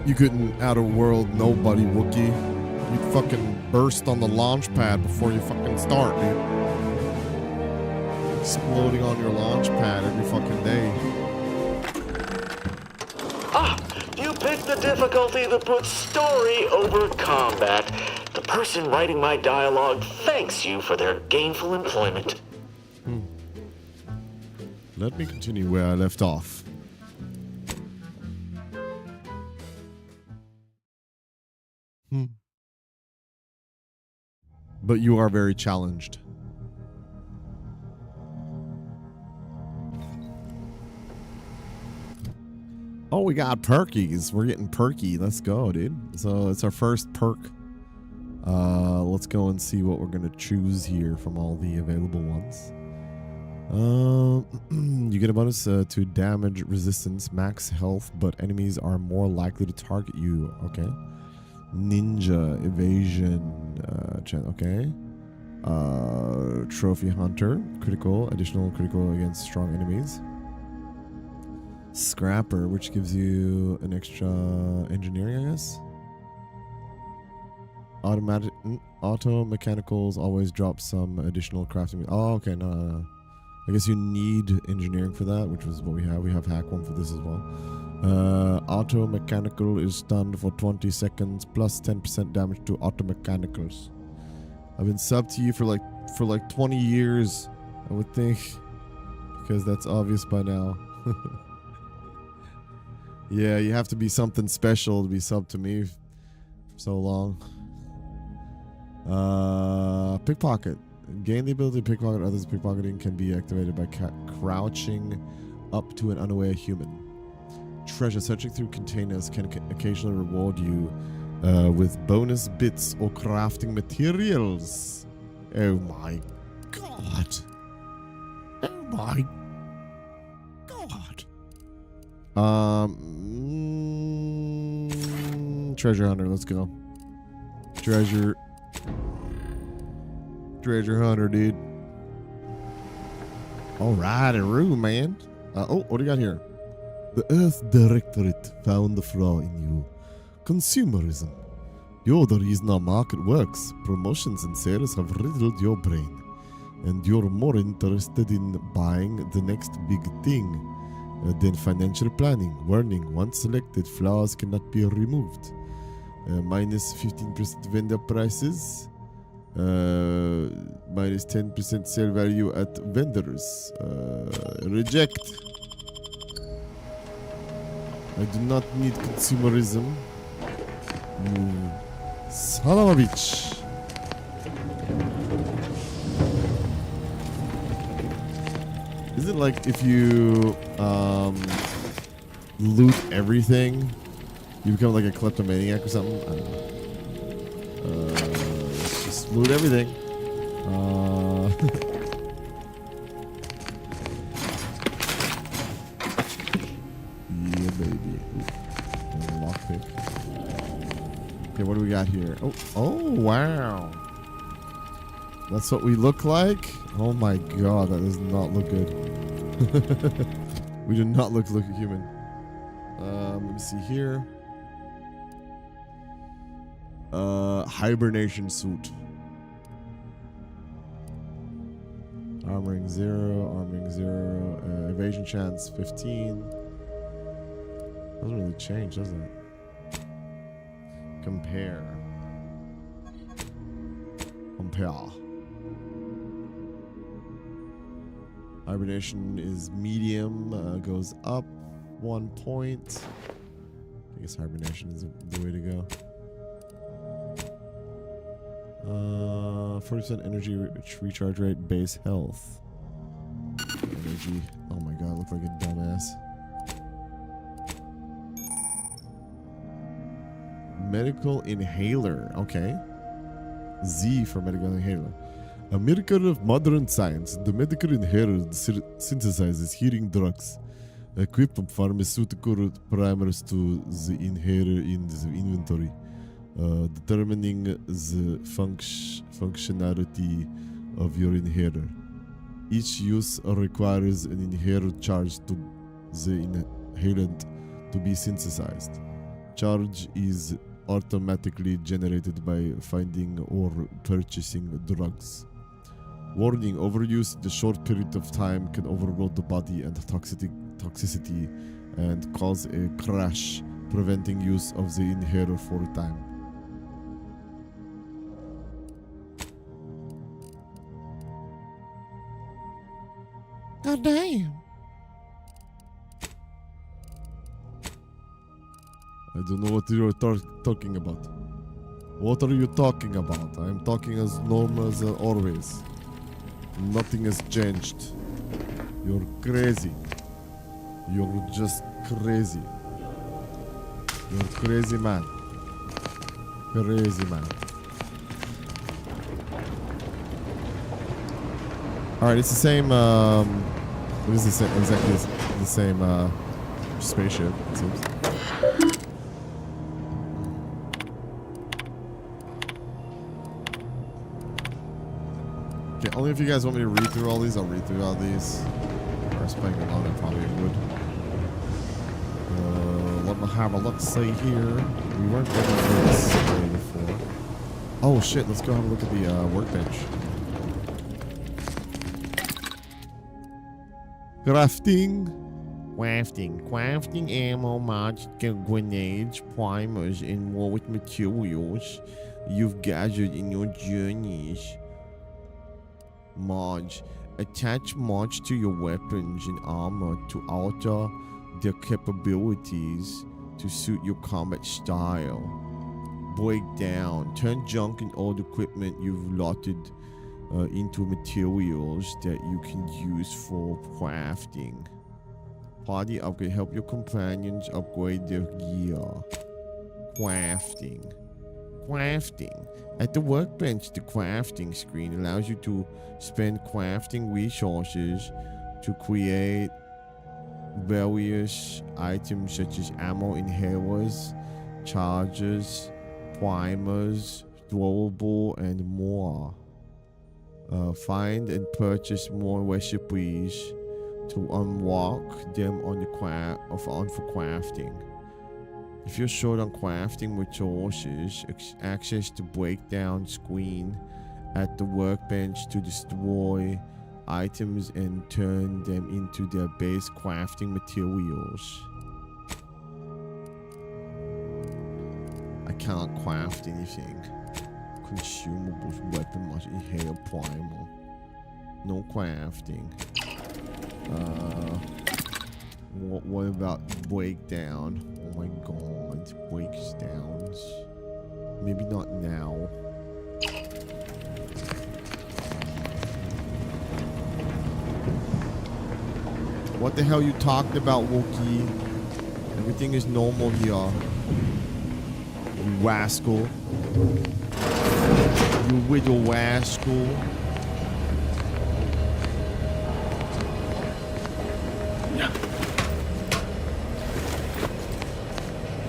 You couldn't outer world nobody, Wookie. You'd fucking burst on the launch pad before you fucking start, dude. Exploding on your launch pad every fucking day. Ah, you picked the difficulty that puts story over combat. The person writing my dialogue thanks you for their gainful employment. Let me continue where I left off. But you are very challenged. Oh, we got perkies. We're getting perky. Let's go, dude. So it's our first perk. Let's go and see what we're going to choose here from all the available ones. You get a bonus to damage resistance, max health, but enemies are more likely to target you. Okay. Ninja, evasion, okay. Trophy hunter, critical, additional critical against strong enemies. Scrapper, which gives you an extra engineering, I guess. Auto mechanicals always drop some additional crafting. Oh, okay, no. I guess you need engineering for that, which is what we have. We have hack one for this as well. Auto mechanical is stunned for 20 seconds plus 10% damage to auto mechanicals. I've been sub to you for like 20 years, I would think, because that's obvious by now. Yeah, you have to be something special to be sub to me for so long. Pickpocket. Gain the ability to pickpocket others. Pickpocketing can be activated by crouching up to an unaware human. Treasure searching through containers can occasionally reward you with bonus bits or crafting materials. Oh my god. Oh my god. Treasure hunter, let's go. Treasure hunter, dude. Alright, Roo, man. Oh, what do you got here? The Earth Directorate found the flaw in you. Consumerism. You're the reason our market works. Promotions and sales have riddled your brain. And you're more interested in buying the next big thing than financial planning. Warning, once selected, flaws cannot be removed. Minus 15% vendor prices. Minus 10% sale value at vendors. Reject. I do not need consumerism. You son of a bitch. Is it like if you loot everything, you become like a kleptomaniac or something? I don't know. Let's just loot everything. Yeah, baby. Lockpick. Okay, what do we got here? Oh, wow. That's what we look like? Oh my god, that does not look good. We do not look human. Let me see here. Hibernation suit. Armoring 0. Evasion chance 15. Doesn't really change, does it? Compare. Hibernation is medium, goes up 1 point. I guess hibernation is the way to go. 40% energy recharge rate, base health. Energy. Oh my god, I look like a dumbass. Medical inhaler. Okay. Z for medical inhaler. A miracle of modern science, the medical inhaler synthesizes healing drugs, equipped from pharmaceutical primers to the inhaler in the inventory, determining the functionality of your inhaler. Each use requires an inhaler charge to the inhalant to be synthesized. charge is automatically generated by finding or purchasing drugs. Warning, overuse in a short period of time can overload the body and toxicity and cause a crash, preventing use of the inhaler for a time. God damn. I don't know what you're talking about. What are you talking about? I'm talking as normal as always. Nothing has changed. You're crazy. You're just crazy. You're crazy man. Crazy man. Alright, it's the same, it is the same, exactly the same, spaceship, it seems. Okay, only if you guys want me to read through all these, I'll read through all these. If I was playing alone, I probably would. Let me have a look, see here. We weren't looking for this way before. Oh shit, let's go have a look at the workbench. Crafting ammo, mods, grenades, primers, and more with materials you've gathered in your journeys. Mods. Attach mods to your weapons and armor to alter their capabilities to suit your combat style. Break down. Turn junk and old equipment you've lotted into materials that you can use for crafting. Party upgrade. Help your companions upgrade their gear. Crafting. At the workbench, the crafting screen allows you to spend crafting resources to create various items such as ammo inhalers, chargers, primers, throwable, and more. Find and purchase more recipes to unlock them for crafting. If you're short on crafting resources, access the breakdown screen at the workbench to destroy items and turn them into their base crafting materials. I cannot craft anything. Consumables, weapon, much inhale, primer. No crafting. What about breakdown? Oh my god, breakdowns. Maybe not now. What the hell you talking about, Wookie? Everything is normal here. You rascal. You little rascal.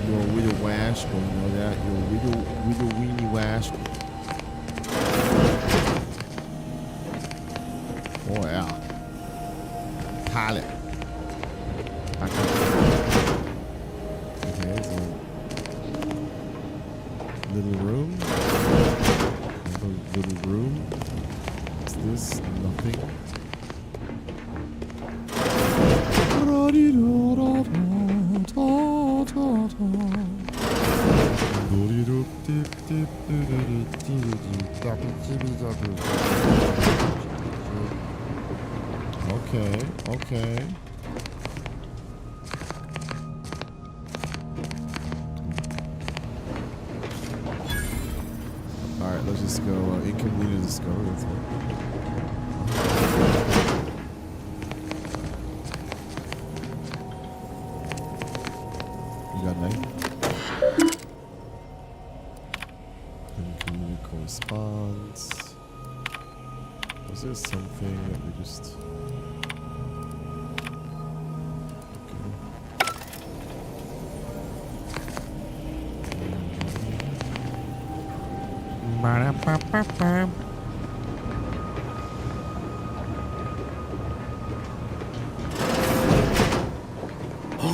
You're a little rascal, you know that? You're a little weenie rascal. Oh yeah. Pilot. Okay, so little room. Little room. What's this? Nothing. Okay. Alright, let's just go incognito discovery. That's it. You got a knife? Incognito corresponds. Was there something that we just...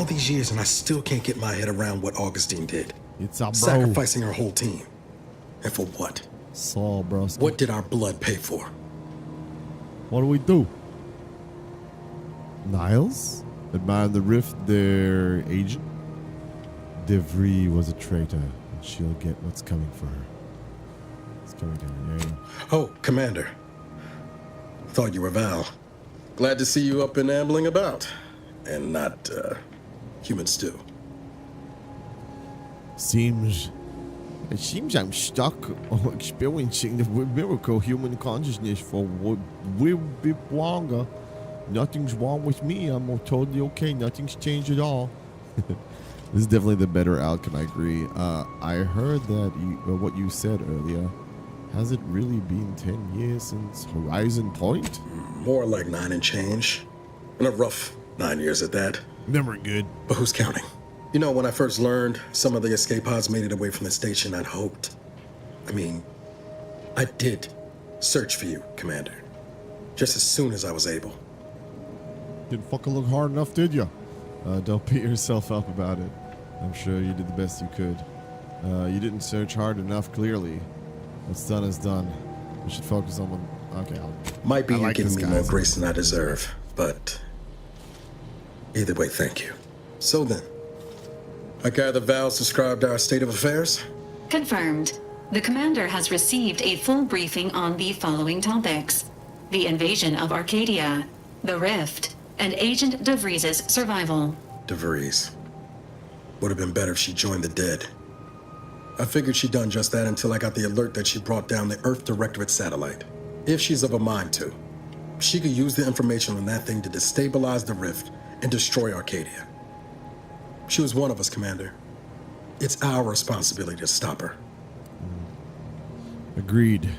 all these years and I still can't get my head around what Augustine did. It's a bro. Sacrificing her whole team. And for what? Saul, bro. What did our blood pay for? What do we do? Niles? Admiring the rift, their agent? DeVries was a traitor, and she'll get what's coming for her. It's coming down, yeah. Oh, Commander. Thought you were Val. Glad to see you up and ambling about. And not, human stew. It seems I'm stuck experiencing the miracle human consciousness for a little bit longer. Nothing's wrong with me. I'm totally okay. Nothing's changed at all. This is definitely the better outcome, I agree. I heard that what you said earlier. Has it really been 10 years since Horizon Point? More like 9 and change. And a rough 9 years at that. Never good. But who's counting? You know, when I first learned some of the escape pods made it away from the station, I'd hoped. I did search for you, Commander. Just as soon as I was able. Didn't fucking look hard enough, did you? Don't beat yourself up about it. I'm sure you did the best you could. You didn't search hard enough, clearly. What's done is done. We should focus on what... Okay, Might be you like giving me more guy. grace than I deserve, but... Either way, thank you. So then, I gather Val's described our state of affairs? Confirmed. The commander has received a full briefing on the following topics: the invasion of Arcadia, the Rift, and Agent DeVries' survival. DeVries. Would have been better if she joined the dead. I figured she'd done just that until I got the alert that she brought down the Earth Directorate satellite. If she's of a mind to, she could use the information on that thing to destabilize the Rift and destroy Arcadia. She was one of us, Commander. It's our responsibility to stop her. Agreed.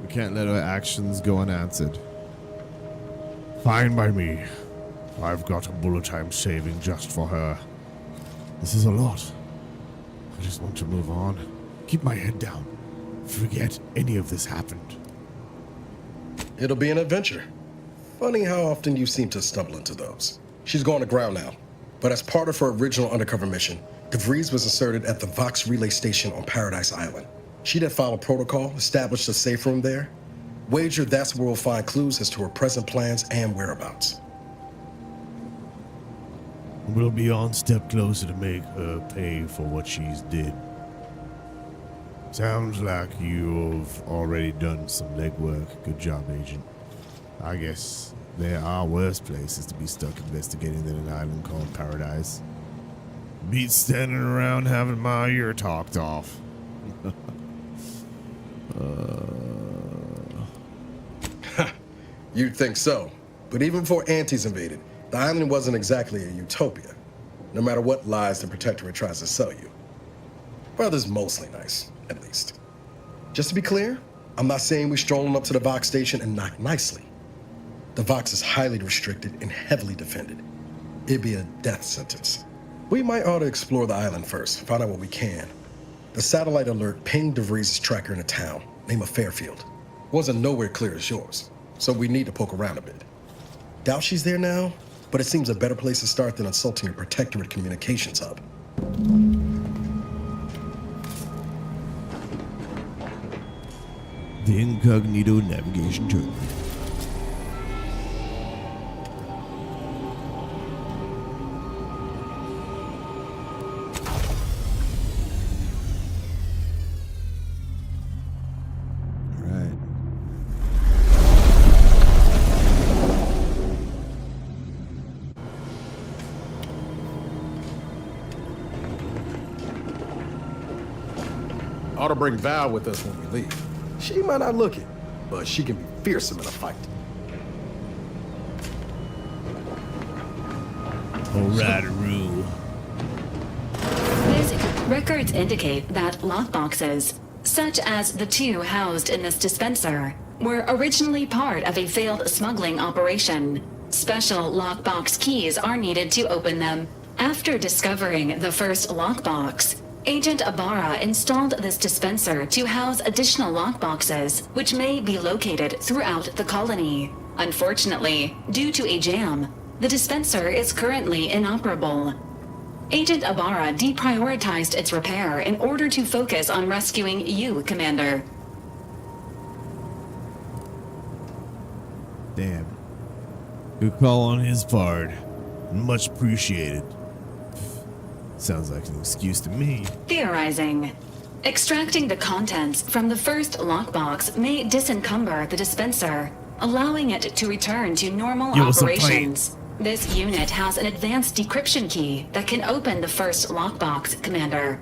We can't let our actions go unanswered. Fine by me. I've got a bullet I'm saving just for her. This is a lot. I just want to move on. Keep my head down. Forget any of this happened. It'll be an adventure. Funny how often you seem to stumble into those. She's going to ground now. But as part of her original undercover mission, DeVries was inserted at the Vox relay station on Paradise Island. She'd have followed protocol, established a safe room there. Wager that's where we'll find clues as to her present plans and whereabouts. We'll be one step closer to make her pay for what she's did. Sounds like you've already done some legwork. Good job, Agent. I guess there are worse places to be stuck investigating than an island called Paradise. Beats standing around having my ear talked off. You'd think so. But even before Antes invaded, the island wasn't exactly a utopia, no matter what lies the Protectorate tries to sell you. Brother's mostly nice, at least. Just to be clear, I'm not saying we're strolling up to the Vox station and knock nicely. The Vox is highly restricted and heavily defended. It'd be a death sentence. We might ought to explore the island first, find out what we can. The satellite alert pinged DeVries' tracker in a town, name of Fairfield. Wasn't nowhere clear as yours, so we need to poke around a bit. Doubt she's there now, but it seems a better place to start than insulting a Protectorate communications hub. The incognito navigation terminal. Ought to bring Val with us when we leave. She might not look it, but she can be fearsome in a fight. Alright-a-roo. Records indicate that lockboxes, such as the two housed in this dispenser, were originally part of a failed smuggling operation. Special lockbox keys are needed to open them. After discovering the first lockbox, Agent Ibarra installed this dispenser to house additional lockboxes, which may be located throughout the colony. Unfortunately, due to a jam, the dispenser is currently inoperable. Agent Ibarra deprioritized its repair in order to focus on rescuing you, Commander. Damn. Good call on his part. Much appreciated. Sounds like an excuse to me. Theorizing. Extracting the contents from the first lockbox may disencumber the dispenser, allowing it to return to normal operations. This unit has an advanced decryption key that can open the first lockbox, Commander.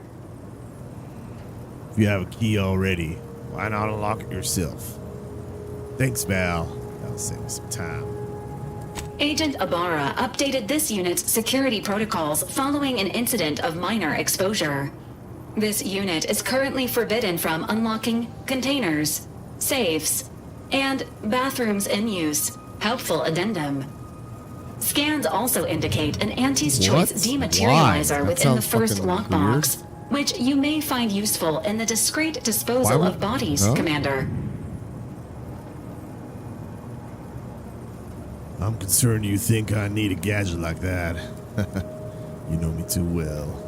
If you have a key already, why not unlock it yourself? Thanks, Val. That'll save me some time. Agent Ibarra updated this unit's security protocols following an incident of minor exposure. This unit is currently forbidden from unlocking containers, safes, and bathrooms in use. Helpful addendum. Scans also indicate an Auntie's Choice dematerializer within the first lockbox, which you may find useful in the discreet disposal of bodies, Commander. I'm concerned you think I need a gadget like that. You know me too well.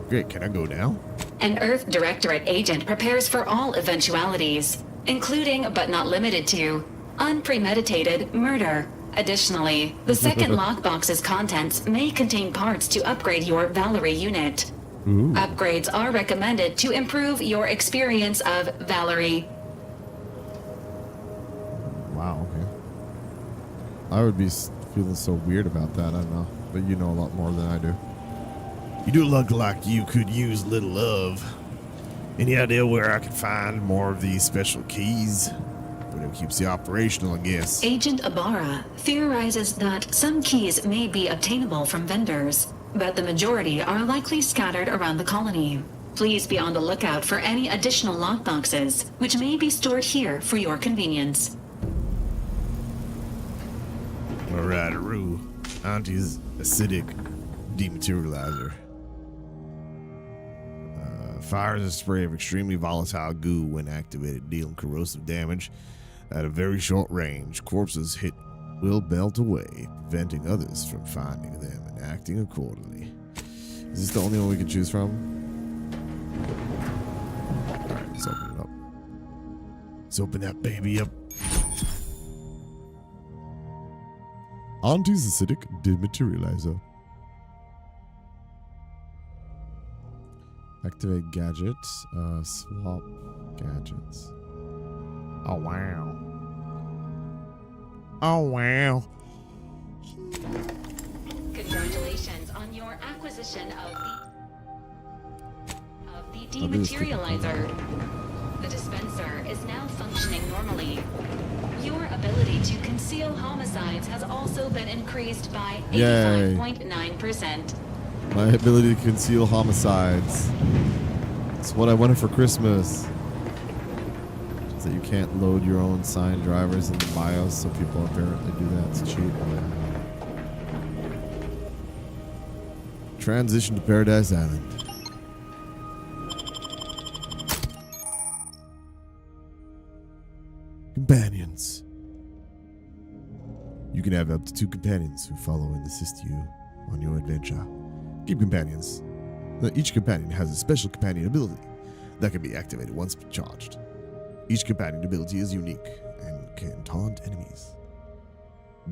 Great, can I go now? An Earth Directorate agent prepares for all eventualities, including but not limited to unpremeditated murder. Additionally, the second lockbox's contents may contain parts to upgrade your Valerie unit. Ooh. Upgrades are recommended to improve your experience of Valerie. Wow, okay. I would be feeling so weird about that, I don't know. But you know a lot more than I do. You do look like you could use a little love. Any idea where I could find more of these special keys? Whatever keeps you operational, I guess. Agent Ibarra theorizes that some keys may be obtainable from vendors, but the majority are likely scattered around the colony. Please be on the lookout for any additional lockboxes, which may be stored here for your convenience. Alright, Rue. Auntie's acidic dematerializer. Fires a spray of extremely volatile goo when activated, dealing corrosive damage at a very short range. Corpses hit will melt away, preventing others from finding them and acting accordingly. Is this the only one we can choose from? Alright, let's open it up. Let's open that baby up. Auntie's acidic dematerializer. Activate gadgets. Swap gadgets. Oh, wow. Oh, wow. Congratulations on your acquisition of the dematerializer. The dispenser is now functioning normally. Your ability to conceal homicides has also been increased by 85.9%. My ability to conceal homicides. It's what I wanted for Christmas. Is that you can't load your own signed drivers in the BIOS, so people apparently do that. It's cheap. Transition to Paradise Island. Companions. You can have up to 2 companions who follow and assist you on your adventure. Keep companions. Now, each companion has a special companion ability that can be activated once charged. Each companion ability is unique and can taunt enemies,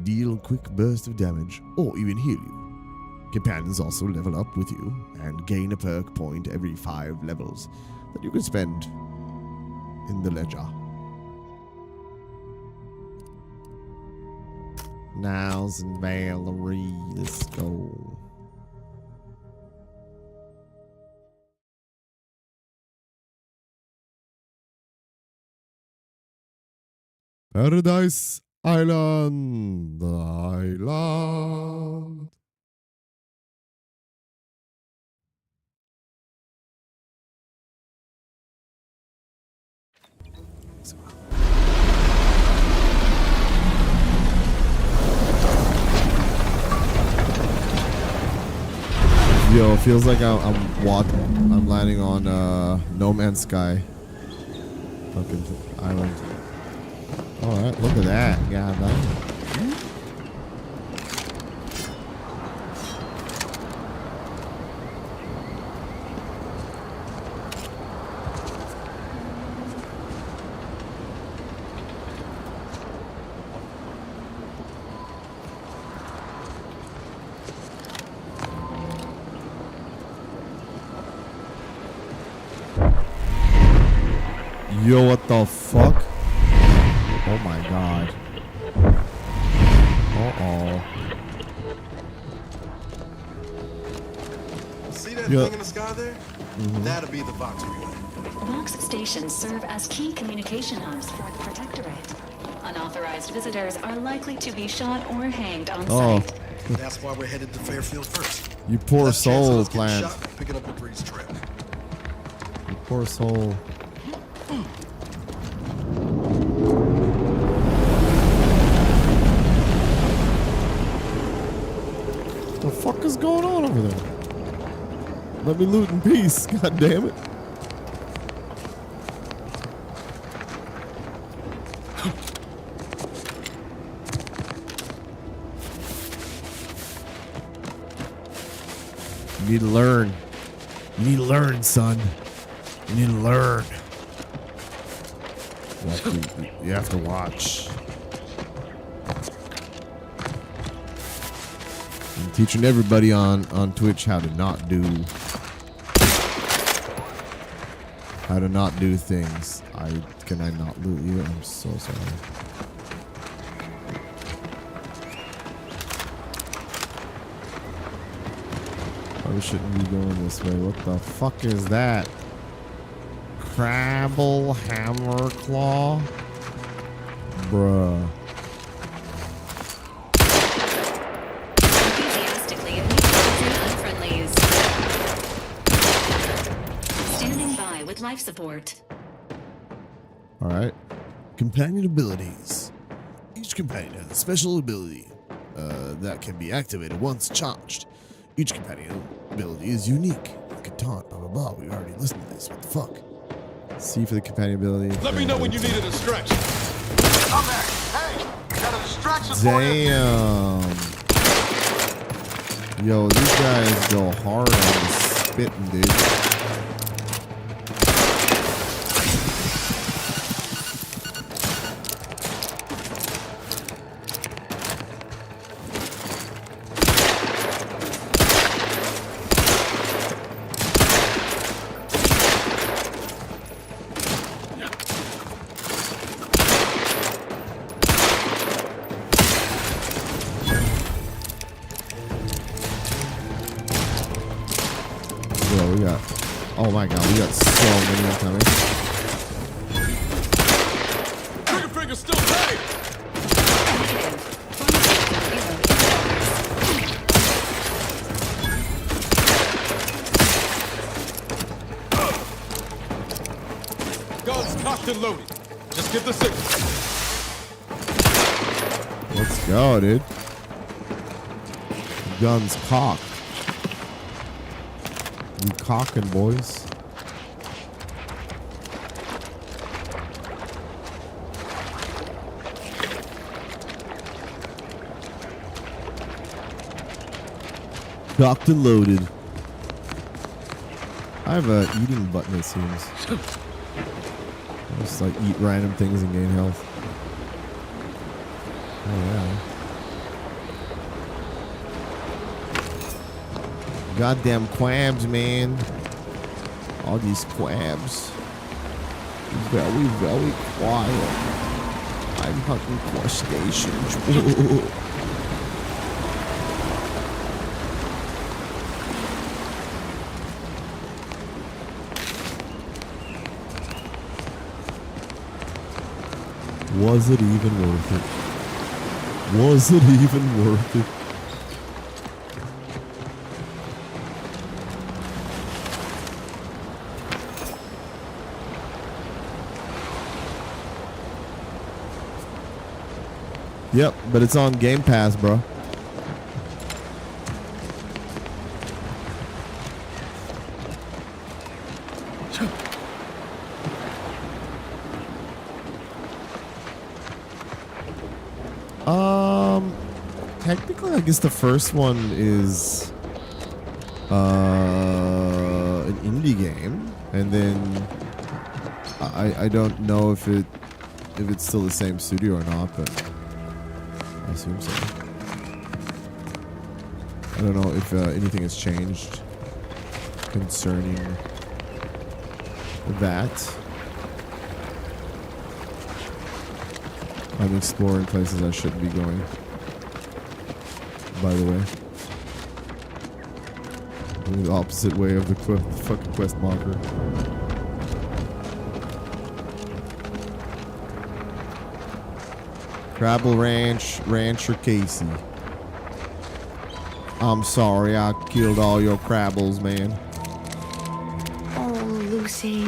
deal a quick burst of damage, or even heal you. Companions also level up with you and gain a perk point every 5 levels that you can spend in the ledger. Niles and Valerie, let's go. Paradise Island, the island. Yo, it feels like I'm landing on No Man's Sky. Fucking island. Alright, look at that. God damn. Yo, what the fuck? Oh my god. Uh-oh. See that Yeah. thing in the sky there? That'll be the Vox relay. Vox stations serve as key communication hubs for the Protectorate. Unauthorized visitors are likely to be shot or hanged on Oh. site. That's why we're headed to Fairfield first. You poor Less chance of soul, us getting Plant. shot picking up Dupree's trail. You poor soul. The fuck is going on over there? Let me loot in peace. God damn it. You need to learn. You need to learn, son. You need to learn. You have to watch. I'm teaching everybody on Twitch how to not do things. Can I not loot you? I'm so sorry. Probably shouldn't be going this way. What the fuck is that? Crabble hammer claw? Bruh. Enthusiastically admitting unfriendlies. Standing by with life support. Alright. Companion abilities. Each companion has a special ability that can be activated once charged. Each companion ability is unique. Catan, blah blah blah. We already listened to this. What the fuck? C for the companion ability. Let me know when you needed a stretch. I'm there. Hey, got a distraction for you. Damn. Yo, these guys go hard on the spitting, dude. Bro, we got... Oh my god, we got so many incoming. Trigger finger still tight. Guns cocked and loaded. Just get the signal. Let's go, dude. Guns cocked. We cocking, boys. Cocked and loaded. I have a eating button, it seems. I just like eat random things and gain health. Oh yeah. Goddamn quabs, man. All these quabs. Very, very quiet. I'm hunting crustaceans. Was it even worth it? Was it even worth it? Yep, but it's on Game Pass, bro. Technically, I guess the first one is an indie game, and then I don't know if it's still the same studio or not, but I assume so. I don't know if anything has changed concerning that. I'm exploring places I shouldn't be going. By the way. Going the opposite way of the fucking quest marker. Crabble Ranch, Rancher Casey. I'm sorry I killed all your crabbles, man. Oh, Lucy.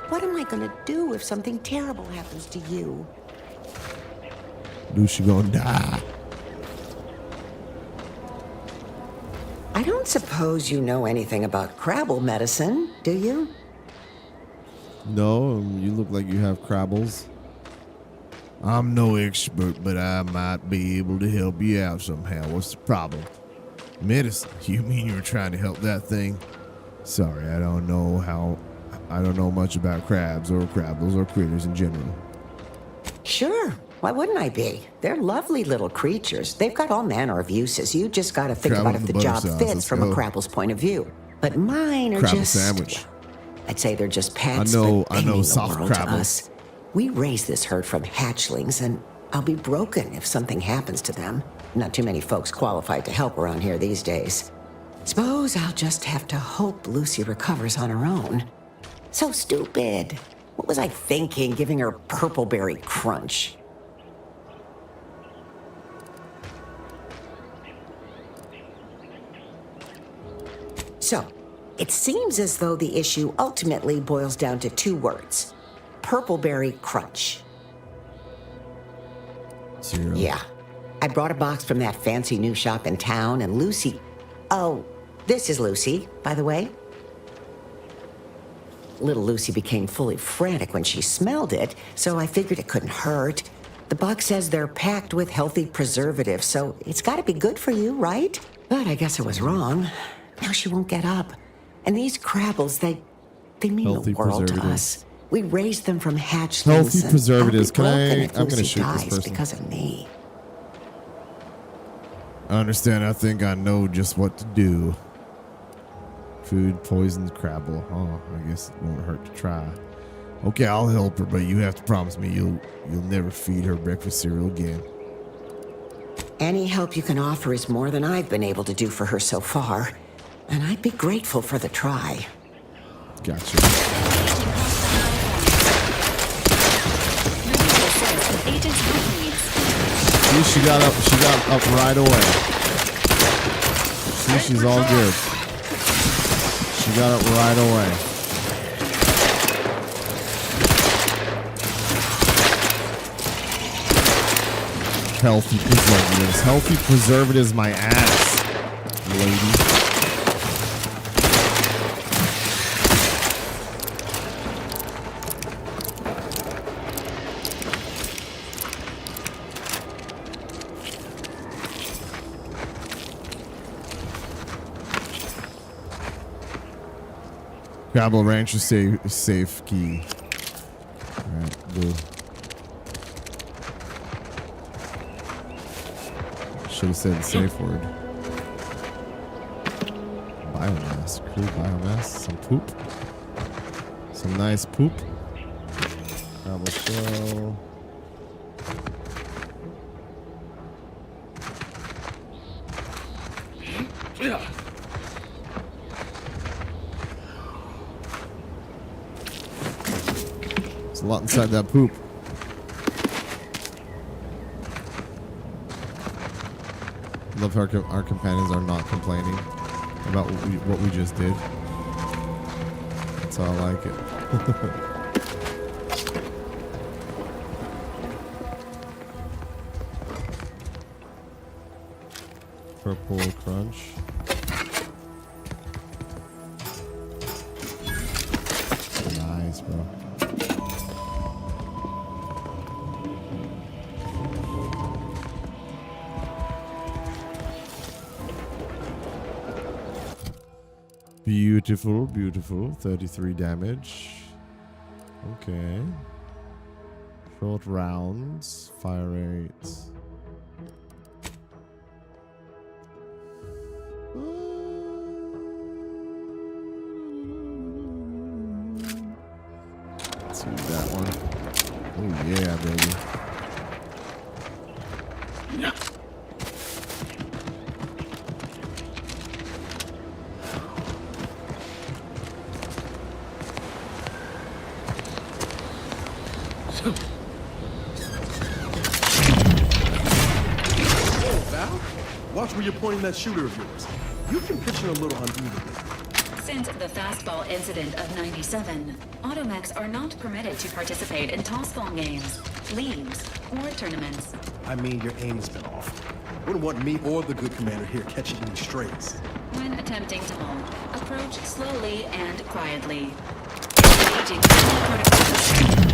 What am I gonna do if something terrible happens to you? Lucy gonna die. I don't suppose you know anything about crabble medicine, do you? No, you look like you have crabbles. I'm no expert, but I might be able to help you out somehow. What's the problem? Medicine? You mean you were trying to help that thing? Sorry, I don't know much about crabs or crabbles or critters in general. Sure. Why wouldn't I be? They're lovely little creatures. They've got all manner of uses. You just gotta think Crabble about if in the the job butter sauce, fits let's from go. a crabble's point of view. But mine are Crabble just... sandwich. I'd say they're just pets, I know but they mean the soft world to crabbles. us. We raise this herd from hatchlings, and I'll be broken if something happens to them. Not too many folks qualified to help around here these days. Suppose I'll just have to hope Lucy recovers on her own. So stupid. What was I thinking, giving her purpleberry crunch? So, it seems as though the issue ultimately boils down to two words. Purpleberry crunch. Cereal. Yeah. I brought a box from that fancy new shop in town, and Lucy... Oh, this is Lucy, by the way. Little Lucy became fully frantic when she smelled it, so I figured it couldn't hurt. The box says they're packed with healthy preservatives, so it's gotta be good for you, right? But I guess I was wrong. Now she won't get up. And these crabbles, they mean Healthy the world to preservatives. us. We raised them from hatchlings. Healthy and preservatives. I'll be Can I- broken if I'm gonna Lucy shoot this dies person. because of me. I understand. I think I know just what to do. Food poisons crabble. Oh, I guess it won't hurt to try. Okay, I'll help her, but you have to promise me you'll never feed her breakfast cereal again. Any help you can offer is more than I've been able to do for her so far. And I'd be grateful for the try. Gotcha. Agent's help needs. See, she got up right away. See, she's all good. She got up right away. Healthy preservatives. Healthy preservatives, my ass, lady. Crabble Rancher safe key. Alright, blue. Should have said the safe word. Biomass. Crude biomass. Some poop. Some nice poop. Crabble shell. There's a lot inside that poop. Love how our companions are not complaining about what we just did. That's how I like it. Purple crunch. Nice, bro. Beautiful, beautiful. 33 damage. Okay. Short rounds. Fire rates. Let's use that one. Oh yeah, baby. Val, watch where you're pointing that shooter of yours. You've been pitching a little unevenly. Since the fastball incident of 97, automechs are not permitted to participate in tossball games, leagues, or tournaments. I mean, your aim has been off. Wouldn't want me or the good commander here catching any strays. When attempting to hold, approach slowly and quietly. Engaging any protocols.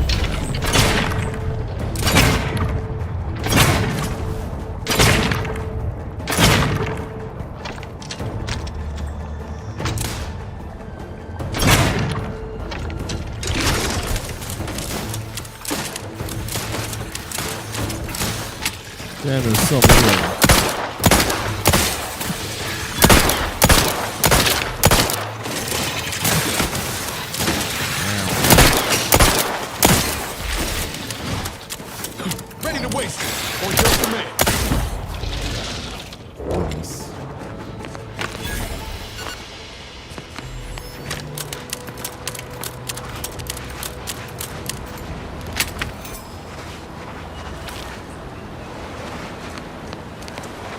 Damn, there's so many of them. Ready to waste it. On your command. Nice.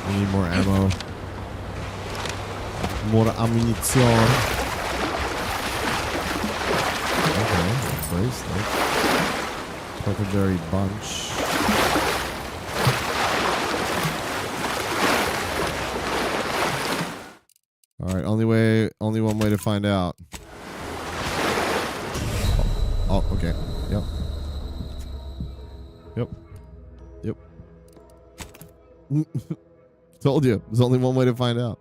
We need more ammo. More ammunition. Okay, bracelet. Purple bunch. Alright, only one way to find out. Oh, okay. Yep. Told you. There's only one way to find out.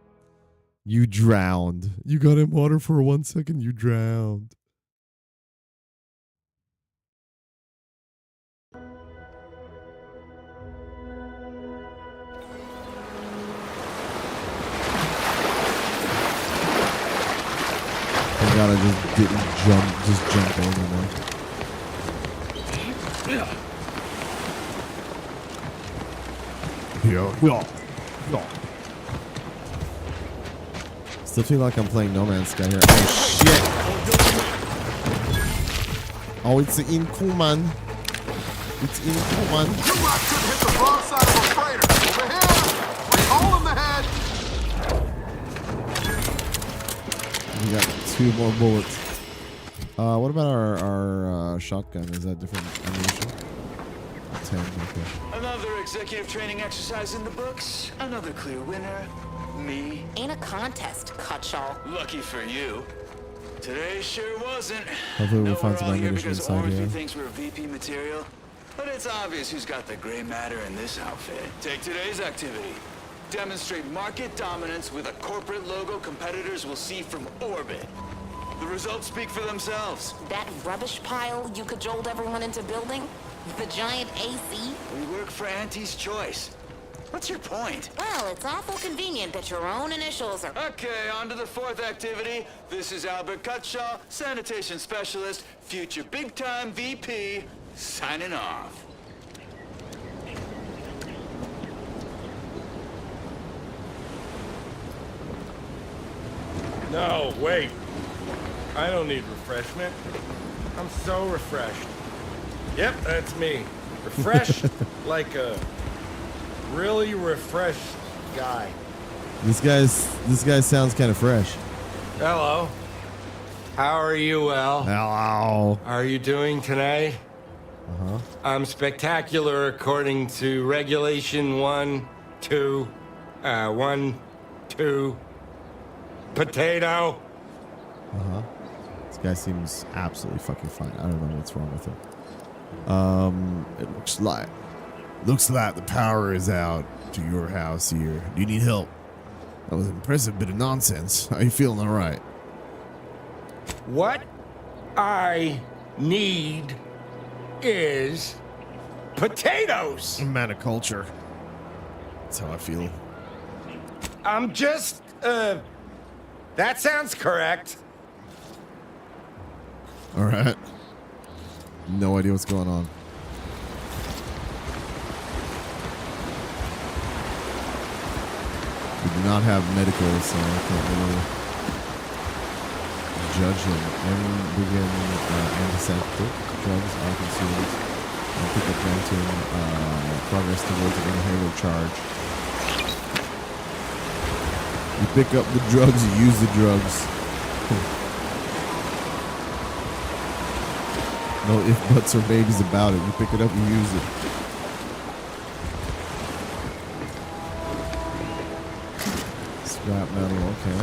You drowned. You got in water for 1 second. You drowned. Thank God I just didn't jump over there. Yeah. Still feel like I'm playing No Man's Sky here. Oh shit! Oh, it's in Kuman. It's in Kuman. You rock should hit the wrong side of a freighter. Over here! Like hole in the head! We got 2 more bullets. What about our shotgun? Is that different ammunition? 10, okay. Another executive training exercise in the books. Another clear winner. Me. Ain't a contest, Cutshaw. Lucky for you. Today sure wasn't. Hopefully we'll No, find we're some all here ammunition because inside Orphy here. thinks we're VP material. But it's obvious who's got the gray matter in this outfit. Take today's activity. Demonstrate market dominance with a corporate logo competitors will see from orbit. The results speak for themselves. That rubbish pile you cajoled everyone into building? The giant AC? We work for Auntie's Choice. What's your point? Well, it's awful convenient that your own initials are... Okay, on to the 4th activity. This is Albert Cutshaw, sanitation specialist, future big-time VP, signing off. No, wait. I don't need refreshment. I'm so refreshed. Yep, that's me. Refreshed like a really refreshed guy. This guy sounds kind of fresh. Hello. How are you, Al? Hello. How are you doing tonight? Uh-huh. I'm spectacular according to regulation 1, 2, potato. Uh-huh. This guy seems absolutely fucking fine. I don't know what's wrong with him. It looks like the power is out to your house here. Do you need help? That was an impressive bit of nonsense. Are you feeling all right? What I need is potatoes. A man of culture. That's how I feel. I'm just, that sounds correct. All right. No idea what's going on. not have medical, so I can't really judge him. And begin antiseptic drugs are consumed. And pick up granting progress towards an inhaler charge. You pick up the drugs, you use the drugs. No ifs, buts, or maybes about it. You pick it up, you use it. Scrap metal, okay.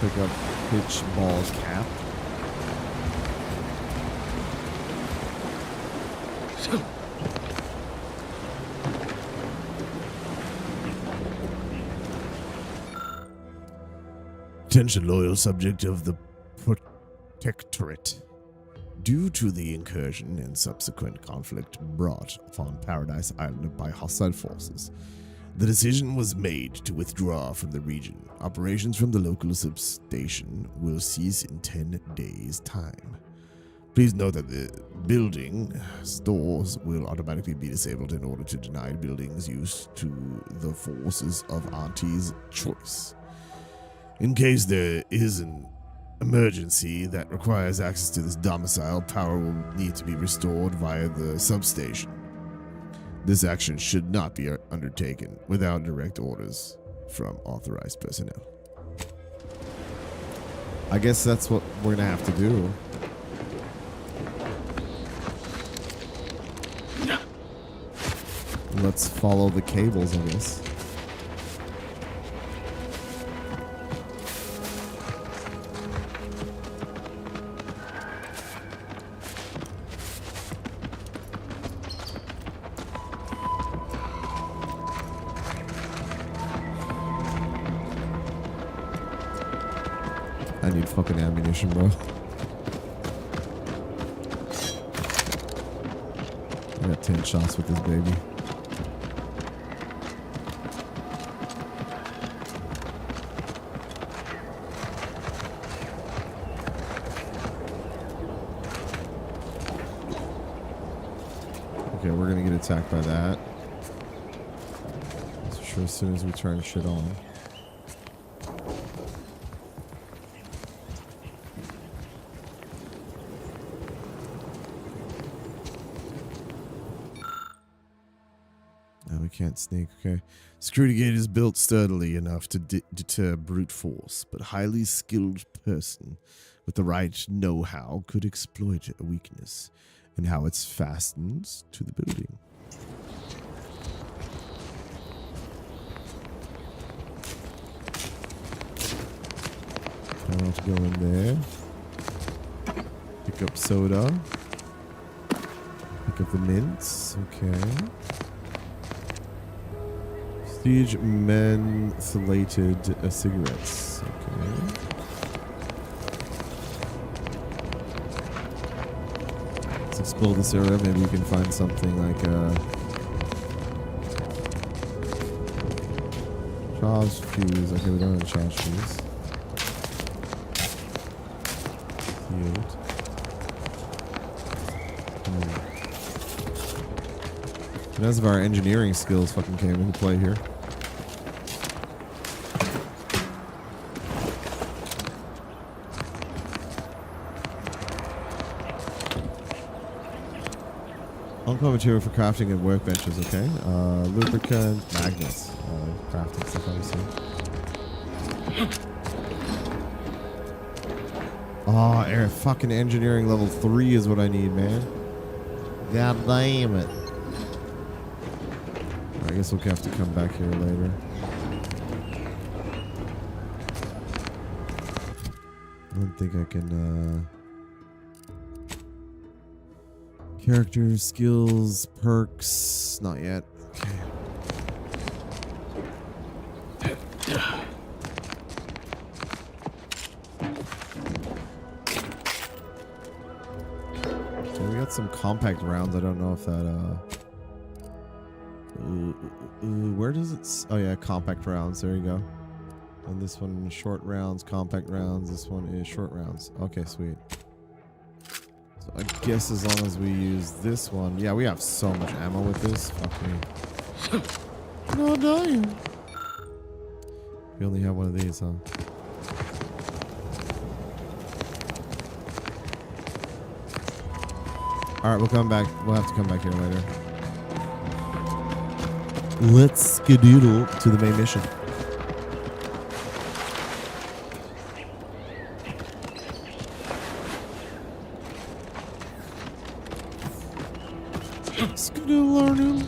Pick up pitch ball cap. Attention, loyal subject of the Protectorate. Due to the incursion and subsequent conflict brought upon Paradise Island by hostile forces, the decision was made to withdraw from the region. Operations from the local substation will cease in 10 days' time. Please note that the building stores will automatically be disabled in order to deny buildings use to the forces of Auntie's choice. In case there is an emergency that requires access to this domicile, power will need to be restored via the substation. This action should not be undertaken without direct orders from authorized personnel. I guess that's what we're gonna have to do. Let's follow the cables, I guess. I need fucking ammunition, bro. I got 10 shots with this baby. Okay, we're gonna get attacked by that. That's for sure as soon as we turn shit on. Can't sneak, okay. Security gate is built sturdily enough to deter brute force, but highly skilled person with the right know-how could exploit a weakness in how it's fastened to the building. I want to go in there. Pick up soda. Pick up the mints, okay. Prestige mentholated cigarettes. Okay. Let's explore this area. Maybe we can find something like charge fuse. Okay, we don't have a charge fuse. Cute. And as of our engineering skills fucking came into play here. Uncommon material for crafting and workbenches, okay. Lubricant, magnets. Crafting stuff, obviously. Oh, air fucking engineering level 3 is what I need, man. God damn it. I guess we'll have to come back here later. I don't think I can, characters, skills, perks, not yet. Okay. Okay, we got some compact rounds. I don't know if that, where does it? Oh yeah, compact rounds. There you go. And this one short rounds, compact rounds. This one is short rounds. Okay, sweet. So I guess as long as we use this one, yeah, we have so much ammo with this. Fuck me. No dying. We only have one of these, huh? All right, we'll come back. We'll have to come back here later. Let's skedoodle to the main mission. Skedoodle, Arnold.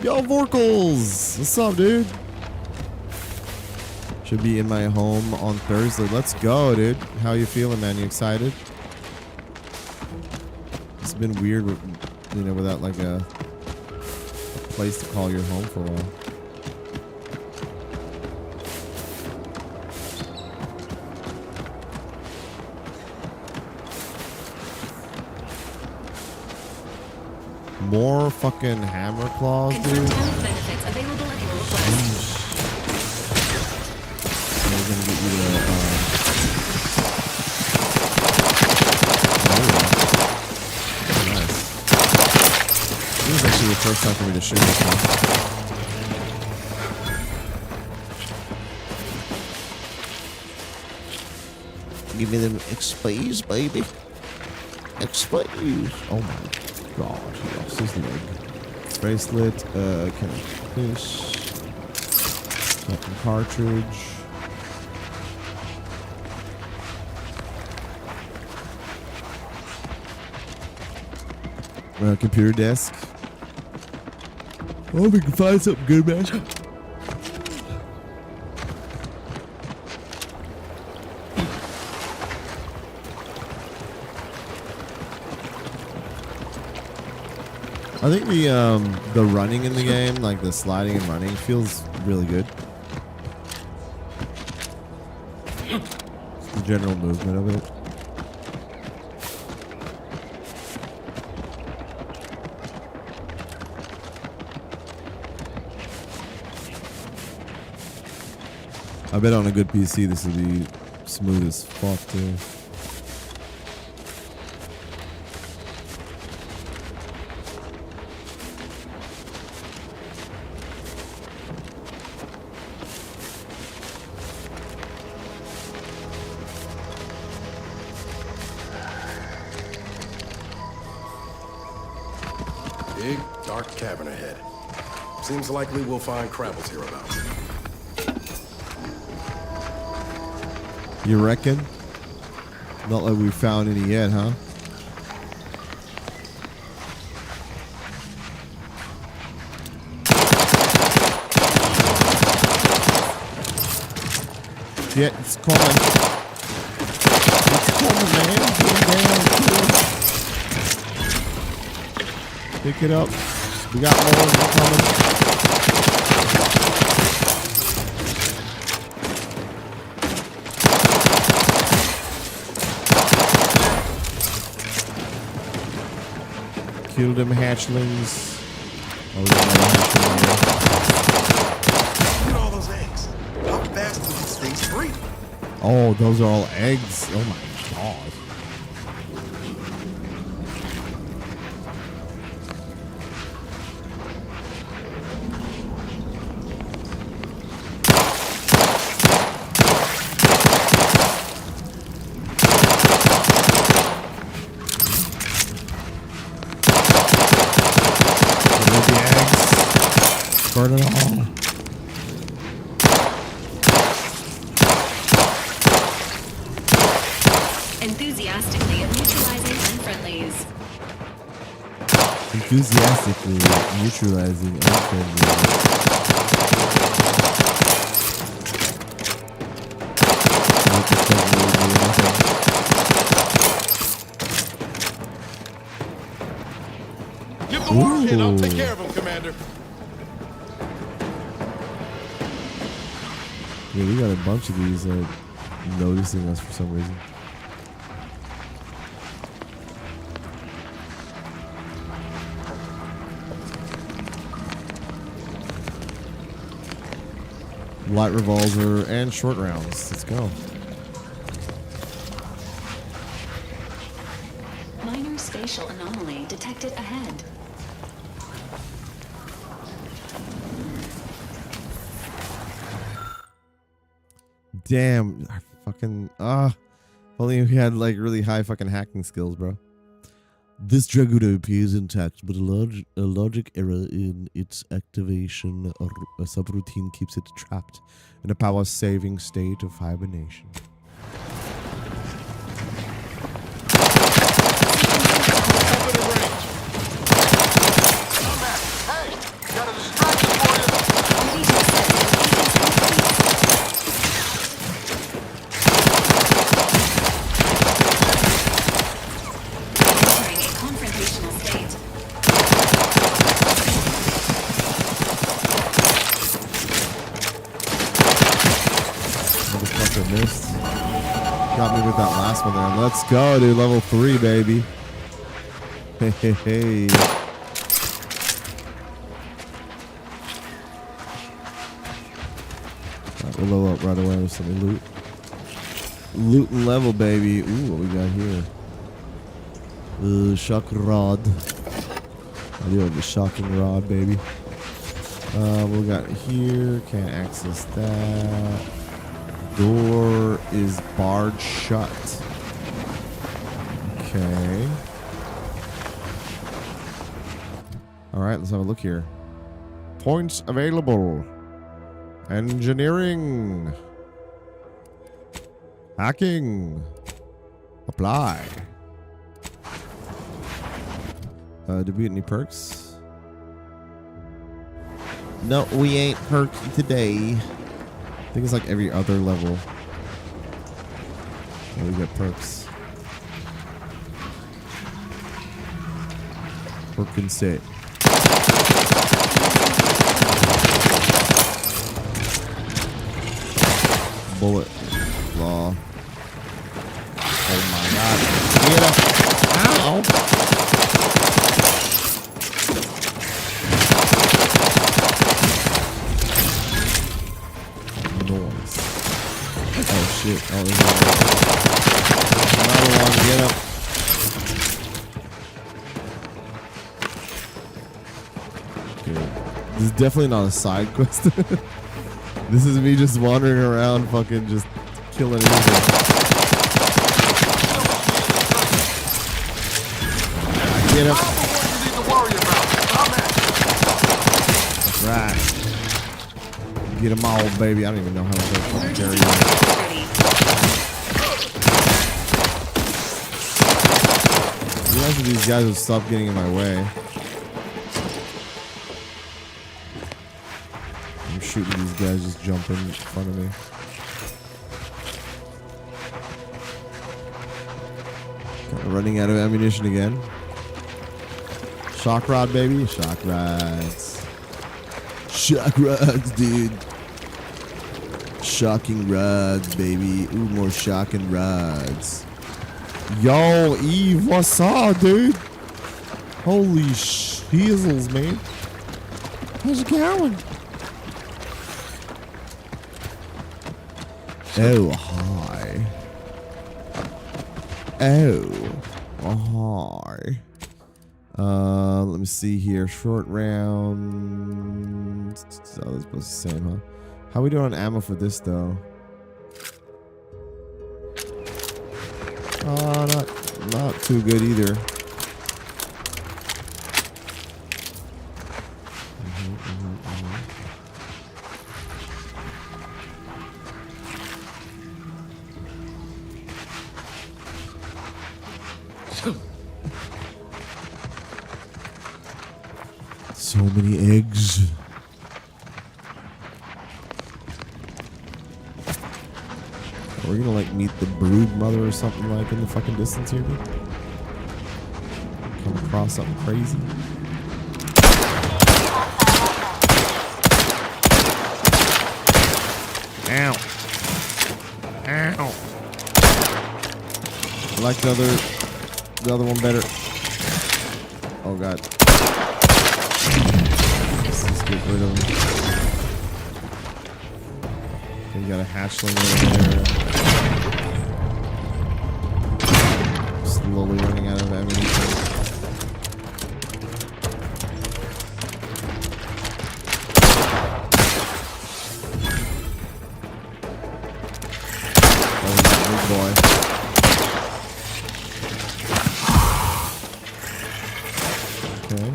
Yo, Vorkles! What's up, dude? Should be in my home on Thursday. Let's go, dude. How you feeling, man? You excited? It's been weird, you know, without like a place to call your home for a while. More fucking hammer claws, dude. Benefits available at your request. We're gonna get you the, nice. This is actually the first time for me to shoot this one. Give me them XPs, baby. XPs. Oh my god, he lost his leg. Bracelet, can I push? Weapon cartridge. Computer desk. Oh, we can find something good, man. I think the running in the game, like the sliding and running, feels really good. The general movement of it. I bet on a good PC this would be smooth as fuck too. Big, dark cavern ahead. Seems likely we'll find Crabbles hereabouts. You reckon? Not like we found any yet, huh? Yeah, it's coming. It's coming, man. Get down, kid. Pick it up. We got more coming. Kill them hatchlings. Oh, Look at all those eggs. How fast do these things breed? oh, those are all eggs. Oh my god. Burn it all. Enthusiastically neutralizing unfriendlies. Enthusiastically neutralizing unfriendlies. Give the word and I'll take care of him, Commander. Yeah, we got a bunch of these noticing us for some reason. light revolver, and short rounds. Let's go. Minor spatial anomaly detected ahead. Damn, I fucking only we had like really high fucking hacking skills, bro. This Draguda appears intact, but a logic error in its activation, a subroutine keeps it trapped in a power-saving state of hibernation. Hey, got a distraction for you. Entering a confrontational state. Motherfucker missed. Got me with that last one there. Let's go, dude. Level 3, baby. Hey, hey, hey. Alright, we'll level up right away with some loot. Loot and level, baby. Ooh, what we got here? Shock rod. I do have the shocking rod, baby. What we got here? Can't access that. Door is barred shut. Okay. Alright, let's have a look here. Points available. Engineering. Hacking. Apply. Did we get any perks? No, we ain't perked today. I think it's like every other level. Oh, we get perks. Perk and set. Bullet. Raw. Oh my god. Get up. Ow. Noise. Oh shit. Oh, there's another one. Get up. Okay. This is definitely not a side quest. This is me just wandering around fucking just killing everything. Get up. That's right. Get them all, baby. I don't even know how to fucking carry you. Realize that these guys will stop getting in my way. I'm shooting these guys just jumping in front of me. Kind of running out of ammunition again. Shock rod, baby. Shock rods. Shock rods, dude. Shocking rods, baby. Ooh, more shocking rods. Yo, Eve, what's up, dude? Holy shizzles, man. How's it going? Oh, hi. Oh, hi. Let me see here. Short round. Oh, that's supposed to same, huh? How we doing on ammo for this though? Not too good either. So many eggs. We're gonna like meet the brood mother or something like in the fucking distance here, dude. Come across something crazy. Ow. Ow. I like the other one better. Oh god. Let's get rid of him. We got a hatchling over there. Slowly running out of ammunition. Oh, that big boy. Okay.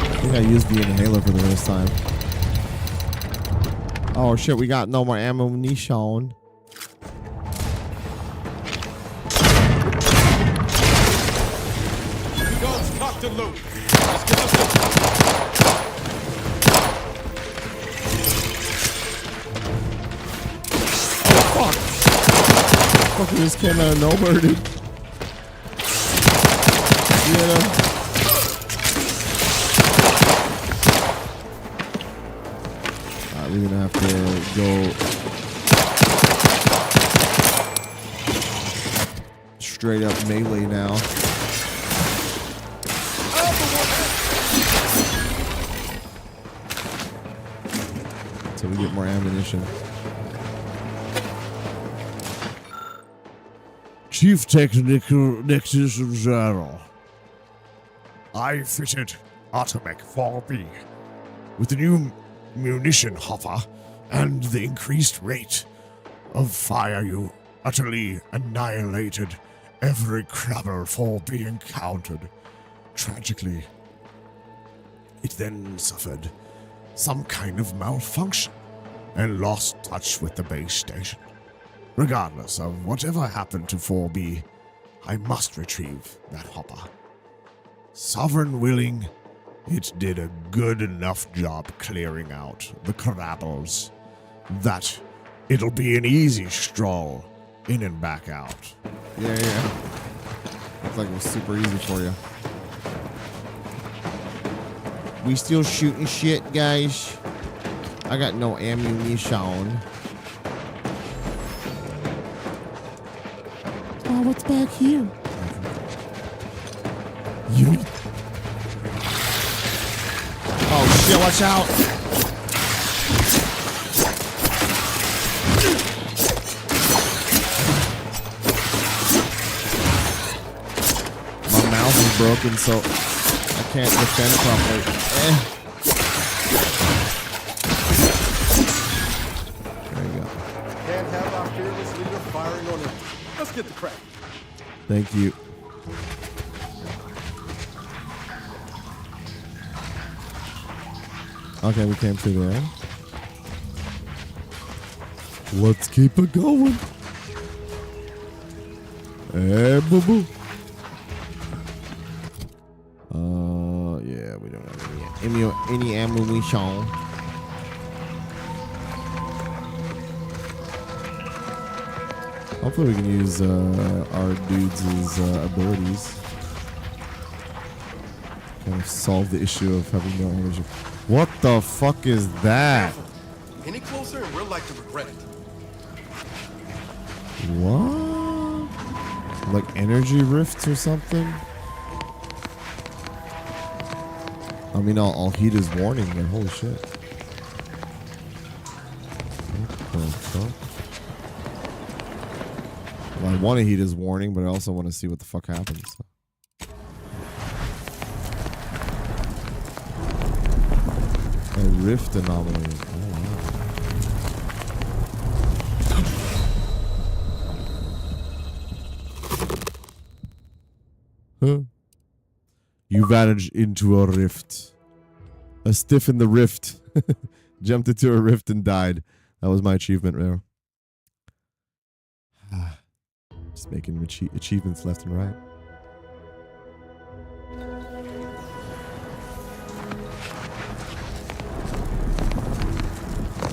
I think I used the inhaler for the first time. Oh shit, we got no more ammunition. Guns cocked and loaded. Let's get this done. Fuck. Fucking just came out of nowhere, dude. Get him. Alright, we're gonna have to go straight up melee now. So we get more ammunition. Chief Technician General. I fitted Atomic 4B with the new munition hopper and the increased rate of fire. You utterly annihilated every crabber 4B encountered. Tragically, it then suffered some kind of malfunction and lost touch with the base station. Regardless of whatever happened to 4B, I must retrieve that hopper. Sovereign willing, it did a good enough job clearing out the crabbles that it'll be an easy stroll in and back out. Yeah. Looks like it was super easy for you. We still shooting shit, guys. I got no ammunition. Oh, what's back here? You. Oh shit, watch out. My mouse is broken, so I can't defend properly. There you go. Can't have our fearless leader firing on him. Let's get the crack. Thank you. Okay, we came through there. Let's keep it going. Hey, boo boo. Yeah, we don't have any ammunition. Hopefully we can use our dudes' abilities. Kind of solve the issue of having no energy. What the fuck is that? Any closer and we'll like to regret it. What? Like energy rifts or something? I mean, I'll heed his warning, but holy shit. What the fuck? Well, I want to heed his warning, but I also want to see what the fuck happens. A rift anomaly. Oh, wow. Huh? You vanished into a rift. A stiff in the rift. Jumped into a rift and died. That was my achievement there. Just making achievements left and right.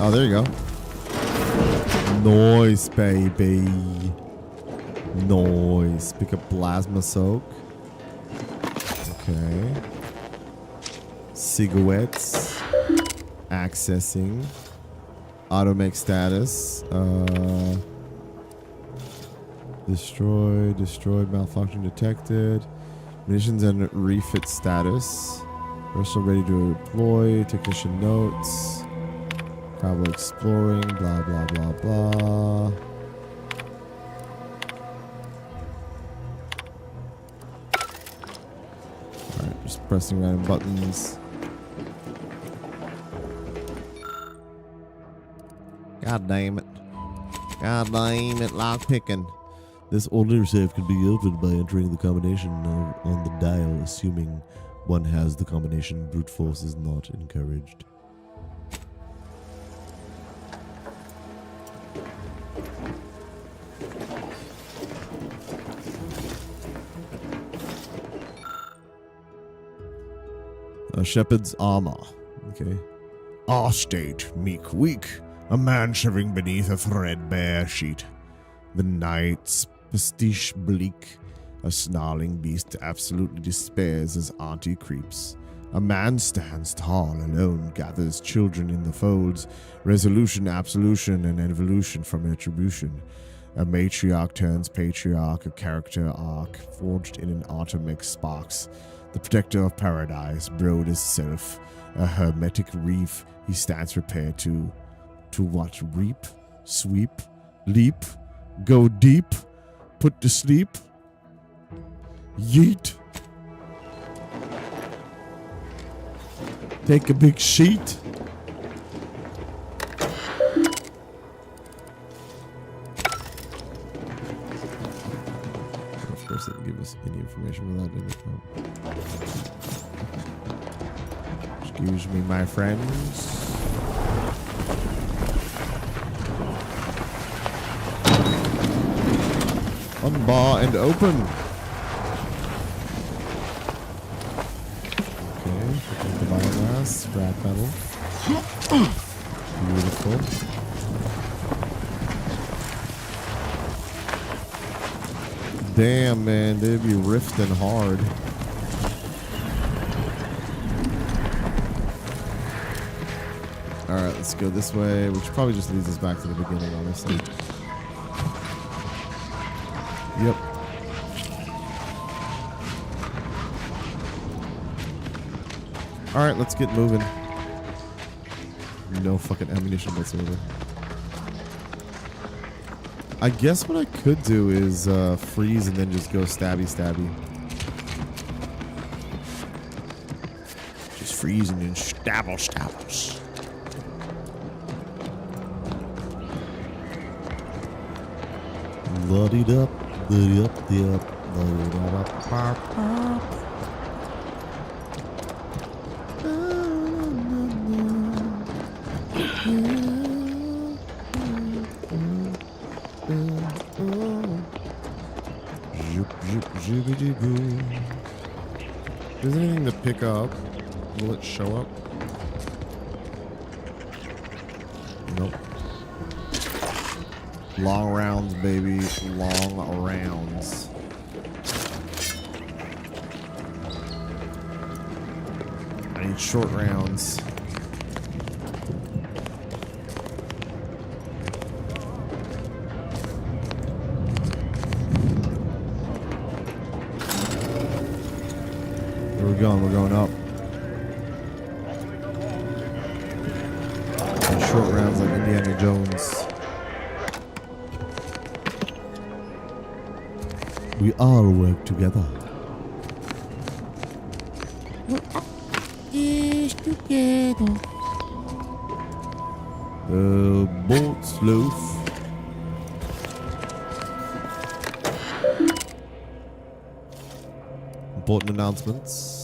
Oh, there you go. Nice, baby. Nice. Pick up plasma soak. Okay. Cigarettes. Accessing. Automech status. Destroyed, malfunction detected. Munitions and refit status. We're still ready to deploy. Technician notes. Travel exploring, blah, blah, blah, blah. Alright, just pressing random buttons. God damn it. God damn it, lockpicking. This order safe can be opened by entering the combination on the dial, assuming one has the combination. Brute force is not encouraged. A shepherd's armor. Okay. Our state, meek, weak. A man shivering beneath a threadbare sheet. The night's pastiche bleak. A snarling beast absolutely despairs as Auntie creeps. A man stands tall, alone, gathers children in the folds. Resolution, absolution, and evolution from attribution. A matriarch turns patriarch, a character arc, forged in an atomic sparks. The protector of paradise, broad as self. A hermetic reef, he stands prepared to what? Reap? Sweep? Leap? Go deep? Put to sleep? Yeet? Take a big sheet? Of course, it didn't give us any information without any. Excuse me, my friends. Unbar and open. Okay, the biomass, scrap metal. Beautiful. Damn, man, they'd be rifting hard. Alright, let's go this way, which probably just leads us back to the beginning, honestly. Yep. Alright, let's get moving. No fucking ammunition whatsoever. I guess what I could do is freeze and then just go stabby stabby. Just freeze and then stabbles. La-dee-dup, da-dee-up, la-dee-da-da-pop. If there's anything to pick up, will it show up? Nope. Long rounds, baby. Long rounds. I need short rounds. Where are we going? We're going up. And short rounds like Indiana Jones. We all work together. Together. The boat sloth. Important announcements.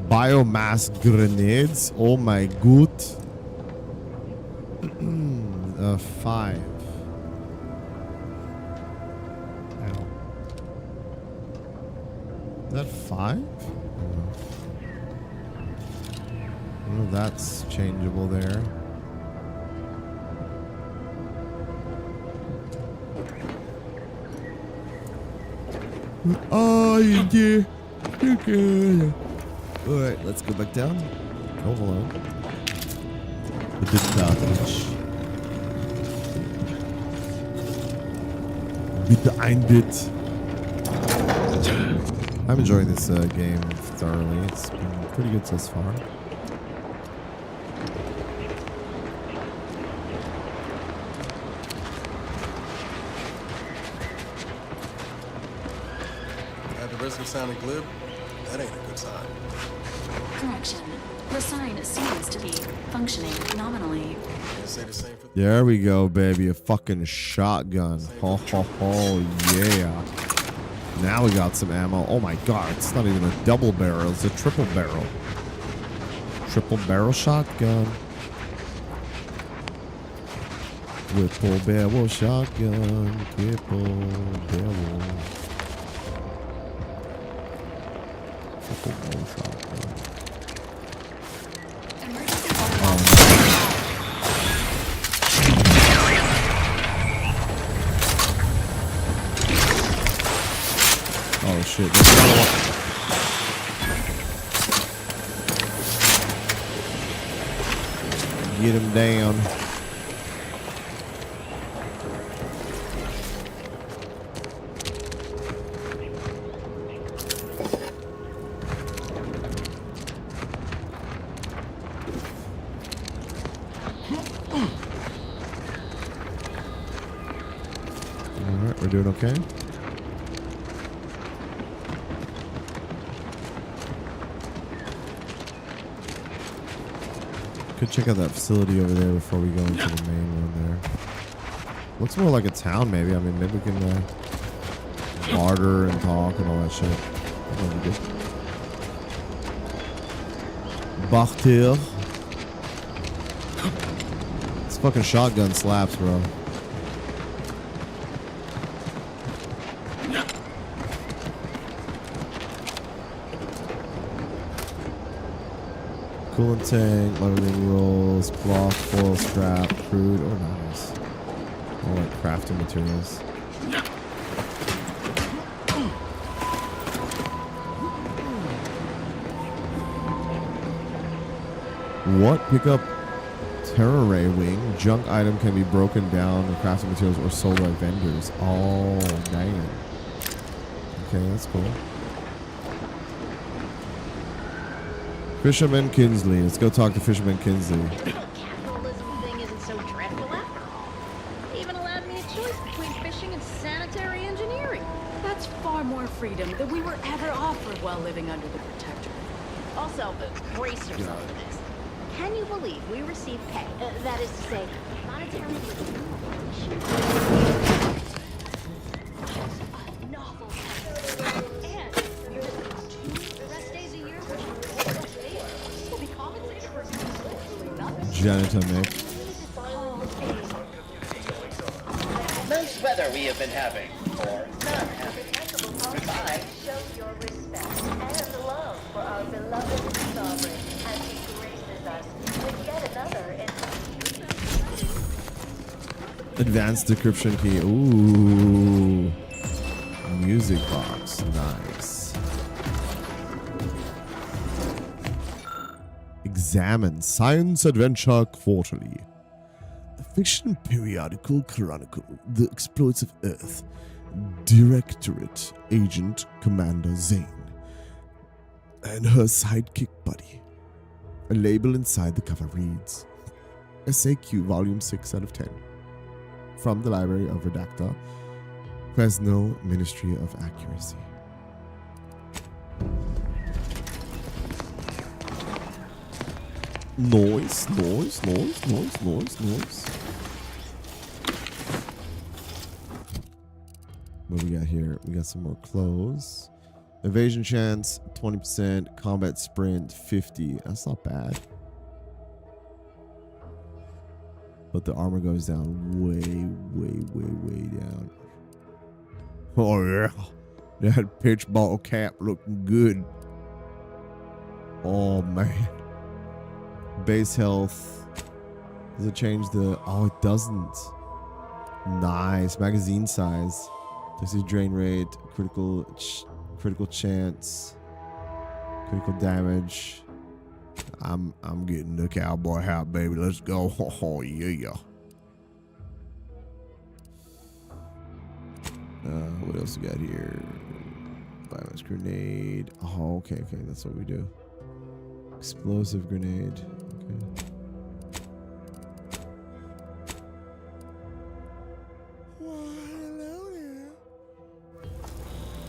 Biomass grenades. Oh my god. 5. Ow. Is that 5? Oh, that's changeable there. Oh, yeah. Okay. Alright, let's go back down. Oh, hold on. the cartridge. Bitte ein Bit. I'm enjoying this game thoroughly. It's been pretty good so far. At the risk of sounding glib, that ain't a good sign. Correction. The sign seems to be functioning nominally. Can't say the same for There we go, baby. A fucking shotgun. Ho, ho, ho, yeah. Now we got some ammo. Oh my god, it's not even a double barrel. It's a triple barrel. Triple barrel shotgun. Triple barrel shotgun. Triple barrel. Triple barrel shotgun. Oh shit, there's another one. Get him down. Alright, we're doing okay. Could check out that facility over there before we go into the main one there. Looks more like a town, maybe. I mean, maybe we can barter and talk and all that shit. That'd be good. Barter. This fucking shotgun slaps, bro. Coolant tank, leveling rolls, block, foil scrap, crude. Oh, nice. All like crafting materials. What? Pick up Terror Ray Wing. Junk item can be broken down in crafting materials or sold by vendors. Oh, damn. Okay, that's cool. Fisherman Kinsley. Let's go talk to Fisherman Kinsley. Capitalism thing isn't so dreadful after all. They even allowed me a choice between fishing and sanitary engineering. That's far more freedom than we were ever offered while living under the Protectorate. Also, brace yourself for this. Can you believe we receive pay? That is to say, monetary remuneration. Novel. And we're just 2 rest days a year, which will be compensated for literally nothing. Janitor Nick. Nice weather we have been having, or not having. Goodbye. Show your respect and love for our beloved sovereign as he graces us with yet another Advanced decryption key. Ooh. Music box. Nice. Examine Science Adventure Quarterly. A fiction periodical chronicle the exploits of Earth. Directorate Agent Commander Zane and her sidekick buddy. A label inside the cover reads SAQ Volume 6 out of 10 from the Library of Redacta, Fresno Ministry of Accuracy. Noise. What do we got here? We got some more clothes. Evasion chance, 20%. Combat sprint, 50. That's not bad. But the armor goes down way down. Oh, yeah. That pitch ball cap looking good. Oh, man. Base health. Does it change the... Oh, it doesn't. Nice. Magazine size. This is drain rate, critical chance, critical damage, I'm getting the cowboy hat, baby. Let's go. Oh yeah. What else we got here? Violence grenade. Oh, okay. That's what we do. Explosive grenade. Okay.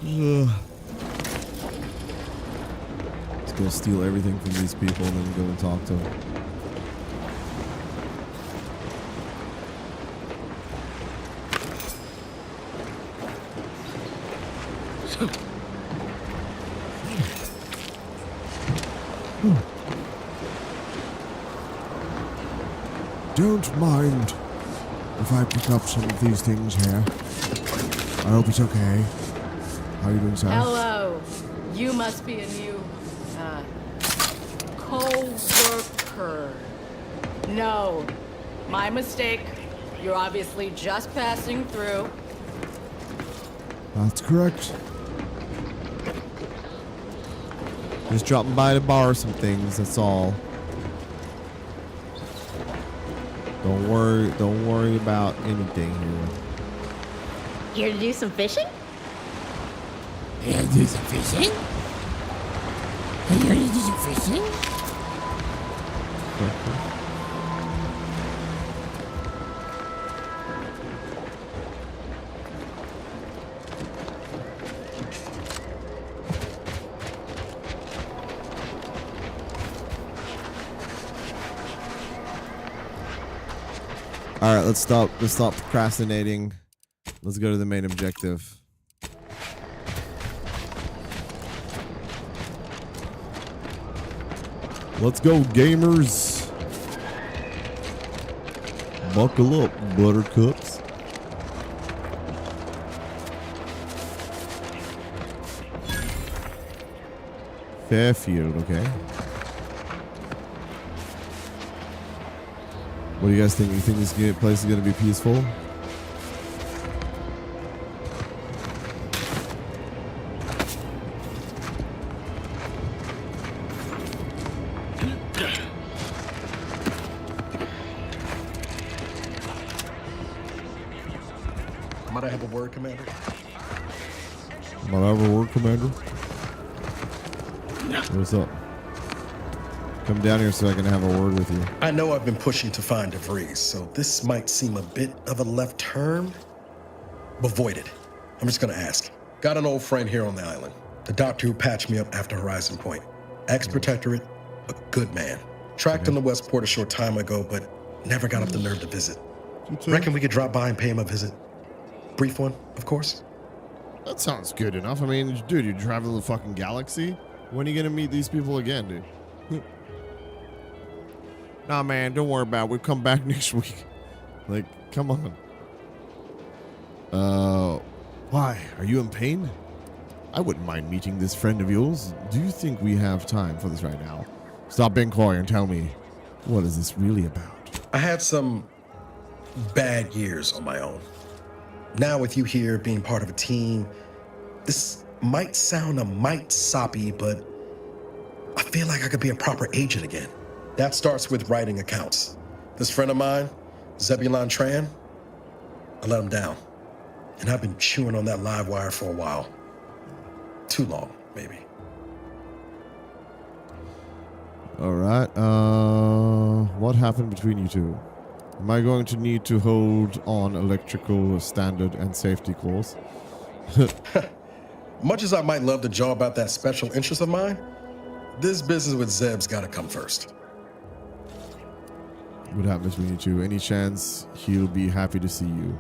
Ugh. Let's go steal everything from these people and then go and talk to them. Don't mind if I pick up some of these things here. I hope it's okay. How are you doing, sir? Hello. You must be a new, co-worker. No. My mistake. You're obviously just passing through. That's correct. Just dropping by to borrow some things, that's all. Don't worry about anything here. Here to do some fishing? Here to do some fishing? Here to do some fishing? All right, let's stop procrastinating. Let's go to the main objective. Let's go, gamers. Buckle up, buttercups. Fairfield, okay. What do you guys think? You think this place is going to be peaceful? Might I have a word, Commander? Might I have a word, Commander? What's up? Come down here so I can have a word with you. I know I've been pushing to find DeVries, so this might seem a bit of a left turn, but void it. I'm just gonna ask. Got an old friend here on the island. The doctor who patched me up after Horizon Point. Ex-protectorate, a good man. Tracked him to Westport a short time ago, but never got up the nerve to visit. Reckon we could drop by and pay him a visit? Brief one, of course. That sounds good enough. I mean, dude, you travel the fucking galaxy? When are you gonna meet these people again, dude? Nah, man, don't worry about it. We'll come back next week. Like, come on. Why? Are you in pain? I wouldn't mind meeting this friend of yours. Do you think we have time for this right now? Stop being coy and tell me, what is this really about? I had some bad years on my own. Now with you here being part of a team, this might sound a mite soppy, but I feel like I could be a proper agent again. That starts with writing accounts. This friend of mine, Zebulon Tran, I let him down. And I've been chewing on that live wire for a while. Too long, maybe. All right. What happened between you two? Am I going to need to hold on electrical standard and safety course? Much as I might love to jaw about that special interest of mine, this business with Zeb's gotta come first. What happened between you two? Any chance he'll be happy to see you?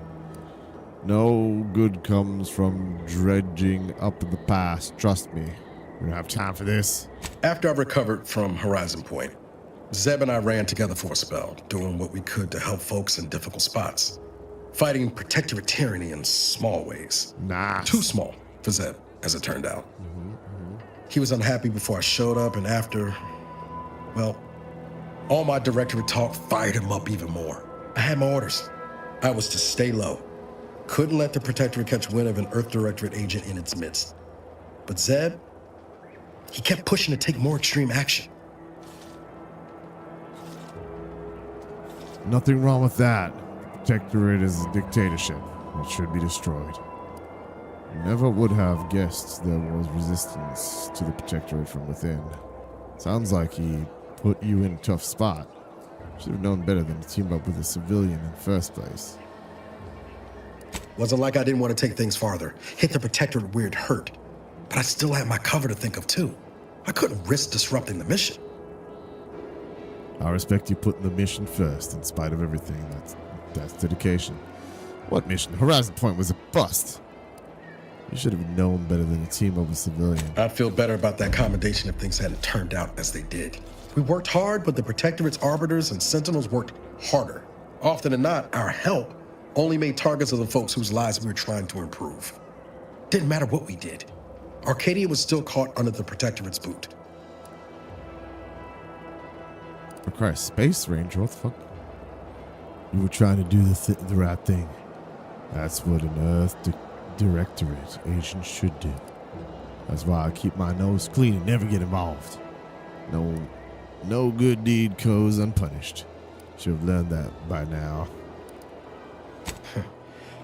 No good comes from dredging up the past. Trust me. We don't have time for this. After I recovered from Horizon Point, Zeb and I ran together for a spell, doing what we could to help folks in difficult spots. Fighting protectorate tyranny in small ways. Nice. Too small for Zeb, as it turned out. He was unhappy before I showed up, and after, well, all my directorate talk fired him up even more. I had my orders. I was to stay low. Couldn't let the protectorate catch wind of an Earth Directorate agent in its midst. But Zeb, he kept pushing to take more extreme action. Nothing wrong with that. The Protectorate is a dictatorship. It should be destroyed. Never would have guessed there was resistance to the Protectorate from within. Sounds like he put you in a tough spot. Should have known better than to team up with a civilian in the first place. Wasn't like I didn't want to take things farther. Hit the Protectorate where it hurt. But I still had my cover to think of too. I couldn't risk disrupting the mission. I respect you putting the mission first in spite of everything. That's dedication. What mission? Horizon Point was a bust. You should have known better than to team up with civilian. I'd feel better about that commendation if things hadn't turned out as they did. We worked hard, but the Protectorate's arbiters and sentinels worked harder. Often than not, our help only made targets of the folks whose lives we were trying to improve. Didn't matter what we did. Arcadia was still caught under the Protectorate's boot. For Christ, Space Ranger, what the fuck? You were trying to do the right thing. That's what an Earth Directorate agent should do. That's why I keep my nose clean and never get involved. No good deed goes unpunished. Should have learned that by now.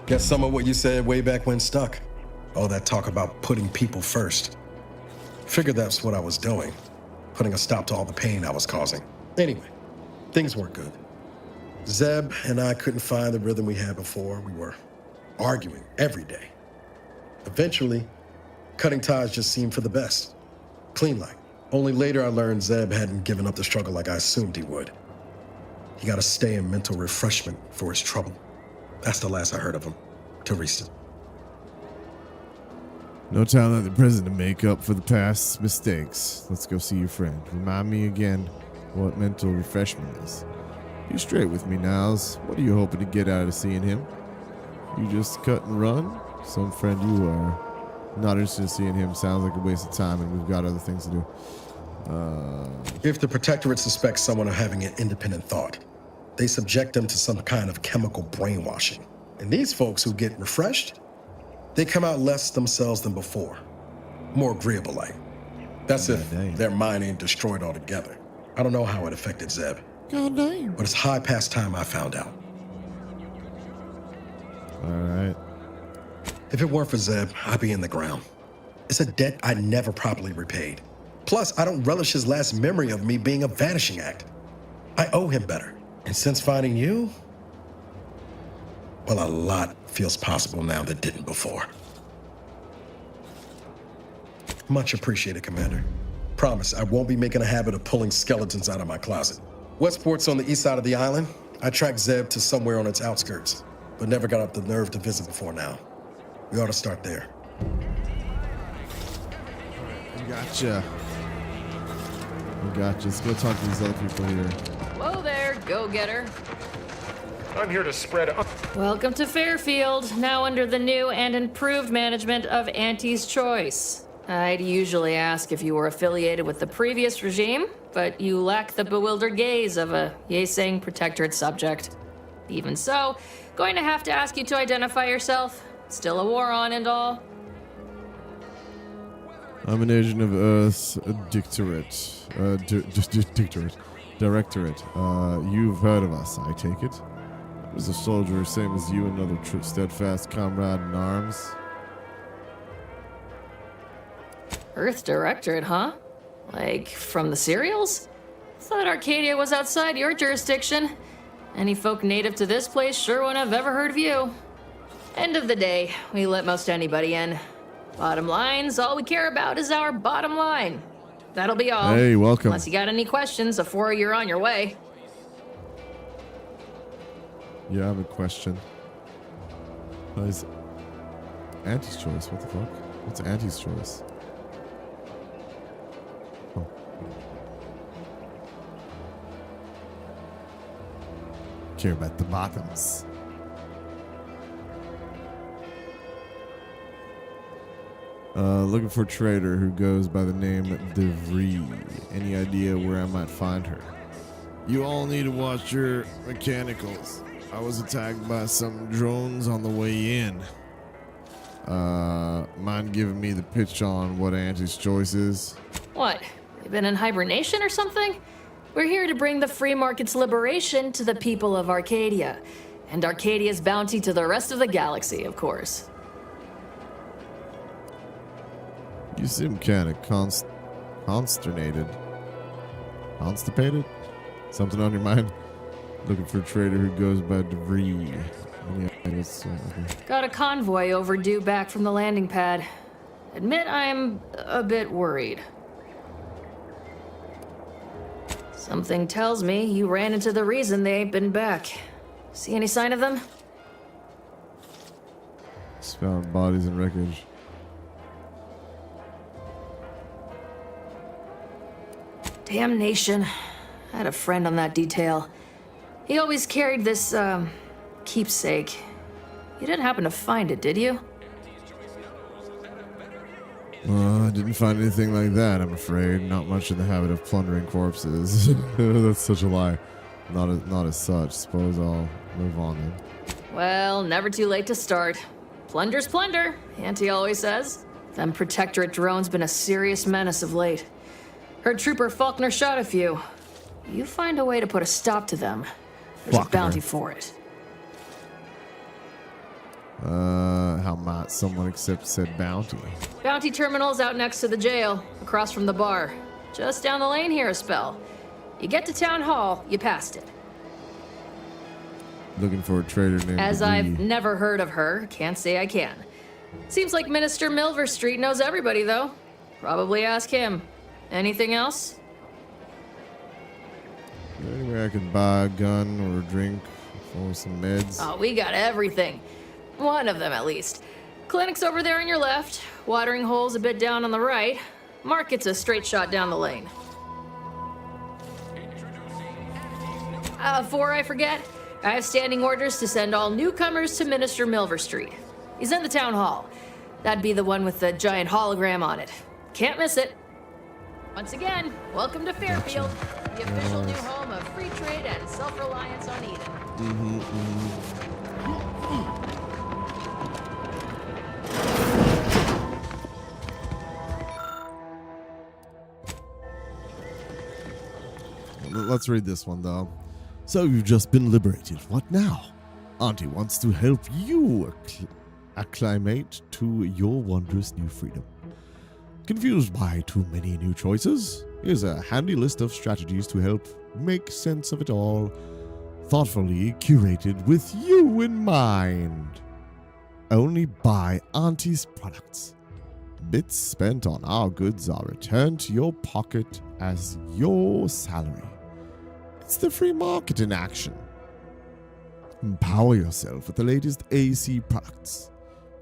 Guess some of what you said way back when stuck. All that talk about putting people first. Figured that's what I was doing. Putting a stop to all the pain I was causing. Anyway, things weren't good. Zeb and I couldn't find the rhythm we had before. We were arguing every day. Eventually, cutting ties just seemed for the best. Clean like. Only later I learned Zeb hadn't given up the struggle like I assumed he would. He got to stay in mental refreshment for his trouble. That's the last I heard of him, till recent. No time like the present to make up for the past mistakes. Let's go see your friend. Remind me again what mental refreshment is. Be straight with me, Niles. What are you hoping to get out of seeing him? You just cut and run? Some friend you are. Not interested in seeing him. Sounds like a waste of time, and we've got other things to do. If the Protectorate suspects someone of having an independent thought, they subject them to some kind of chemical brainwashing. And these folks who get refreshed, they come out less themselves than before. More agreeable like. That's if their mind ain't destroyed altogether. I don't know how it affected Zeb. God damn. But it's high past time I found out. Alright. If it weren't for Zeb, I'd be in the ground. It's a debt I never properly repaid. Plus, I don't relish his last memory of me being a vanishing act. I owe him better. And since finding you, well, a lot feels possible now that didn't before. Much appreciated, Commander. Promise, I won't be making a habit of pulling skeletons out of my closet. Westport's on the east side of the island. I tracked Zeb to somewhere on its outskirts, but never got up the nerve to visit before now. We ought to start there. Gotcha. Let's go talk to these other people here. Whoa there, go-getter. I'm here to spread. Welcome to Fairfield, now under the new and improved management of Auntie's Choice. I'd usually ask if you were affiliated with the previous regime, but you lack the bewildered gaze of a yay-saying Protectorate subject. Even so, going to have to ask you to identify yourself. Still a war on and all. I'm an agent of Earth's Directorate. You've heard of us, I take it. I was a soldier, same as you, another steadfast comrade in arms. Earth Directorate, huh? Like, from the serials? Thought Arcadia was outside your jurisdiction. Any folk native to this place sure wouldn't have ever heard of you. End of the day, we let most anybody in. Bottom line's all we care about is our bottom line. That'll be all. Hey, welcome. Unless you got any questions before you're on your way. Yeah, I have a question. What is Auntie's Choice? What the fuck? What's Auntie's Choice? Oh. Care about the bottoms. Looking for a trader who goes by the name DeVree. Any idea where I might find her? You all need to watch your mechanicals. I was attacked by some drones on the way in. Mind giving me the pitch on what Auntie's Choice is? What? You been in hibernation or something? We're here to bring the free market's liberation to the people of Arcadia, and Arcadia's bounty to the rest of the galaxy, of course. You seem kind of consternated. Constipated? Something on your mind? Looking for a trader who goes by DeVree. Yeah, I guess, okay. Got a convoy overdue back from the landing pad. Admit I'm a bit worried. Something tells me you ran into the reason they ain't been back. See any sign of them? Just found bodies and wreckage. Damnation. I had a friend on that detail. He always carried this, keepsake. You didn't happen to find it, did you? I didn't find anything like that, I'm afraid. Not much in the habit of plundering corpses. That's such a lie. Not as such. Suppose I'll move on then. Well, never too late to start. Plunder's plunder, Auntie always says. Them Protectorate drones been a serious menace of late. Heard Trooper Faulkner shot a few. You find a way to put a stop to them. There's a bounty for it. How might someone accept said bounty? Bounty terminal's out next to the jail, across from the bar. Just down the lane here a spell. You get to Town Hall, you passed it. Looking for a trader named As DeVree. I've never heard of her, can't say I can. Seems like Minister Milver Street knows everybody, though. Probably ask him. Anything else? Is there any way I could buy a gun or a drink or some meds? Oh, we got everything. One of them, at least. Clinic's over there on your left. Watering hole's a bit down on the right. Market's a straight shot down the lane. Before I forget, I have standing orders to send all newcomers to Minister Milver Street. He's in the town hall. That'd be the one with the giant hologram on it. Can't miss it. Once again, welcome to Fairfield, the official new home of free trade and self-reliance on Eden. Let's read this one, though. So you've just been liberated. What now? Auntie wants to help you acclimate to your wondrous new freedom. Confused by too many new choices? Here's a handy list of strategies to help make sense of it all, thoughtfully curated with you in mind. Only buy Auntie's products. Bits spent on our goods are returned to your pocket as your salary. It's the free market in action. Empower yourself with the latest AC products.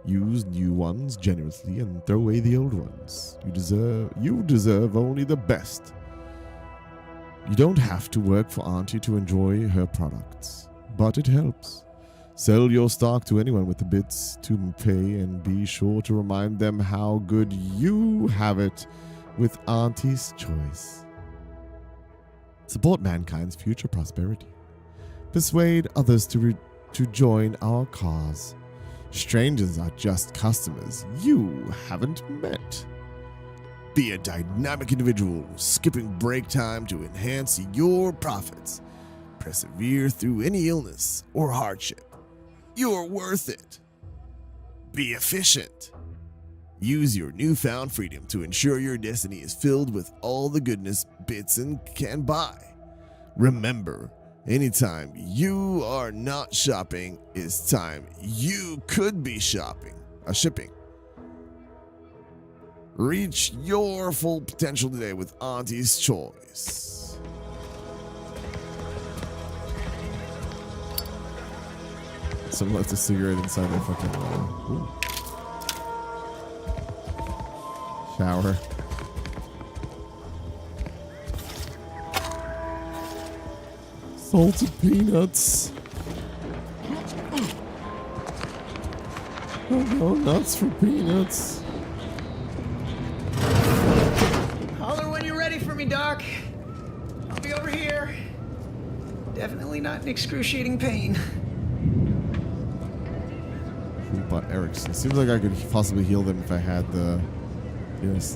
Use new ones generously and throw away the old ones. You deserve only the best. You don't have to work for Auntie to enjoy her products, but it helps. Sell your stock to anyone with the bits to pay, and be sure to remind them how good you have it with Auntie's choice. Support mankind's future prosperity. Persuade others to join our cause. Strangers are just customers you haven't met. Be a dynamic individual, skipping break time to enhance your profits. Persevere through any illness or hardship. You're worth it. Be efficient. Use your newfound freedom to ensure your destiny is filled with all the goodness bits can buy. Remember, anytime you are not shopping is time you could be shipping. Reach your full potential today with Auntie's Choice. Someone left a cigarette inside their fucking shower. Salted peanuts. Oh no, nuts for peanuts. Holler when you're ready for me, Doc. I'll be over here. Definitely not in excruciating pain. But Erickson. Seems like I could possibly heal them if I had the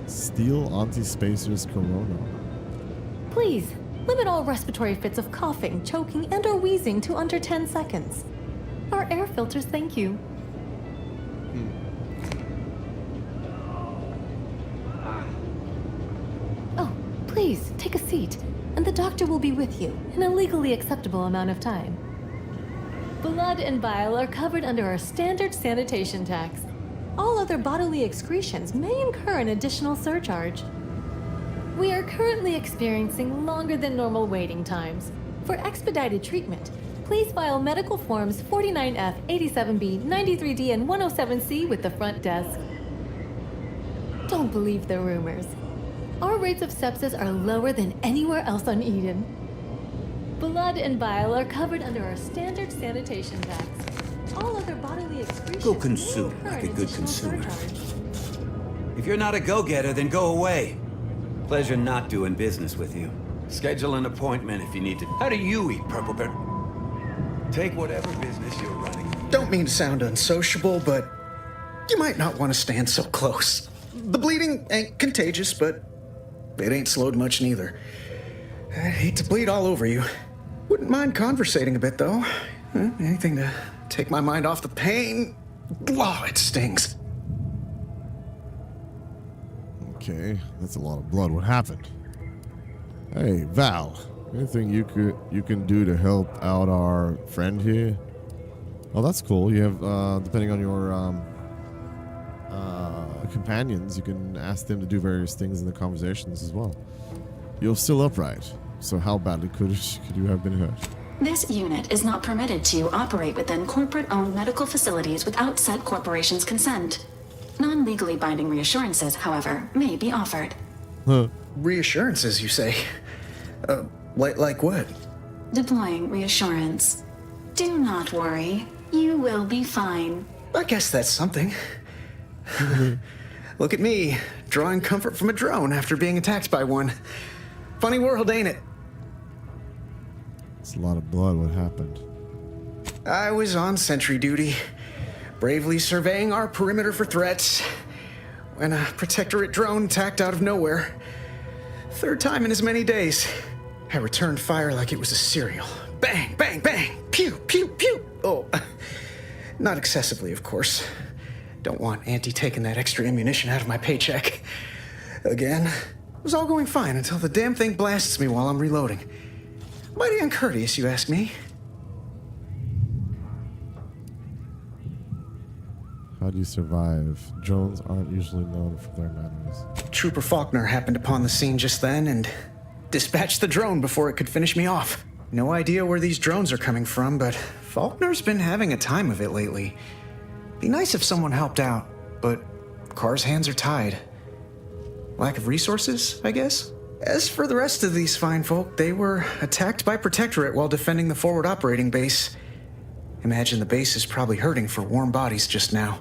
steal anti-spacers corona. Please, Limit all respiratory fits of coughing, choking, and or wheezing to under 10 seconds. Our air filters thank you. Oh, please, take a seat, and the doctor will be with you in a legally acceptable amount of time. Blood and bile are covered under our standard sanitation tax. All other bodily excretions may incur an additional surcharge. We are currently experiencing longer than normal waiting times. For expedited treatment, please file medical forms 49F, 87B, 93D, and 107C with the front desk. Don't believe the rumors. Our rates of sepsis are lower than anywhere else on Eden. Blood and bile are covered under our standard sanitation tax. All other bodily excretions Go consume like a good consumer. If you're not a go-getter, then go away. Pleasure not doing business with you. Schedule an appointment if you need to. How do you eat, Purple Bear? Take whatever business you're running. Don't mean to sound unsociable, but you might not want to stand so close. The bleeding ain't contagious, but it ain't slowed much neither. I hate to bleed all over you. Wouldn't mind conversating a bit, though. Anything to take my mind off the pain. Oh, it stings. Okay, that's a lot of blood. What happened? Hey, Val, anything you can do to help out our friend here? Oh, that's cool. You have, depending on your companions, you can ask them to do various things in the conversations as well. You're still upright, so how badly could you have been hurt? This unit is not permitted to operate within corporate-owned medical facilities without said corporation's consent. Non-legally binding reassurances, however, may be offered. Reassurances, you say? Like what? Deploying reassurance. Do not worry. You will be fine. I guess that's something. Look at me, drawing comfort from a drone after being attacked by one. Funny world, ain't it? It's a lot of blood. What happened? I was on sentry duty, bravely surveying our perimeter for threats, when a Protectorate drone attacked out of nowhere. Third time in as many days. I returned fire like it was a cereal. Bang, bang, bang! Pew, pew, pew! Oh, not excessively, of course. Don't want Auntie taking that extra ammunition out of my paycheck. Again, it was all going fine until the damn thing blasts me while I'm reloading. Mighty uncourteous, you ask me. How do you survive? Drones aren't usually known for their manners. Trooper Faulkner happened upon the scene just then and dispatched the drone before it could finish me off. No idea where these drones are coming from, but Faulkner's been having a time of it lately. Be nice if someone helped out, but Carr's hands are tied. Lack of resources, I guess? As for the rest of these fine folk, they were attacked by Protectorate while defending the forward operating base. Imagine the base is probably hurting for warm bodies just now.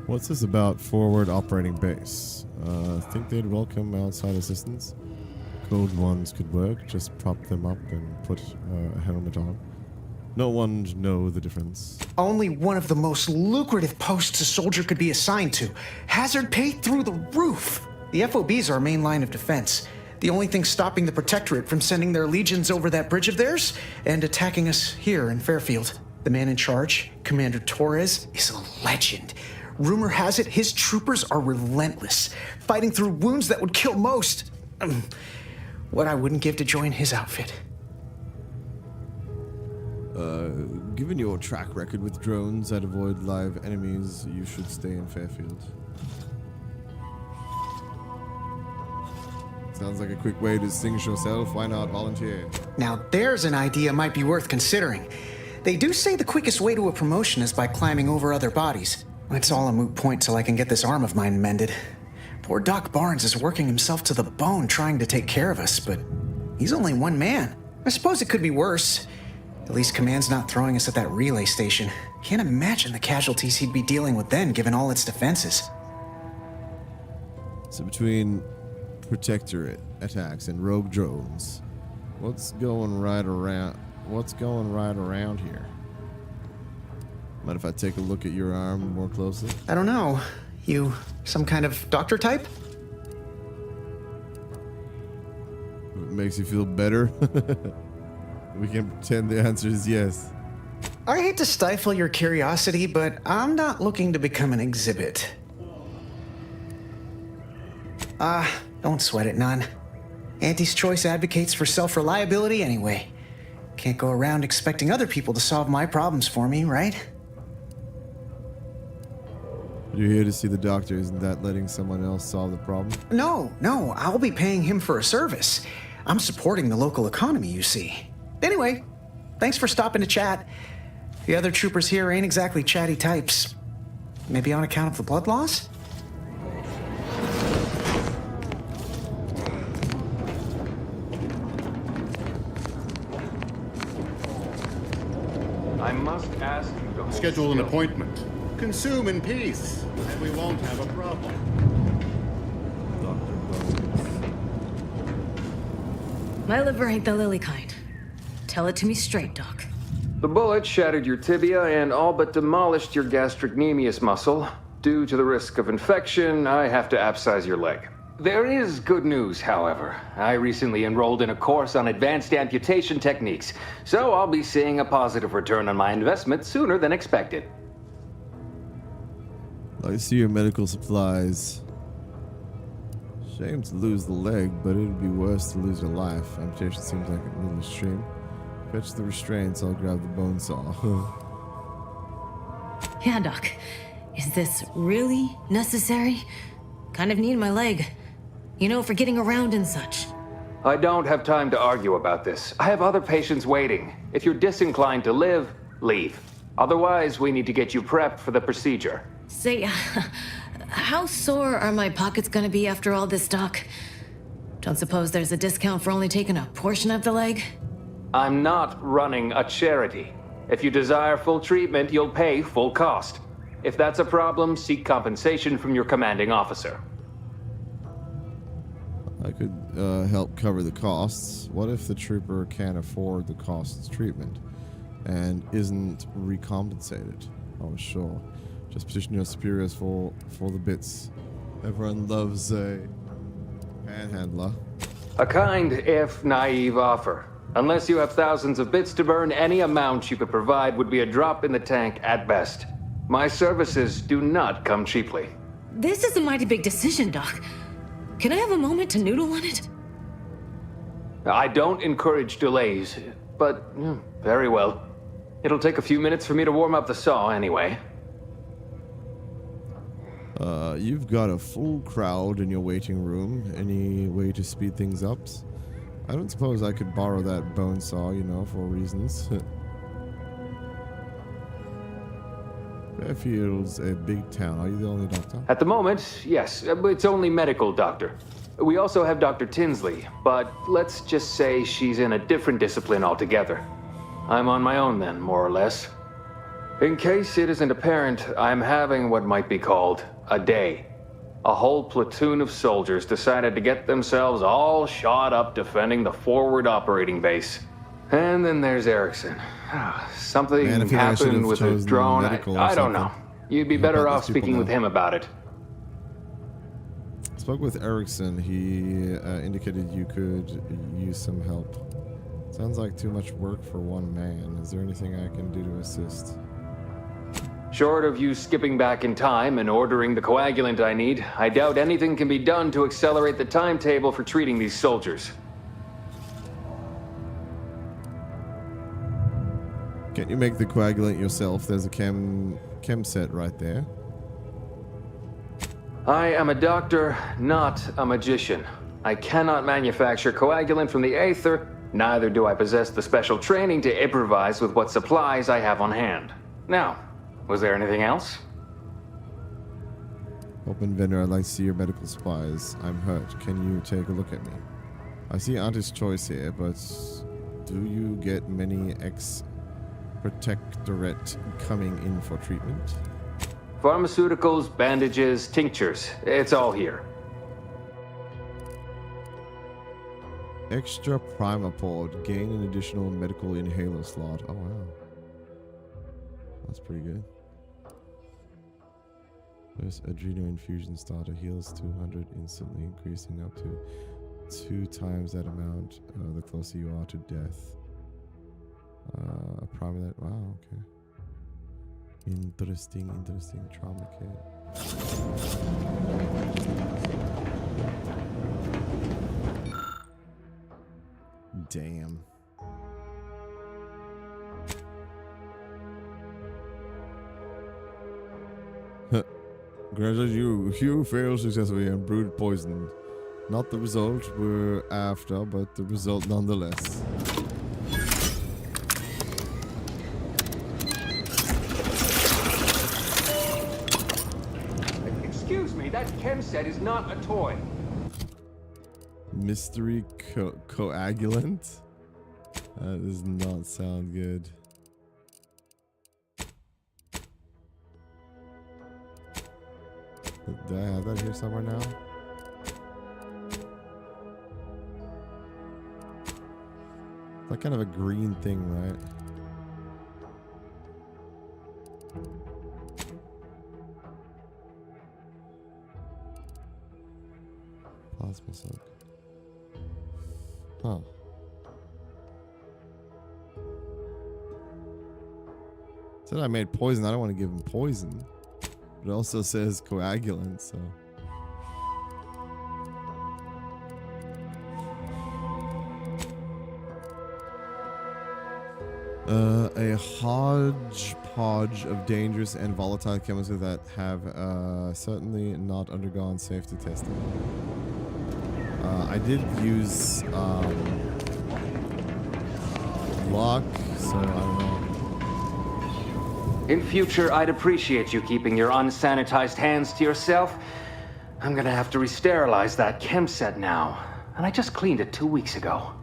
What's this about forward operating base? Think they'd welcome outside assistance? Code ones could work. Just prop them up and put a helmet on. No one would know the difference. Only one of the most lucrative posts a soldier could be assigned to. Hazard pay through the roof. The FOB's our main line of defense. The only thing stopping the Protectorate from sending their legions over that bridge of theirs and attacking us here in Fairfield. The man in charge, Commander Torres, is a legend. Rumor has it his troopers are relentless, fighting through wounds that would kill most. What I wouldn't give to join his outfit. Given your track record with drones that avoid live enemies, you should stay in Fairfield. Sounds like a quick way to distinguish yourself. Why not volunteer? Now there's an idea might be worth considering. They do say the quickest way to a promotion is by climbing over other bodies. It's all a moot point till I can get this arm of mine mended. Poor Doc Barnes is working himself to the bone trying to take care of us, but he's only one man. I suppose it could be worse. At least Command's not throwing us at that relay station. Can't imagine the casualties he'd be dealing with then, given all its defenses. So between Protectorate attacks and rogue drones, what's going right around here? Mind if I take a look at your arm more closely? I don't know. You some kind of doctor type? makes you feel better? We can pretend the answer is yes. I hate to stifle your curiosity, but I'm not looking to become an exhibit. Don't sweat it none. Auntie's Choice advocates for self-reliability anyway. Can't go around expecting other people to solve my problems for me, right? You're here to see the doctor. Isn't that letting someone else solve the problem? No, I'll be paying him for a service. I'm supporting the local economy, you see. Anyway, thanks for stopping to chat. The other troopers here ain't exactly chatty types. Maybe on account of the blood loss? I must ask you to schedule an appointment. Consume in peace, and we won't have a problem. My liver ain't the lily kind. Tell it to me straight, Doc. The bullet shattered your tibia and all but demolished your gastrocnemius muscle. Due to the risk of infection, I have to abscise your leg. There is good news, however. I recently enrolled in a course on advanced amputation techniques, so I'll be seeing a positive return on my investment sooner than expected. I see your medical supplies. Shame to lose the leg, but it'd be worse to lose your life. Amputation seems like a little extreme. Fetch the restraints, I'll grab the bone saw. Yeah, Doc. Is this really necessary? Kind of need my leg. You know, for getting around and such. I don't have time to argue about this. I have other patients waiting. If you're disinclined to live, leave. Otherwise, we need to get you prepped for the procedure. Say, how sore are my pockets gonna be after all this, Doc? Don't suppose there's a discount for only taking a portion of the leg? I'm not running a charity. If you desire full treatment, you'll pay full cost. If that's a problem, seek compensation from your commanding officer. I could help cover the costs. What if the trooper can't afford the cost of treatment and isn't recompensated? Oh, sure. Just position your superiors for the bits. Everyone loves a panhandler. A kind, if naive offer. Unless you have thousands of bits to burn, any amount you could provide would be a drop in the tank at best. My services do not come cheaply. This is a mighty big decision, Doc. Can I have a moment to noodle on it? I don't encourage delays, but very well. It'll take a few minutes for me to warm up the saw anyway. You've got a full crowd in your waiting room. Any way to speed things up? I don't suppose I could borrow that bone saw, you know, for reasons. Fairfield's a big town. Are you the only doctor? At the moment, yes. It's only medical doctor. We also have Dr. Tinsley, but let's just say she's in a different discipline altogether. I'm on my own then, more or less. In case it isn't apparent, I'm having what might be called a day. A whole platoon of soldiers decided to get themselves all shot up defending the forward operating base. And then there's Erickson. Something happened with a drone. I don't know. You'd be better off speaking with him about it. Spoke with Erickson. He indicated you could use some help. Sounds like too much work for one man. Is there anything I can do to assist? Short of you skipping back in time and ordering the coagulant I need, I doubt anything can be done to accelerate the timetable for treating these soldiers. Can't you make the coagulant yourself? There's a chem set right there. I am a doctor, not a magician. I cannot manufacture coagulant from the aether, neither do I possess the special training to improvise with what supplies I have on hand. Now, was there anything else? Open vendor, I'd like to see your medical supplies. I'm hurt. Can you take a look at me? I see Auntie's Choice here, but do you get many ex-protectorate coming in for treatment? Pharmaceuticals, bandages, tinctures. It's all here. Extra Primapod. Gain an additional medical inhaler slot. Oh, wow. That's pretty good. This adrenal infusion starter heals 200 instantly, increasing up to 2 times that amount the closer you are to death. A prominent. Wow, okay. Interesting trauma kit. Damn. Congratulations, you failed successfully and brewed poison. Not the result we're after, but the result nonetheless. Excuse me, that chem set is not a toy. Mystery coagulant? That does not sound good. Do I have that here somewhere now? Like kind of a green thing, right? Plasma soak. Huh. Said I made poison. I don't want to give him poison. But it also says coagulant, so. A hodgepodge of dangerous and volatile chemicals that have certainly not undergone safety testing. I did use lock, so I don't know. In future, I'd appreciate you keeping your unsanitized hands to yourself. I'm gonna have to re-sterilize that chem set now, and I just cleaned it 2 weeks ago.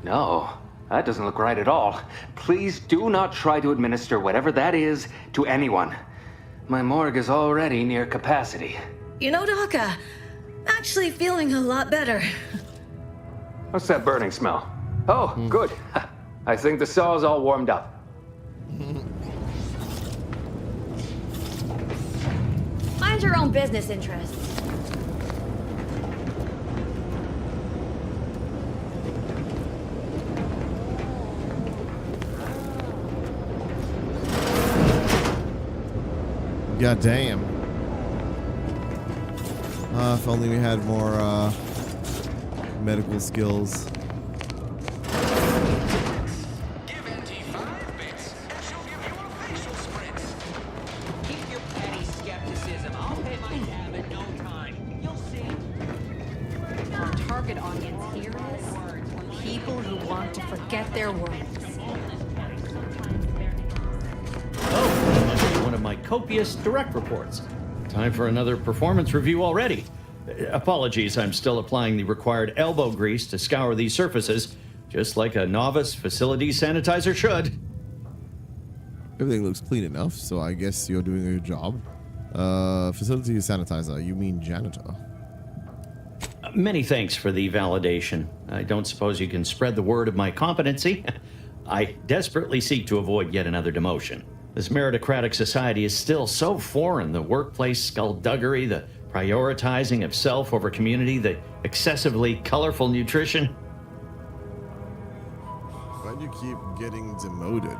No, that doesn't look right at all. Please do not try to administer whatever that is to anyone. My morgue is already near capacity. You know, Doc, actually feeling a lot better. What's that burning smell? Oh, good. I think the saw's all warmed up. Mind your own business interests. God damn. If only we had more medical skills. Copious direct reports. Time for another performance review already. Apologies, I'm still applying the required elbow grease to scour these surfaces, just like a novice facility sanitizer should. Everything looks clean enough, so I guess you're doing your job. Facility sanitizer, you mean janitor? Many thanks for the validation. I don't suppose you can spread the word of my competency. I desperately seek to avoid yet another demotion. This meritocratic society is still so foreign. The workplace skullduggery, the prioritizing of self over community, the excessively colorful nutrition. Why do you keep getting demoted?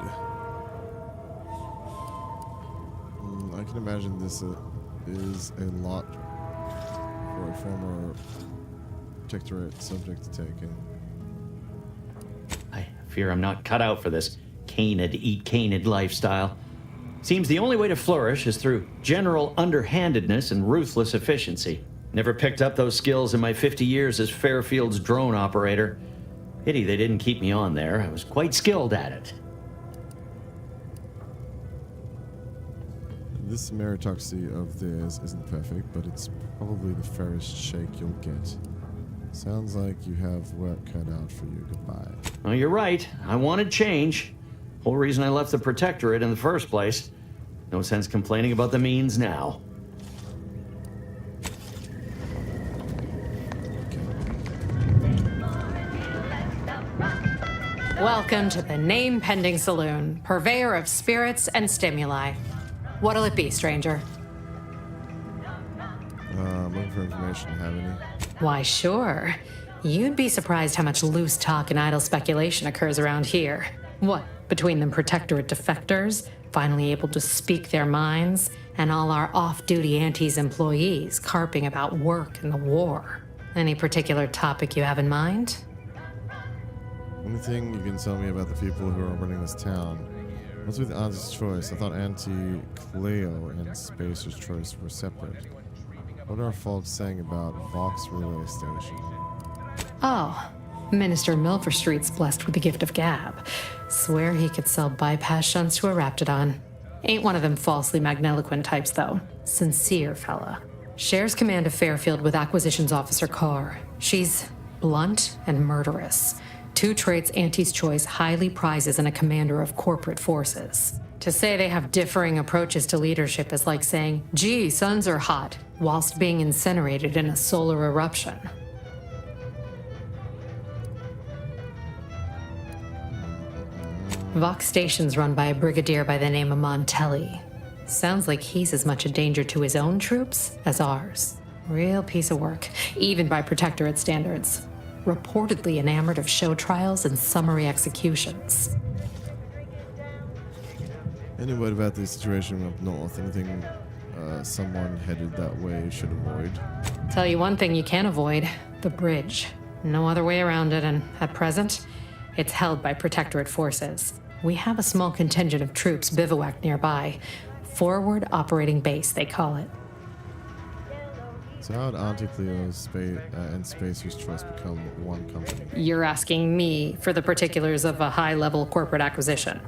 I can imagine this is a lot for a former protectorate subject to take in. I fear I'm not cut out for this canid, eat canid lifestyle. Seems the only way to flourish is through general underhandedness and ruthless efficiency. Never picked up those skills in my 50 years as Fairfield's drone operator. Pity they didn't keep me on there. I was quite skilled at it. This meritocracy of theirs isn't perfect, but it's probably the fairest shake you'll get. Sounds like you have work cut out for you. Goodbye. Well, you're right. I wanted change. Whole reason I left the Protectorate in the first place. No sense complaining about the means now. Welcome to the Name Pending Saloon, purveyor of spirits and stimuli. What'll it be, stranger? Looking for information. Have any? Why, sure. You'd be surprised how much loose talk and idle speculation occurs around here. What, between them Protectorate defectors, finally able to speak their minds, and all our off-duty Antes employees carping about work and the war. Any particular topic you have in mind? Anything you can tell me about the people who are running this town? What's with Auntie's Choice? I thought Auntie Cleo and Spacer's Choice were separate. What are folks saying about Vox Relay Station? Oh, Minister Milford Street's blessed with the gift of gab. Swear he could sell bypass shunts to a Raptidon. Ain't one of them falsely magniloquent types, though. Sincere fella. Shares command of Fairfield with Acquisitions Officer Carr. She's blunt and murderous. Two traits Auntie's Choice highly prizes in a commander of corporate forces. To say they have differing approaches to leadership is like saying, gee, suns are hot, whilst being incinerated in a solar eruption. Vox Station's run by a brigadier by the name of Montelli. Sounds like he's as much a danger to his own troops as ours. Real piece of work, even by Protectorate standards. Reportedly enamored of show trials and summary executions. Anyway, about the situation up north, anything someone headed that way should avoid? Tell you one thing you can't avoid, the bridge. No other way around it, and at present, it's held by Protectorate forces. We have a small contingent of troops bivouacked nearby. Forward Operating Base, they call it. So how did Auntie Cleo's and Spacer's Choice become one company? You're asking me for the particulars of a high-level corporate acquisition.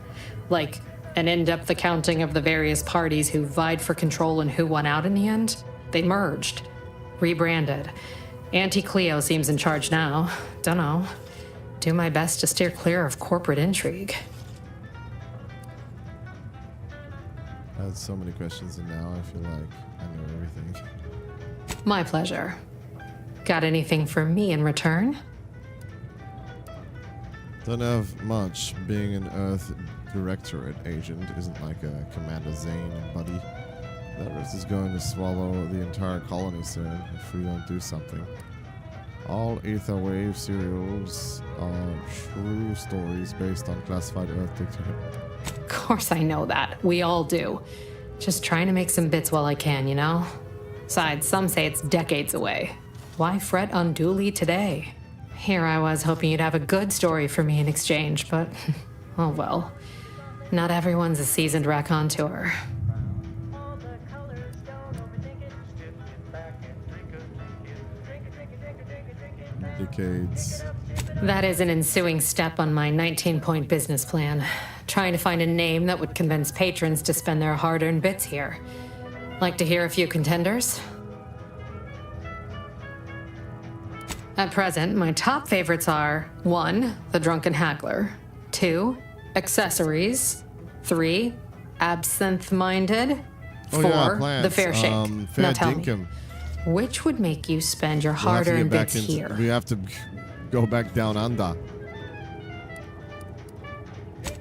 Like an in-depth accounting of the various parties who vied for control and who won out in the end? They merged. Rebranded. Auntie Cleo seems in charge now. Dunno. Do my best to steer clear of corporate intrigue. I had so many questions and now I feel like I know everything. My pleasure. Got anything for me in return? Don't have much. Being an Earth Directorate agent isn't like a Commander Zane and Buddy. That risk is going to swallow the entire colony soon if we don't do something. All Ether Wave serials are true stories based on classified Earth dictator. Of course I know that. We all do. Just trying to make some bits while I can, you know? Besides, some say it's decades away. Why fret unduly today? Here I was hoping you'd have a good story for me in exchange, but oh well. Not everyone's a seasoned raconteur. Decades. That is an ensuing step on my 19-point business plan. Trying to find a name that would convince patrons to spend their hard-earned bits here. Like to hear a few contenders? At present, my top favorites are 1. The Drunken Haggler, 2. Accessories, 3. Absinthe-Minded, 4. The Fair Shake. Fair Now tell me, Dinkum. which would make you spend your hard-earned bits here? We have to go back down under.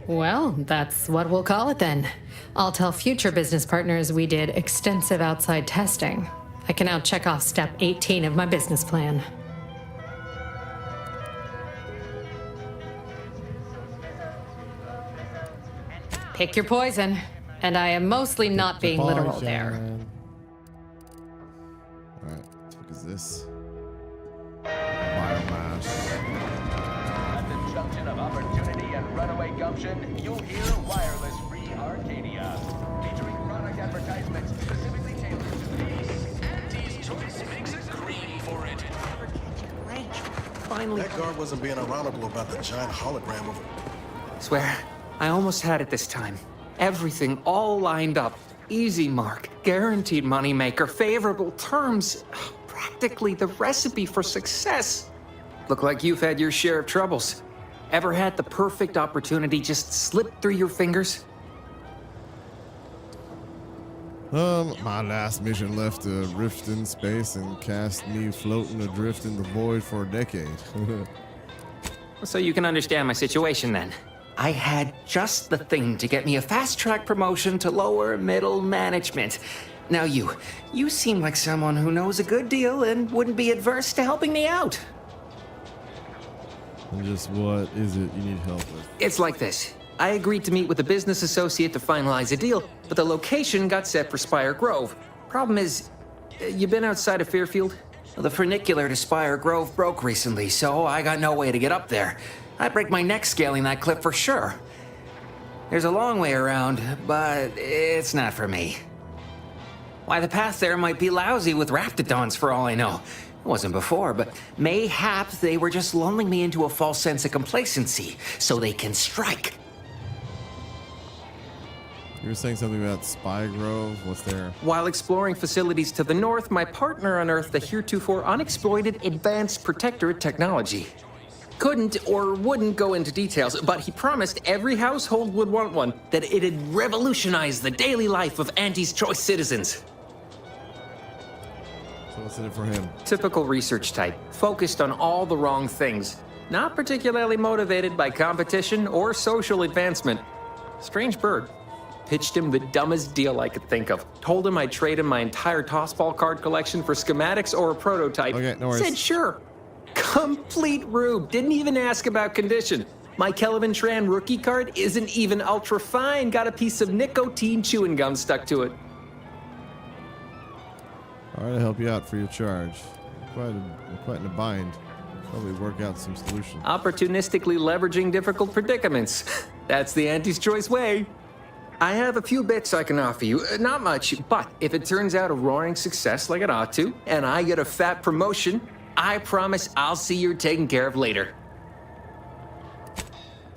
Well, that's what we'll call it then. I'll tell future business partners we did extensive outside testing. I can now check off step 18 of my business plan. Pick your poison. And I am mostly not being literal there. Alright, what is this? Biomass. At the junction of opportunity and runaway gumption, you'll hear Wireless Free Arcadia. Featuring product advertisements specifically tailored to these. Auntie's Choice makes a cream for it. Finally. That guard wasn't being ironical about the giant hologram of... Swear, I almost had it this time. Everything all lined up. Easy mark, guaranteed moneymaker, favorable terms. Practically the recipe for success. Look like you've had your share of troubles. Ever had the perfect opportunity just slip through your fingers? My last mission left a rift in space and cast me floating adrift in the void for a decade. So you can understand my situation then. I had just the thing to get me a fast-track promotion to lower middle management. Now you seem like someone who knows a good deal and wouldn't be adverse to helping me out. And just what is it you need help with? It's like this. I agreed to meet with a business associate to finalize a deal, but the location got set for Spire Grove. Problem is, you been outside of Fairfield? The funicular to Spire Grove broke recently, so I got no way to get up there. I'd break my neck scaling that cliff for sure. There's a long way around, but it's not for me. Why, the path there might be lousy with raptidons for all I know. It wasn't before, but mayhap they were just lulling me into a false sense of complacency so they can strike. You were saying something about Spy Grove. What's there? While exploring facilities to the north, my partner unearthed a heretofore unexploited advanced protectorate technology. Couldn't or wouldn't go into details, but he promised every household would want one, that it'd revolutionize the daily life of Auntie's Choice citizens. So what's in it for him? Typical research type, focused on all the wrong things. Not particularly motivated by competition or social advancement. Strange bird. Pitched him the dumbest deal I could think of. Told him I'd trade him my entire tossball card collection for schematics or a prototype. Okay, no worries. Said sure. Complete rube. Didn't even ask about condition. My Kelvin Tran rookie card isn't even ultra fine. Got a piece of nicotine chewing gum stuck to it. All right, I'll help you out for your charge. I'm quite in a bind. Probably work out some solution. Opportunistically leveraging difficult predicaments. That's the Auntie's Choice way. I have a few bits I can offer you. Not much, but if it turns out a roaring success like it ought to, and I get a fat promotion, I promise I'll see you're taken care of later.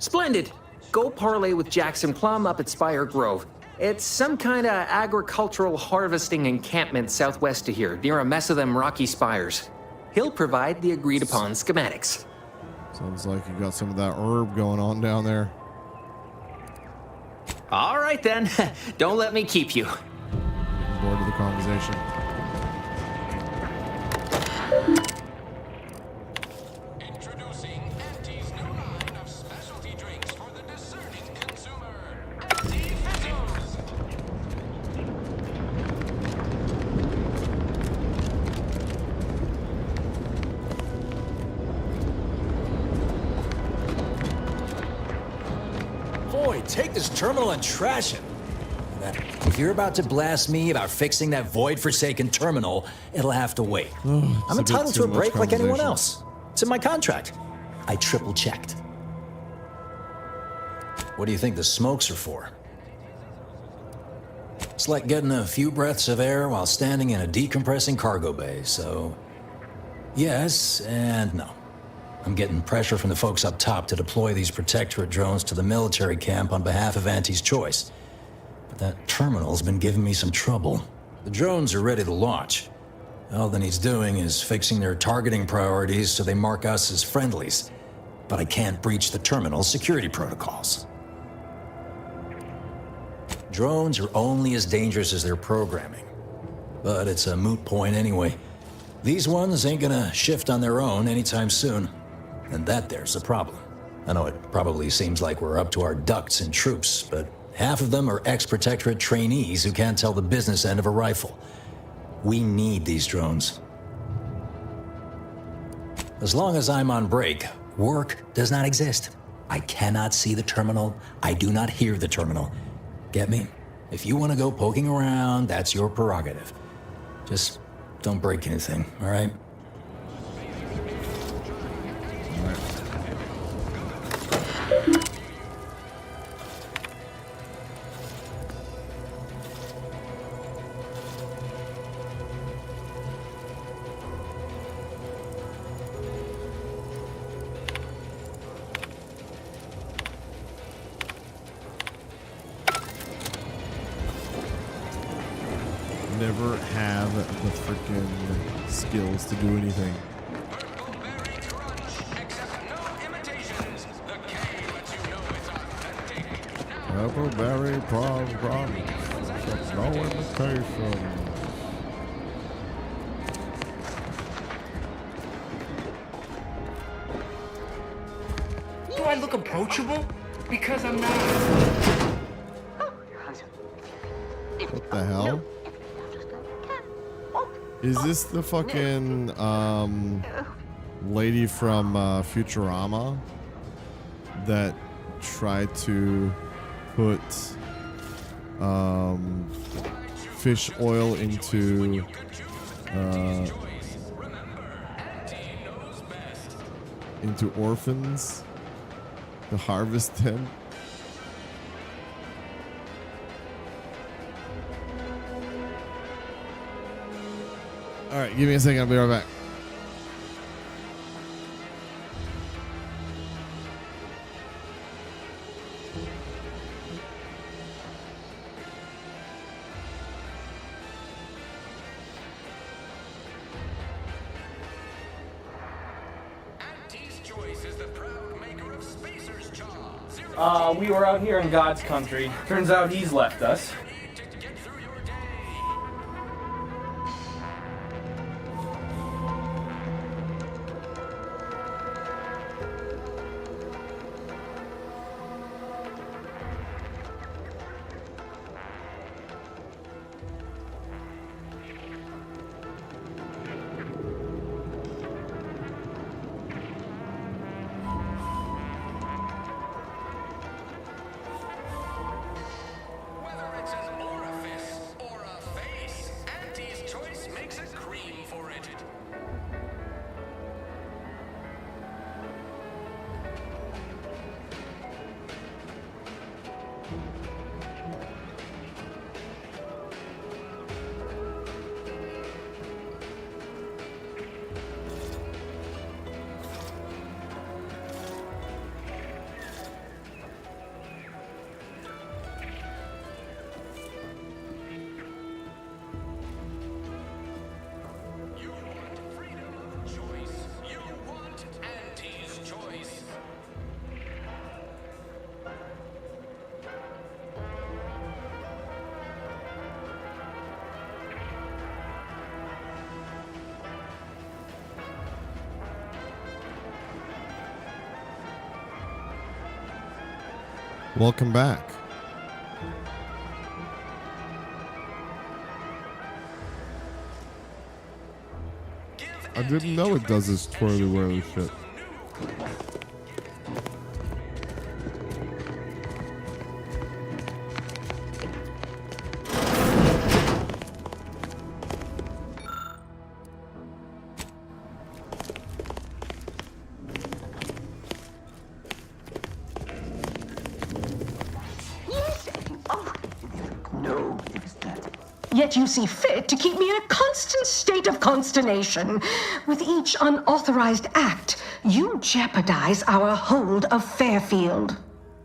Splendid. Go parlay with Jackson Plum up at Spire Grove. It's some kind of agricultural harvesting encampment southwest of here, near a mess of them rocky spires. He'll provide the agreed-upon schematics. Sounds like you got some of that herb going on down there. All right, then. Don't let me keep you. Looking forward to the conversation. Introducing Auntie's new line of specialty drinks for the discerning consumer. Auntie Fizzles. Boy, take this terminal and trash it. If you're about to blast me about fixing that void-forsaken terminal, it'll have to wait. I'm entitled to a break like anyone else. It's in my contract. I triple-checked. What do you think the smokes are for? It's like getting a few breaths of air while standing in a decompressing cargo bay, so... yes and no. I'm getting pressure from the folks up top to deploy these protectorate drones to the military camp on behalf of Auntie's Choice. But that terminal's been giving me some trouble. The drones are ready to launch. All that needs doing is fixing their targeting priorities so they mark us as friendlies. But I can't breach the terminal's security protocols. Drones are only as dangerous as their programming. But it's a moot point anyway. These ones ain't gonna shift on their own anytime soon. And that there's the problem. I know it probably seems like we're up to our ducks in troops, but half of them are ex-protectorate trainees who can't tell the business end of a rifle. We need these drones. As long as I'm on break, work does not exist. I cannot see the terminal. I do not hear the terminal. Get me? If you want to go poking around, that's your prerogative. Just don't break anything, all right? Never have the freaking skills to do anything. Purple-berry prom. No imitation. Do I look approachable? Because I'm not. What the hell? Is this the fucking lady from Futurama that tried to put fish oil into orphans to harvest them? All right, give me a second. I'll be right back. We were out here in God's country. Turns out he's left us. Welcome back. I didn't know it does this twirly whirly shit. Yet you see fit to keep me in a constant state of consternation. With each unauthorized act, you jeopardize our hold of Fairfield.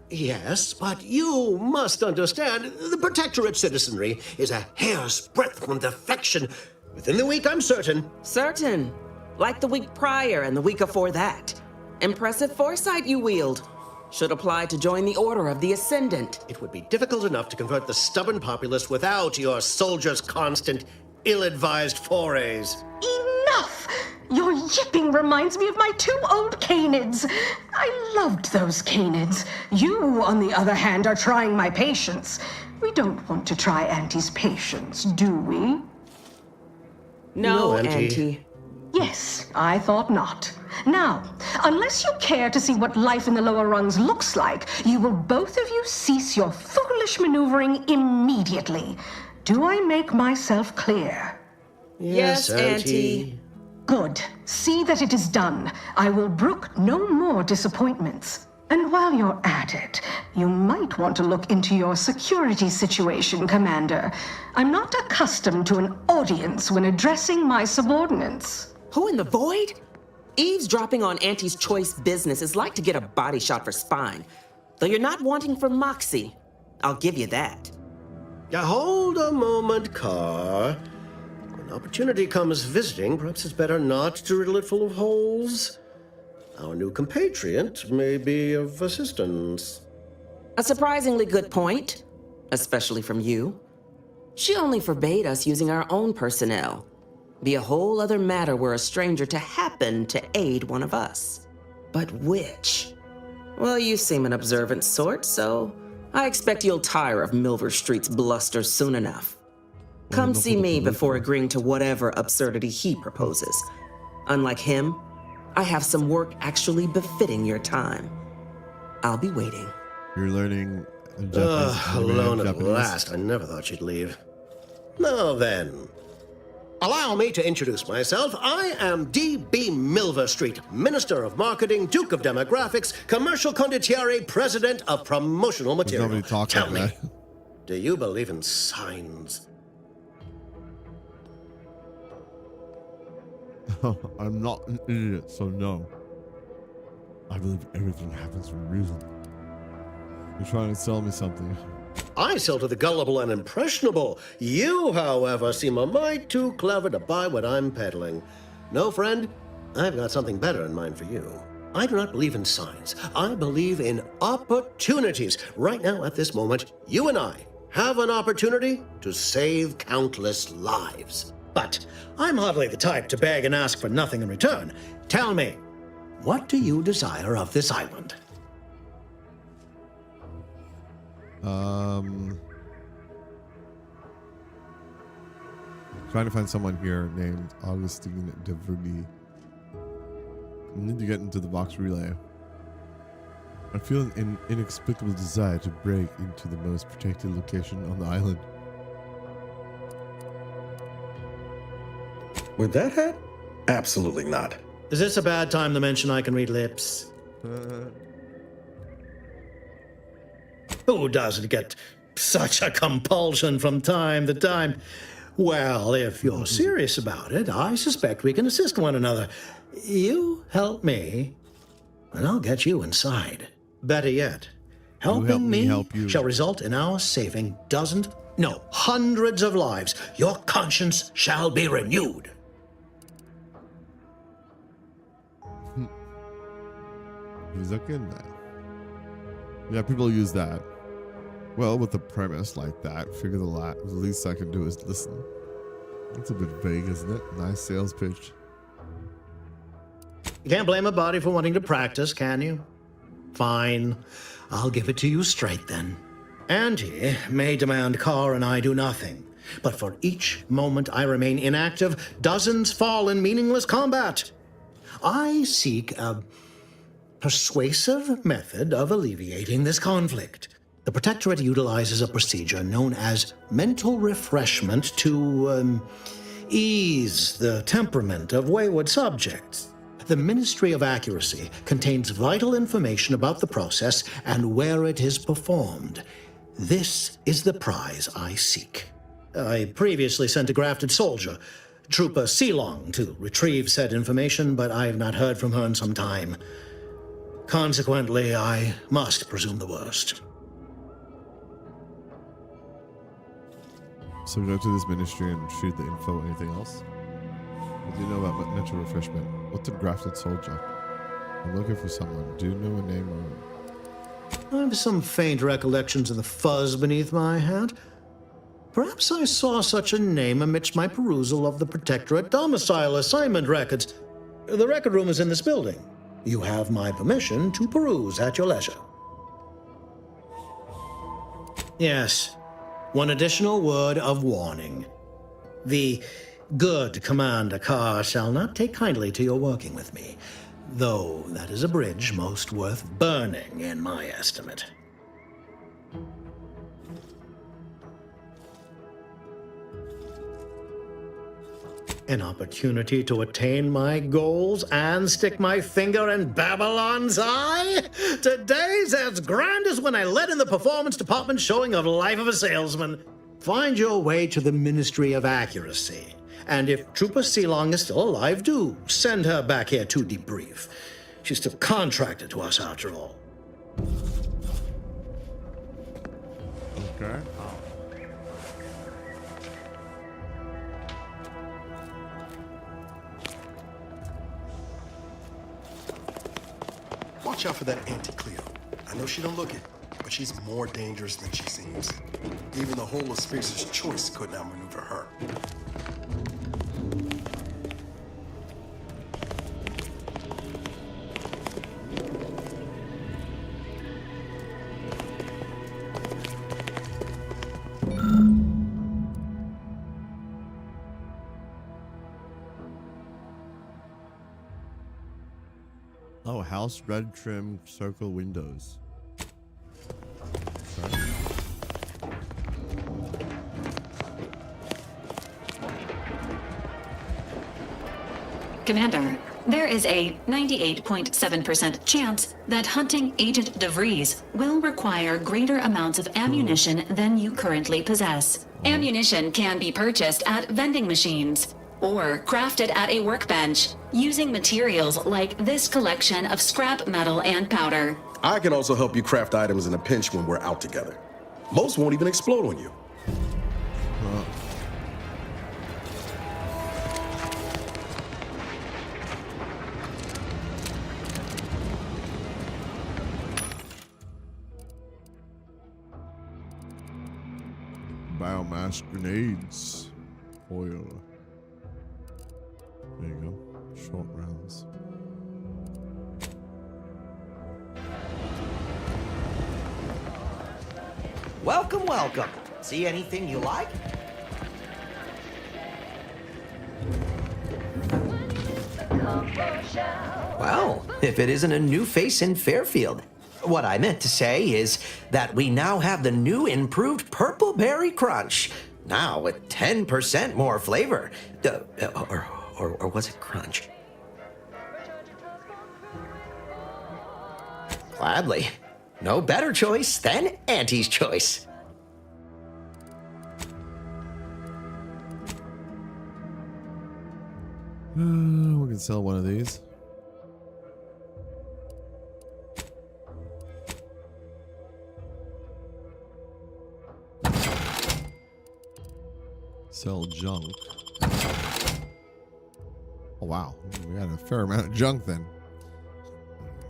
Yes, but you must understand, the Protectorate citizenry is a hair's breadth from defection. Within the week, I'm certain. Certain? Like the week prior and the week before that. Impressive foresight you wield. Should apply to join the Order of the Ascendant. It would be difficult enough to convert the stubborn populace without your soldiers' constant, ill-advised forays. Enough! Your yipping reminds me of my 2 old canids. I loved those canids. You, on the other hand, are trying my patience. We don't want to try Auntie's patience, do we? No, Auntie. Yes, I thought not. Now, unless you care to see what life in the lower rungs looks like, you will both of you cease your foolish maneuvering immediately. Do I make myself clear? Yes, Auntie. Good. See that it is done. I will brook no more disappointments. And while you're at it, you might want to look into your security situation, Commander. I'm not accustomed to an audience when addressing my subordinates. Who in the void? Eavesdropping on Auntie's choice business is like to get a body shot for spine. Though you're not wanting for moxie. I'll give you that. Hold a moment, Carr. When opportunity comes visiting, perhaps it's better not to riddle it full of holes. Our new compatriot may be of assistance. A surprisingly good point, especially from you. She only forbade us using our own personnel. Be a whole other matter were a stranger to happen to aid one of us. But which? Well, you seem an observant sort, so I expect you'll tire of Milver Street's bluster soon enough. Come see me before agreeing to whatever absurdity he proposes. Unlike him, I have some work actually befitting your time. I'll be waiting. You're learning Japanese. Alone at Japanese. last. I never thought you'd leave. Now then, allow me to introduce myself. I am D.B. Milverstreet, Minister of Marketing, Duke of Demographics, Commercial Condottiere, President of Promotional Material. Nobody talks Tell like me, do you believe in signs? I'm not an idiot, so no. I believe everything happens for a reason. You're trying to sell me something. I sell to the gullible and impressionable. You, however, seem a mite too clever to buy what I'm peddling. No, friend, I've got something better in mind for you. I do not believe in signs. I believe in opportunities. Right now, at this moment, you and I have an opportunity to save countless lives. But I'm hardly the type to beg and ask for nothing in return. Tell me, what do you desire of this island? Trying to find someone here named Augustine de Verdi. I need to get into the box relay. I feel an inexplicable desire to break into the most protected location on the island. With that hat? Absolutely not. Is this a bad time to mention I can read lips? Who doesn't get such a compulsion from time to time? Well, if you're serious about it, I suspect we can assist one another. You help me, and I'll get you inside. Better yet, helping me help you. shall result in our saving dozens, no, hundreds of lives. Your conscience shall be renewed. Is that good? Yeah, people use that. Well, with a premise like that, figure the least I can do is listen. That's a bit vague, isn't it? Nice sales pitch. You can't blame a body for wanting to practice, can you? Fine. I'll give it to you straight then. Auntie may demand Carr and I do nothing, but for each moment I remain inactive, dozens fall in meaningless combat. I seek a persuasive method of alleviating this conflict. The Protectorate utilizes a procedure known as mental refreshment to ease the temperament of wayward subjects. The Ministry of Accuracy contains vital information about the process and where it is performed. This is the prize I seek. I previously sent a grafted soldier, Trooper Sealong, to retrieve said information, but I have not heard from her in some time. Consequently, I must presume the worst. So go to this ministry and retrieve the info. Anything else? What do you know about mental refreshment? What's a grafted soldier? I'm looking for someone. Do you know a name or... I have some faint recollections of the fuzz beneath my hat. Perhaps I saw such a name amidst my perusal of the Protectorate domicile assignment records. The record room is in this building. You have my permission to peruse at your leisure. Yes, one additional word of warning. The good Commander Carr shall not take kindly to your working with me, though that is a bridge most worth burning in my estimate. An opportunity to attain my goals and stick my finger in Babylon's eye? Today's as grand as when I led in the performance department showing of Life of a Salesman. Find your way to the Ministry of Accuracy. And if Trooper Sealong is still alive, do send her back here to debrief. She's still contracted to us after all. Okay. Watch out for that Auntie Cleo. I know she don't look it, but she's more dangerous than she seems. Even the whole of Spears' Choice couldn't outmaneuver her. Oh, house red trim circle windows. Okay. Commander, there is a 98.7% chance that hunting Agent DeVries will require greater amounts of ammunition than you currently possess. Ammunition can be purchased at vending machines or crafted at a workbench using materials like this collection of scrap metal and powder. I can also help you craft items in a pinch when we're out together. Most won't even explode on you. Biomass grenades. Oil. There you go. Short rounds. Welcome, welcome. See anything you like? Well, if it isn't a new face in Fairfield. What I meant to say is that we now have the new improved Purple Berry Crunch. Now with 10% more flavor. Or was it crunch? Gladly. No better choice than Auntie's choice. We can sell one of these. Sell junk. Oh wow, we got a fair amount of junk then.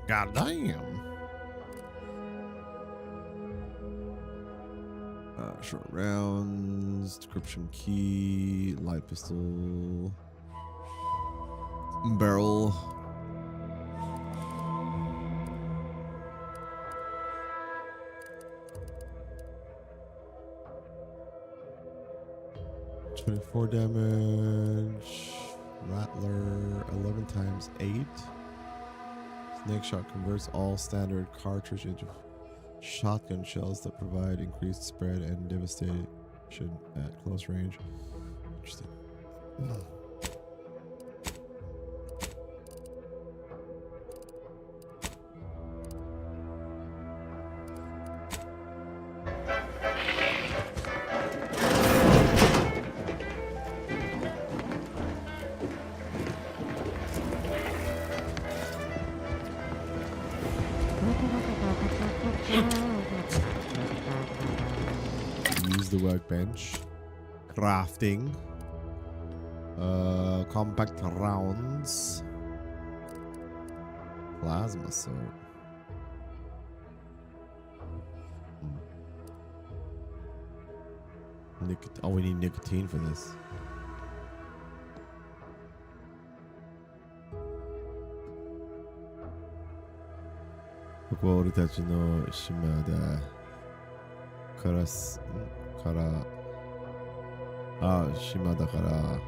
God damn. Short rounds, decryption key, light pistol, barrel. .24 damage. Rattler 11 times 8. Snake shot converts all standard cartridge into shotgun shells that provide increased spread and devastation at close range. Interesting. Use the workbench. Crafting. Compact rounds. Plasma sword. Oh, we need nicotine for this. Boku wa oretachi no shima da shima da kara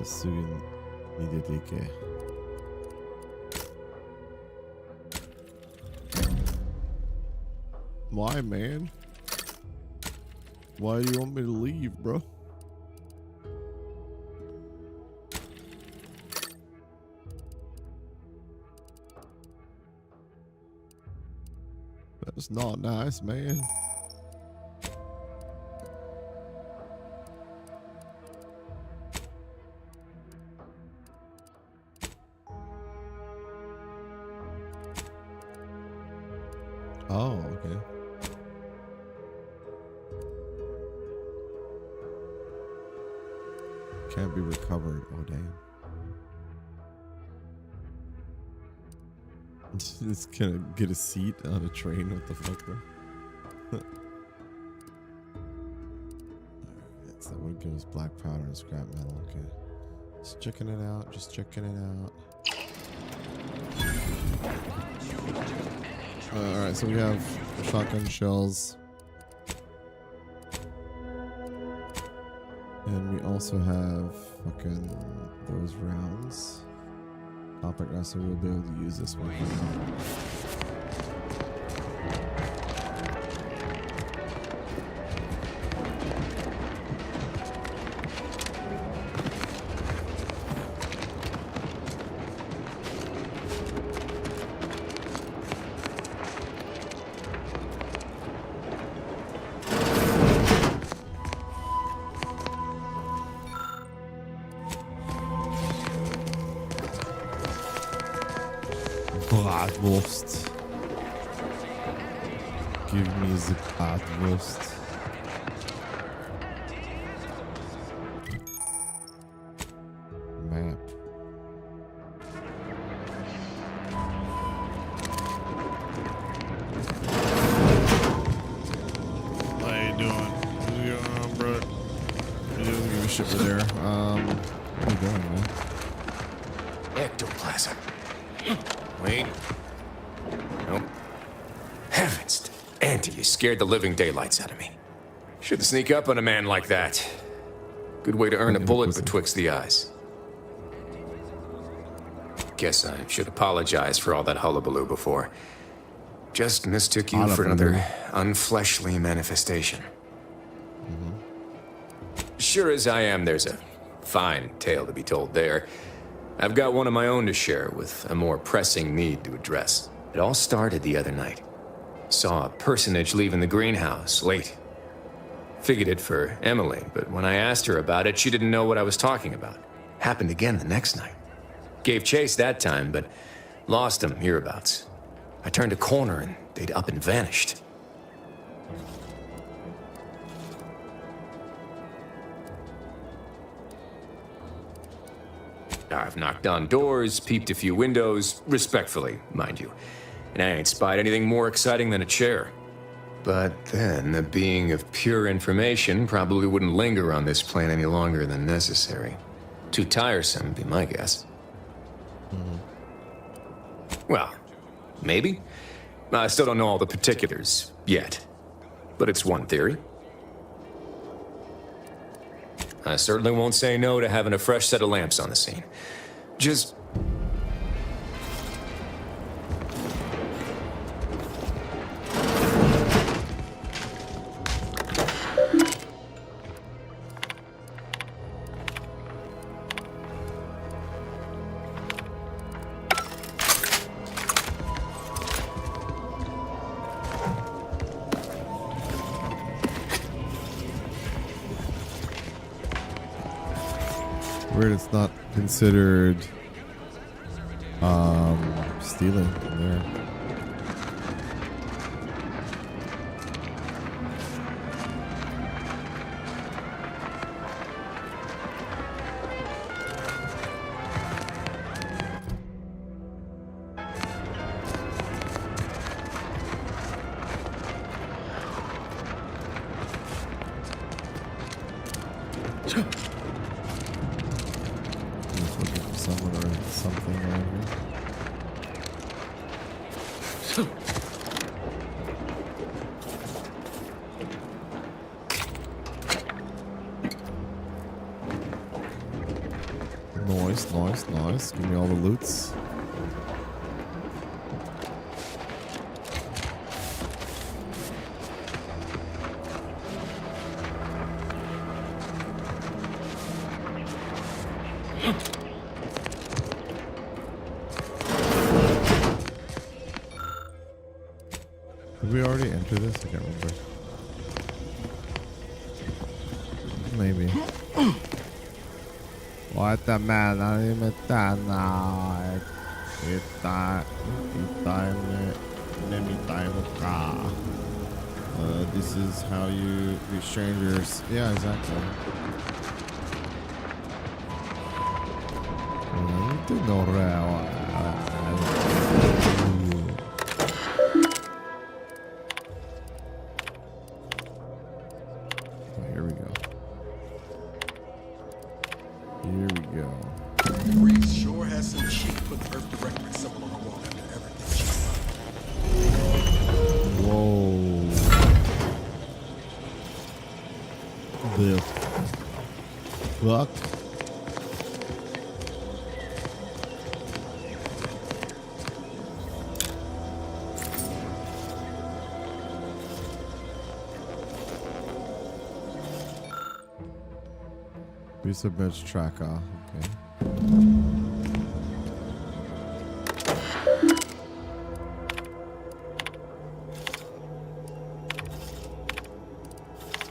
sugu ni dete ike. Why, man? Why do you want me to leave, bro? That's not nice, man. Oh, okay. Can't be recovered. Oh, damn. Just gonna get a seat on a train. What the fuck, bro? Alright, so that would give us black powder and scrap metal. Okay. Just checking it out. Just checking it out. Alright, so we have shotgun shells. And we also have fucking those rounds. Topic now, so we'll be able to use this one. Bratwurst. Give me the Bratwurst. Map. How you doing? What's going on, bro? You don't give a shit for there. Where you going, man? Ectoplasm. Wait. Nope. Heavens. Auntie, you scared the living daylights out of me. Shouldn't sneak up on a man like that. Good way to earn a bullet betwixt the eyes. Guess I should apologize for all that hullabaloo before. Just mistook you for another unfleshly manifestation. Sure as I am, there's a fine tale to be told there. I've got one of my own to share with a more pressing need to address. It all started the other night. Saw a personage leaving the greenhouse late. Figured it for Emily, but when I asked her about it, she didn't know what I was talking about. Happened again the next night. Gave chase that time, but lost them hereabouts. I turned a corner and they'd up and vanished. I've knocked on doors, peeped a few windows, respectfully, mind you. And I ain't spied anything more exciting than a chair. But then, a being of pure information probably wouldn't linger on this plane any longer than necessary. Too tiresome, be my guess. Well, maybe. I still don't know all the particulars, yet. But it's one theory. I certainly won't say no to having a fresh set of lamps on the scene. Just... Weird, it's not considered stealing there. Someone or something around here. Nice, nice, nice. Give me all the loots. Did we already enter this? I can't remember. Maybe. What the man? I'm this is how you be strangers. Yeah, exactly. Here we go. Here we go. Reese sure has some cheek put the Earth Directorate symbol on the wall after everything she's done. Whoa. The fuck? Research tracker. Okay.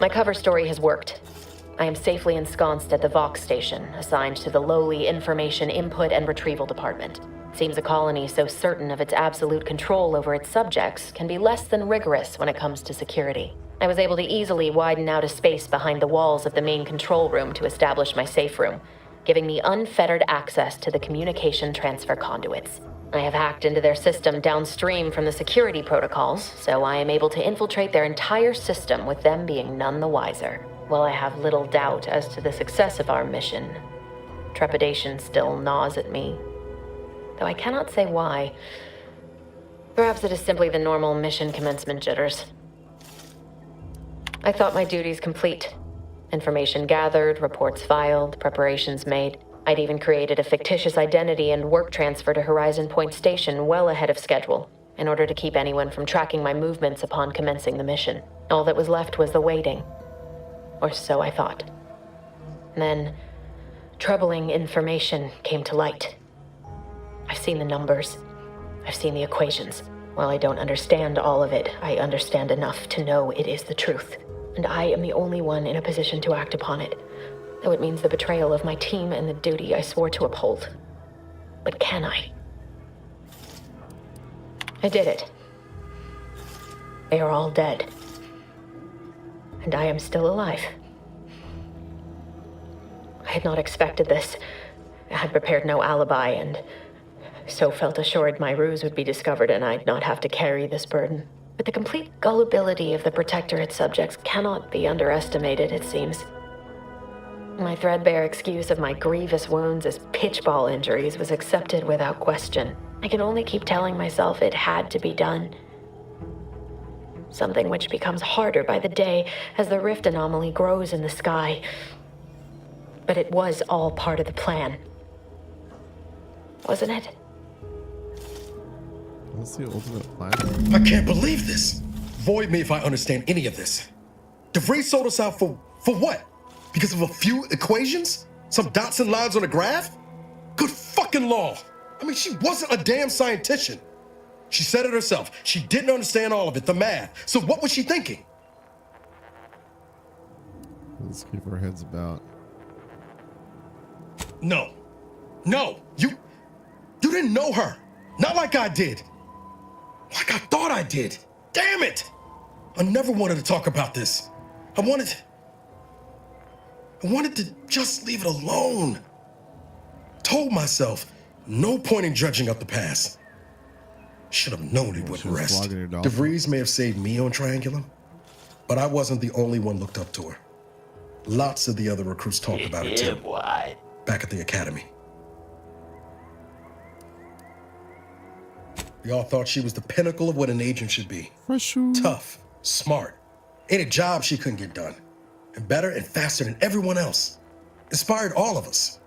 My cover story has worked. I am safely ensconced at the Vox station, assigned to the lowly Information Input and Retrieval Department. Seems a colony so certain of its absolute control over its subjects can be less than rigorous when it comes to security. I was able to easily widen out a space behind the walls of the main control room to establish my safe room, giving me unfettered access to the communication transfer conduits. I have hacked into their system downstream from the security protocols, so I am able to infiltrate their entire system with them being none the wiser. While I have little doubt as to the success of our mission, trepidation still gnaws at me. Though I cannot say why. Perhaps it is simply the normal mission commencement jitters. I thought my duties complete. Information gathered, reports filed, preparations made. I'd even created a fictitious identity and work transfer to Horizon Point Station well ahead of schedule, in order to keep anyone from tracking my movements upon commencing the mission. All that was left was the waiting. Or so I thought. Then, troubling information came to light. I've seen the numbers. I've seen the equations. While I don't understand all of it, I understand enough to know it is the truth. And I am the only one in a position to act upon it, though it means the betrayal of my team and the duty I swore to uphold. But can I? I did it. They are all dead. And I am still alive. I had not expected this. I had prepared no alibi, and so felt assured my ruse would be discovered and I'd not have to carry this burden. But the complete gullibility of the Protectorate subjects cannot be underestimated, it seems. My threadbare excuse of my grievous wounds as pitchball injuries was accepted without question. I can only keep telling myself it had to be done. Something which becomes harder by the day as the rift anomaly grows in the sky. But it was all part of the plan. Wasn't it? What's the ultimate plan? I can't believe this. Void me if I understand any of this. DeVries sold us out for what? Because of a few equations? Some dots and lines on a graph? Good fucking law. I mean, she wasn't a damn scientist. She said it herself. She didn't understand all of it, the math. So what was she thinking? Let's keep our heads about. No. You didn't know her. Not like I did. Like I thought I did. Damn it. I never wanted to talk about this. I wanted to just leave it alone. Told myself, no point in dredging up the past. Should have known he wouldn't rest. DeVries may have saved me on Triangulum, but I wasn't the only one looked up to her. Lots of the other recruits talked about it too. Back at the academy. We all thought she was the pinnacle of what an agent should be. Tough, smart, in a job she couldn't get done. And better and faster than everyone else. Inspired all of us.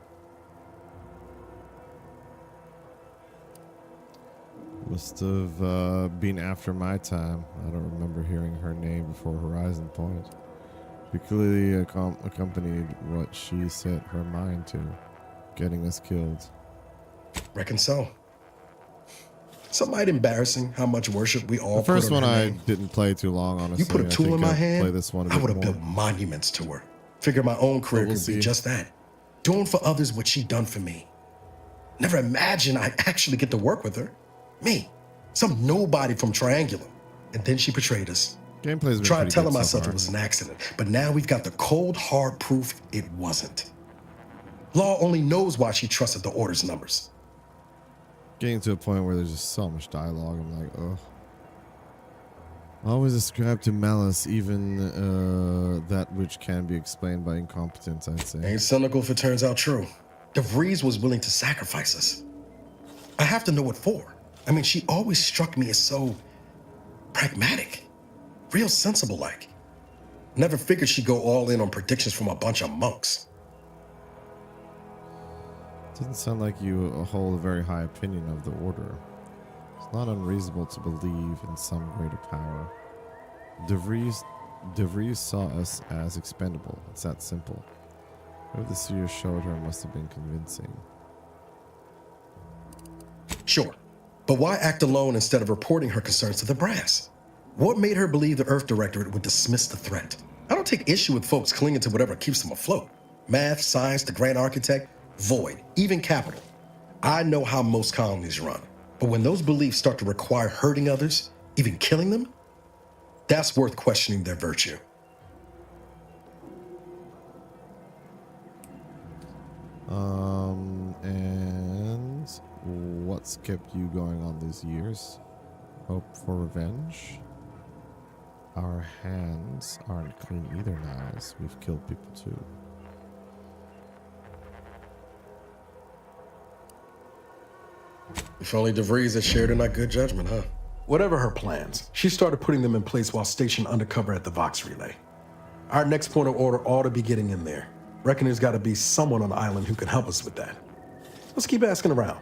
Must have been after my time. I don't remember hearing her name before Horizon Point. She clearly accompanied what she set her mind to, getting us killed. Reckon so. Some might embarrassing how much worship we all the first put on one her I name. didn't play too long, honestly. You put a tool in my hand, play this one I would have built monuments to her. Figure my own career could be just that. Doing for others what she done for me. Never imagined I'd actually get to work with her. Me, some nobody from Triangulum. And then she betrayed us. Gameplay's been Tried pretty telling good so myself far. it was an accident, but now we've got the cold, hard proof it wasn't. Law only knows why she trusted the Order's numbers. Getting to a point where there's just so much dialogue, I'm like, ugh. Always ascribe to malice, even that which can be explained by incompetence, I'd say. Ain't cynical if it turns out true. DeVries was willing to sacrifice us. I have to know what for. I mean, she always struck me as so pragmatic, real sensible like. Never figured she'd go all in on predictions from a bunch of monks. Doesn't sound like you hold a very high opinion of the Order. It's not unreasonable to believe in some greater power. DeVries saw us as expendable. It's that simple. What the seer showed her must have been convincing. Sure, but why act alone instead of reporting her concerns to the brass? What made her believe the Earth Directorate would dismiss the threat? I don't take issue with folks clinging to whatever keeps them afloat. Math, science, the grand architect, void, even capital. I know how most colonies run, but when those beliefs start to require hurting others, even killing them, that's worth questioning their virtue. And what's kept you going on these years? Hope for revenge? Our hands aren't clean either now, as we've killed people too. If only DeVries had shared in our good judgment, huh? Whatever her plans, she started putting them in place while stationed undercover at the Vox Relay. Our next point of order ought to be getting in there. Reckon there's got to be someone on the island who can help us with that. Let's keep asking around.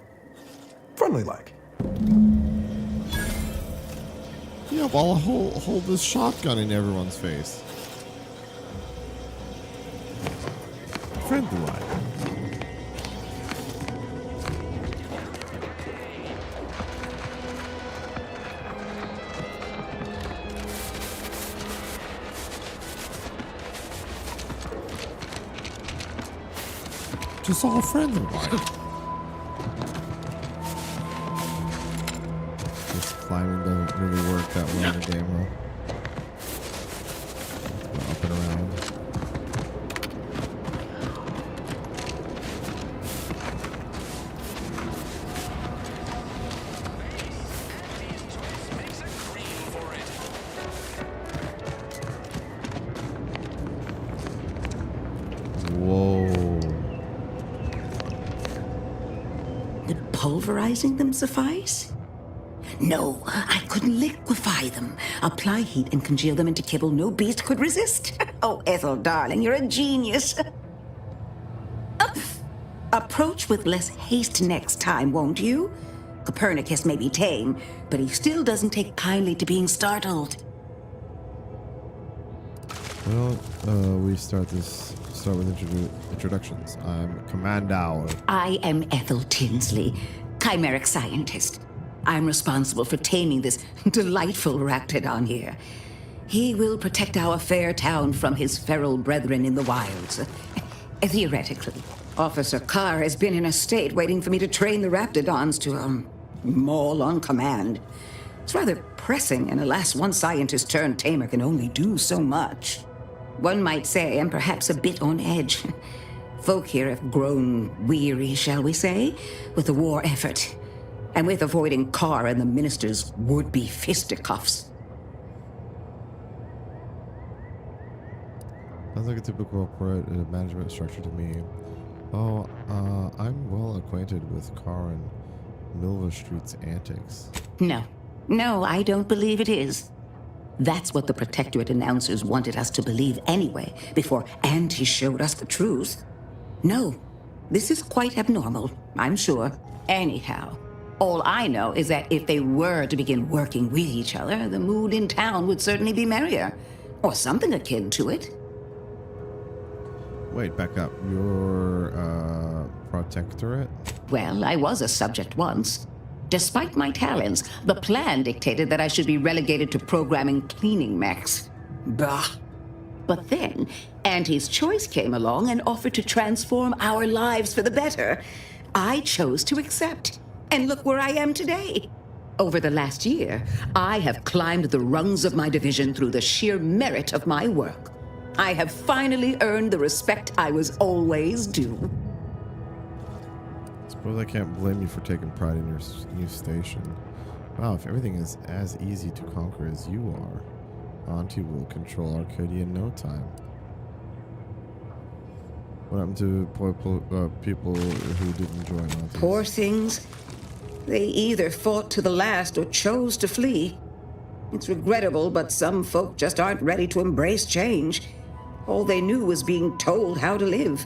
Friendly like. Yeah, well, I'll hold this shotgun in everyone's face. Friendly like. Just all friendly like. This climbing doesn't really work that well in the game, huh? Go up and around. Pulverizing them suffice? No, I couldn't liquefy them. Apply heat and congeal them into kibble no beast could resist. Oh, Ethel, darling, you're a genius. Approach with less haste next time, won't you? Copernicus may be tame, but he still doesn't take kindly to being startled. Well, we start with introductions. I'm Commando. I am Ethel Tinsley, chimeric scientist. I'm responsible for taming this delightful raptidon here. He will protect our fair town from his feral brethren in the wilds. Theoretically. Officer Carr has been in a state waiting for me to train the raptidons to, maul on command. It's rather pressing, and alas, one scientist turned tamer can only do so much. One might say I'm perhaps a bit on edge. Folk here have grown weary, shall we say, with the war effort, and with avoiding Carr and the minister's would-be fisticuffs. Sounds like a typical corporate management structure to me. Oh, I'm well acquainted with Carr and Milva Street's antics. No, I don't believe it is. That's what the Protectorate announcers wanted us to believe anyway, before Auntie showed us the truth. No, this is quite abnormal, I'm sure. Anyhow, all I know is that if they were to begin working with each other, the mood in town would certainly be merrier. Or something akin to it. Wait, back up. You're, Protectorate? Well, I was a subject once. Despite my talents, the plan dictated that I should be relegated to programming cleaning mechs. Bah. But then, Auntie's Choice came along and offered to transform our lives for the better. I chose to accept. And look where I am today. Over the last year, I have climbed the rungs of my division through the sheer merit of my work. I have finally earned the respect I was always due. Suppose I can't blame you for taking pride in your new station. Wow, if everything is as easy to conquer as you are, Auntie will control Arcadia in no time. What happened to people who didn't join Auntie? Poor things. They either fought to the last or chose to flee. It's regrettable, but some folk just aren't ready to embrace change. All they knew was being told how to live.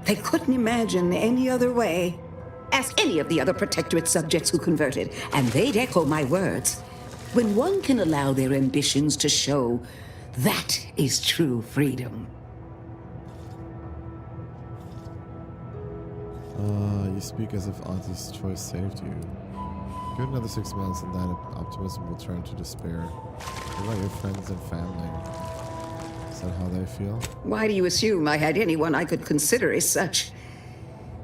They couldn't imagine any other way. Ask any of the other Protectorate subjects who converted, and they'd echo my words. When one can allow their ambitions to show, that is true freedom. You speak as if Auntie's choice saved you. Give it another 6 months and that optimism will turn to despair. What about your friends and family? Is that how they feel? Why do you assume I had anyone I could consider as such?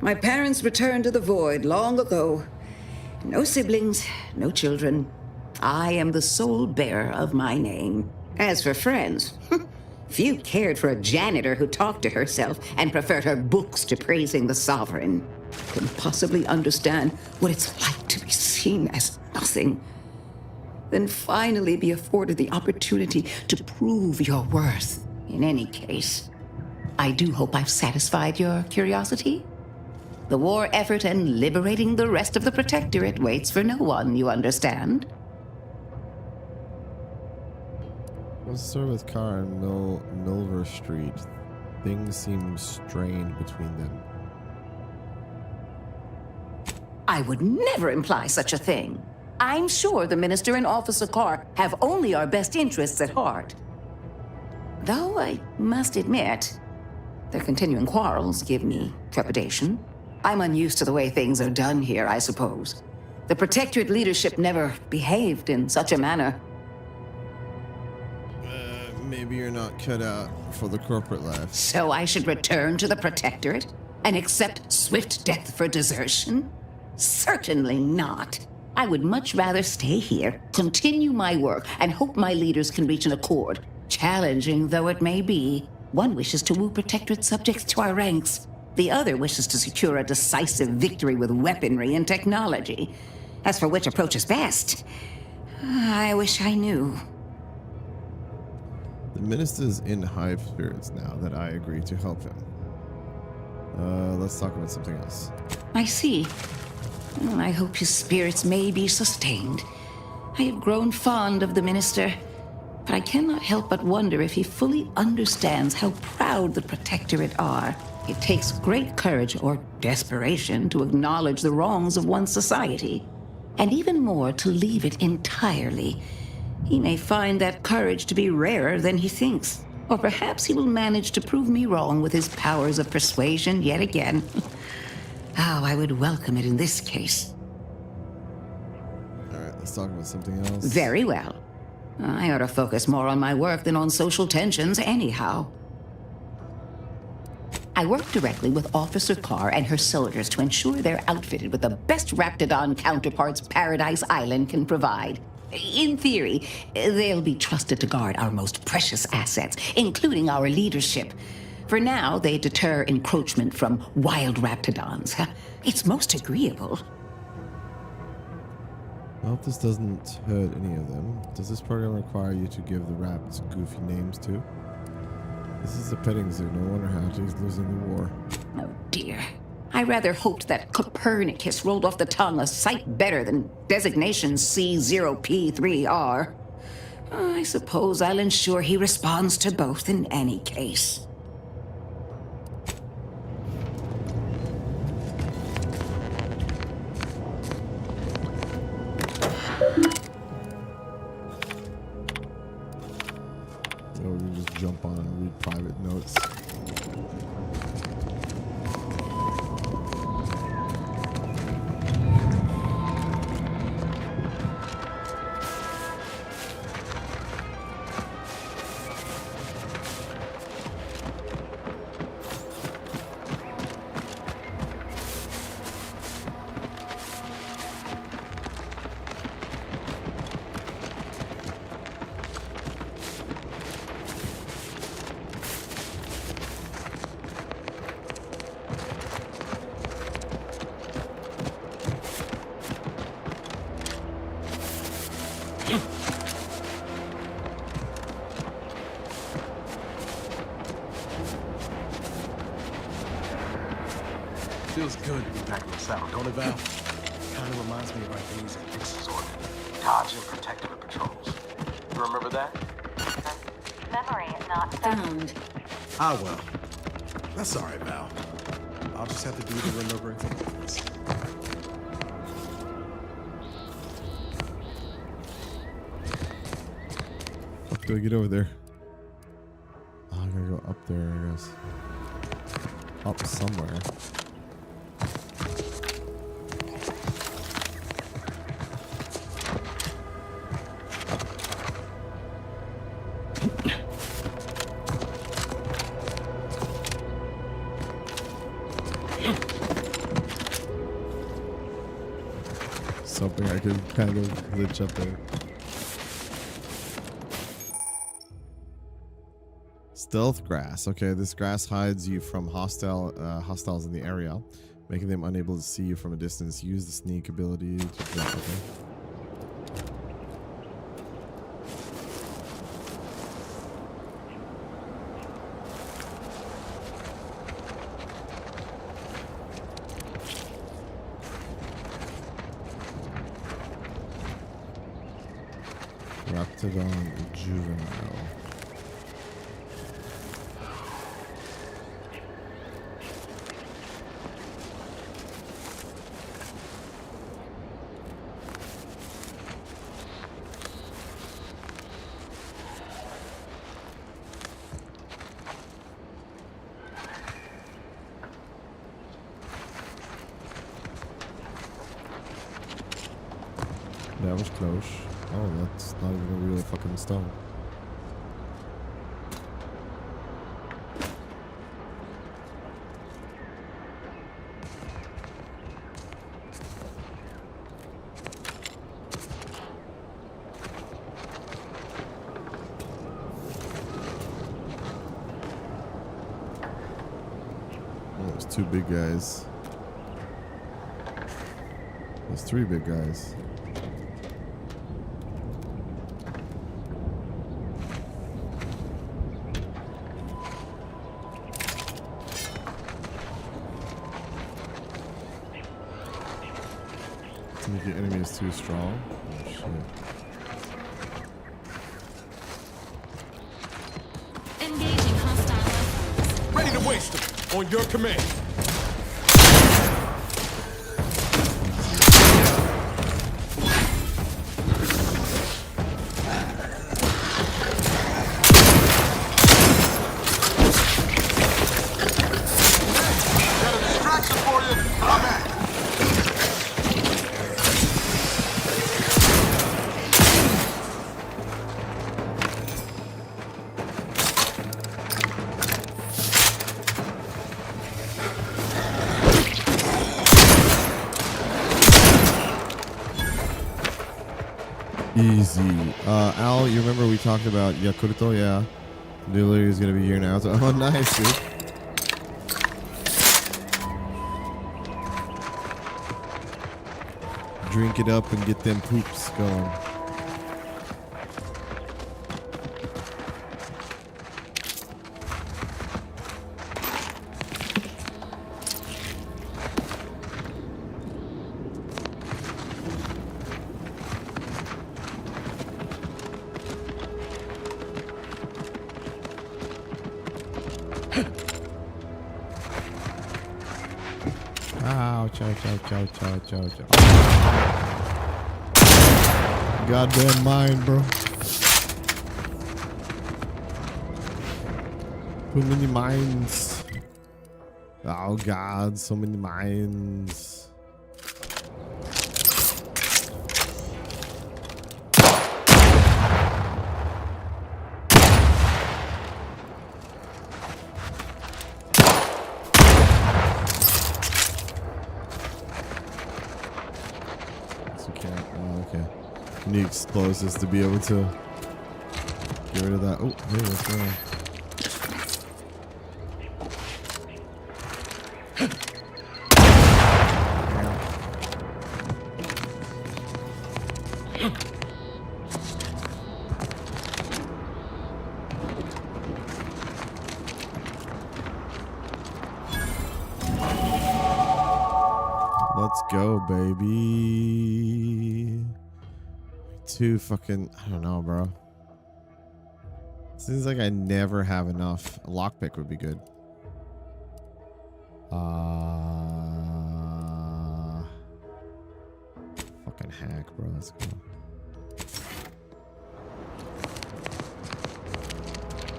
My parents returned to the void long ago. No siblings, no children. I am the sole bearer of my name. As for friends, few cared for a janitor who talked to herself and preferred her books to praising the sovereign. Couldn't possibly understand what it's like to be seen as nothing. Then finally be afforded the opportunity to prove your worth. In any case, I do hope I've satisfied your curiosity. The war effort and liberating the rest of the Protectorate waits for no one, you understand? What's the story with Carr and Milver Street? Things seem strained between them. I would never imply such a thing. I'm sure the Minister and Officer Carr have only our best interests at heart. Though I must admit, their continuing quarrels give me trepidation. I'm unused to the way things are done here, I suppose. The Protectorate leadership never behaved in such a manner. Maybe you're not cut out for the corporate life. So I should return to the Protectorate and accept swift death for desertion? Certainly not. I would much rather stay here, continue my work, and hope my leaders can reach an accord. Challenging though it may be, one wishes to woo Protectorate subjects to our ranks. The other wishes to secure a decisive victory with weaponry and technology. As for which approach is best, I wish I knew. The minister's in high spirits now that I agree to help him. Let's talk about something else. I see. Well, I hope his spirits may be sustained. I have grown fond of the minister, but I cannot help but wonder if he fully understands how proud the Protectorate are. It takes great courage or desperation to acknowledge the wrongs of one's society, and even more to leave it entirely. He may find that courage to be rarer than he thinks, or perhaps he will manage to prove me wrong with his powers of persuasion yet again. How I would welcome it in this case. All right, let's talk about something else. Very well. I ought to focus more on my work than on social tensions anyhow. I work directly with Officer Carr and her soldiers to ensure they're outfitted with the best Raptidon counterparts Paradise Island can provide. In theory, they'll be trusted to guard our most precious assets, including our leadership. For now, they deter encroachment from wild Raptidons. It's most agreeable. I hope this doesn't hurt any of them. Does this program require you to give the raps goofy names too? This is a petting zoo. No wonder Hatchie's losing the war. Oh dear. I rather hoped that Copernicus rolled off the tongue a sight better than designation C0P3R. I suppose I'll ensure he responds to both in any case. Or we just jump on and read private notes. Feels good to be back in the South, don't it, Val? Kind of reminds me of our days at Dix's Order, dodging Protectorate patrols. You remember that? Memory not found. Ah, well. That's all right, Val. I'll just have to do the remembering things. How do I get over there? Oh, I gotta go up there, I guess. Up somewhere. Just hoping I could kind of glitch up there. Stealth grass. Okay, this grass hides you from hostiles in the area, making them unable to see you from a distance. Use the sneak ability to okay. Raptidon juvenile. That was close. Oh, that's not even a real fucking stone. Oh, there's two big guys. There's three big guys. The enemy is too strong. Oh shit. Engaging hostile. Ready to waste them. On your command. Got a distraction for you. Come back. Easy. Al, you remember we talked about Yakurto? Yeah. Delivery is gonna be here now. So, oh, nice, dude. Drink it up and get them poops going. Ouch, ouch, ouch, ouch, ouch, ouch, ouch. Goddamn mine, bro. Too many mines. Oh god, so many mines. You need explosives to be able to get rid of that. Oh, hey, what's going on? Let's go, baby. Too fucking, I don't know, bro. Seems like I never have enough. A lockpick would be good. Fucking hack, bro. Let's go.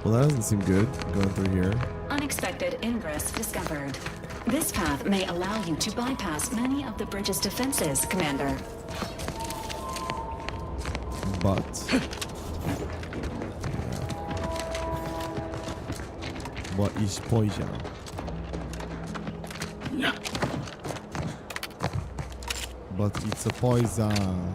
Well, that doesn't seem good going through here. Unexpected ingress discovered. This path may allow you to bypass many of the bridge's defenses, Commander. But what is poison? But it's a poison.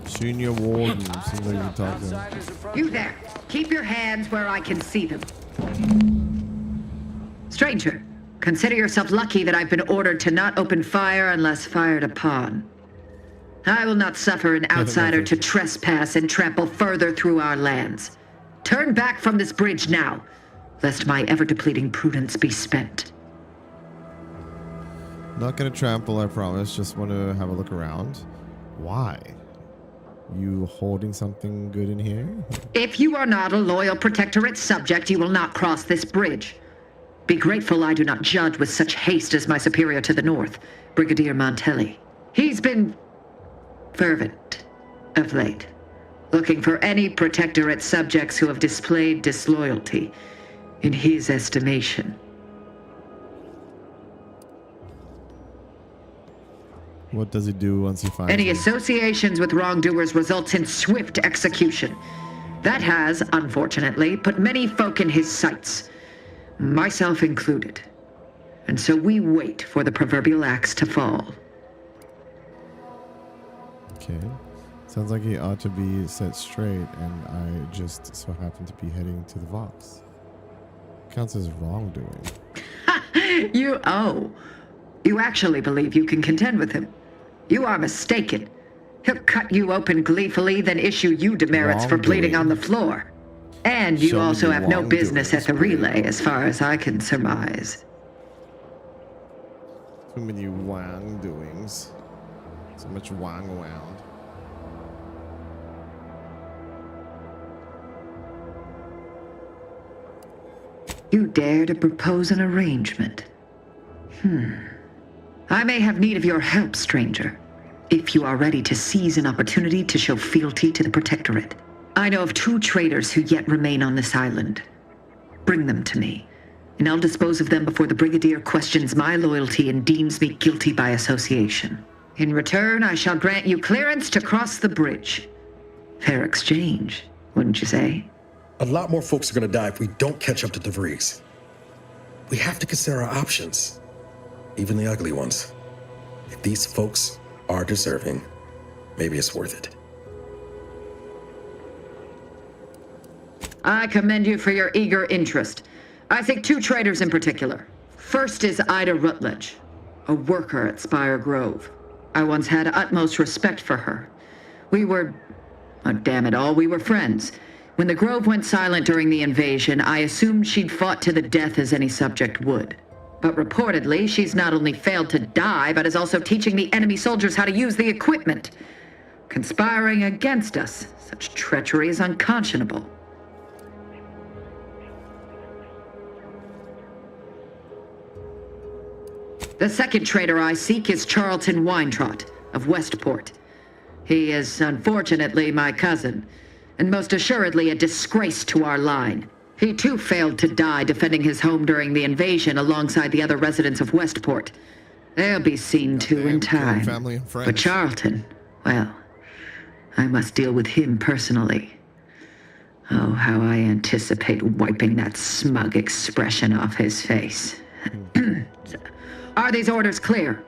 Junior Warden, seems like you're talking. You there. Keep your hands where I can see them. Stranger, consider yourself lucky that I've been ordered to not open fire unless fired upon. I will not suffer an outsider to trespass and trample further through our lands. Turn back from this bridge now, lest my ever-depleting prudence be spent. Not gonna trample, I promise. Just want to have a look around. Why? You holding something good in here? If you are not a loyal Protectorate subject, you will not cross this bridge. Be grateful I do not judge with such haste as my superior to the north, Brigadier Montelli. He's been fervent of late, looking for any Protectorate subjects who have displayed disloyalty in his estimation. What does he do once he finds Any me? associations with wrongdoers results in swift execution. That has, unfortunately, put many folk in his sights, myself included. And so we wait for the proverbial axe to fall. Okay. Sounds like he ought to be set straight, and I just so happen to be heading to the Vox. Counts as wrongdoing. You actually believe you can contend with him. You are mistaken. He'll cut you open gleefully, then issue you demerits for bleeding on the floor. And you also have no business at the relay, as far as I can surmise. Too many wrongdoings. So much wrong around. You dare to propose an arrangement? I may have need of your help, stranger, if you are ready to seize an opportunity to show fealty to the Protectorate. I know of 2 traitors who yet remain on this island. Bring them to me, and I'll dispose of them before the Brigadier questions my loyalty and deems me guilty by association. In return, I shall grant you clearance to cross the bridge. Fair exchange, wouldn't you say? A lot more folks are gonna die if we don't catch up to DeVries. We have to consider our options. Even the ugly ones. If these folks are deserving, maybe it's worth it. I commend you for your eager interest. I think 2 traitors in particular. First is Ida Rutledge, a worker at Spire Grove. I once had utmost respect for her. We were, oh, damn it all, we were friends. When the Grove went silent during the invasion, I assumed she'd fought to the death as any subject would. But reportedly, she's not only failed to die, but is also teaching the enemy soldiers how to use the equipment. Conspiring against us. Such treachery is unconscionable. The second traitor I seek is Charlton Weintraut of Westport. He is, unfortunately, my cousin, and most assuredly a disgrace to our line. He too failed to die defending his home during the invasion alongside the other residents of Westport. They'll be seen to in time. Family and friends. But Charlton, well, I must deal with him personally. Oh, how I anticipate wiping that smug expression off his face. Are these orders clear?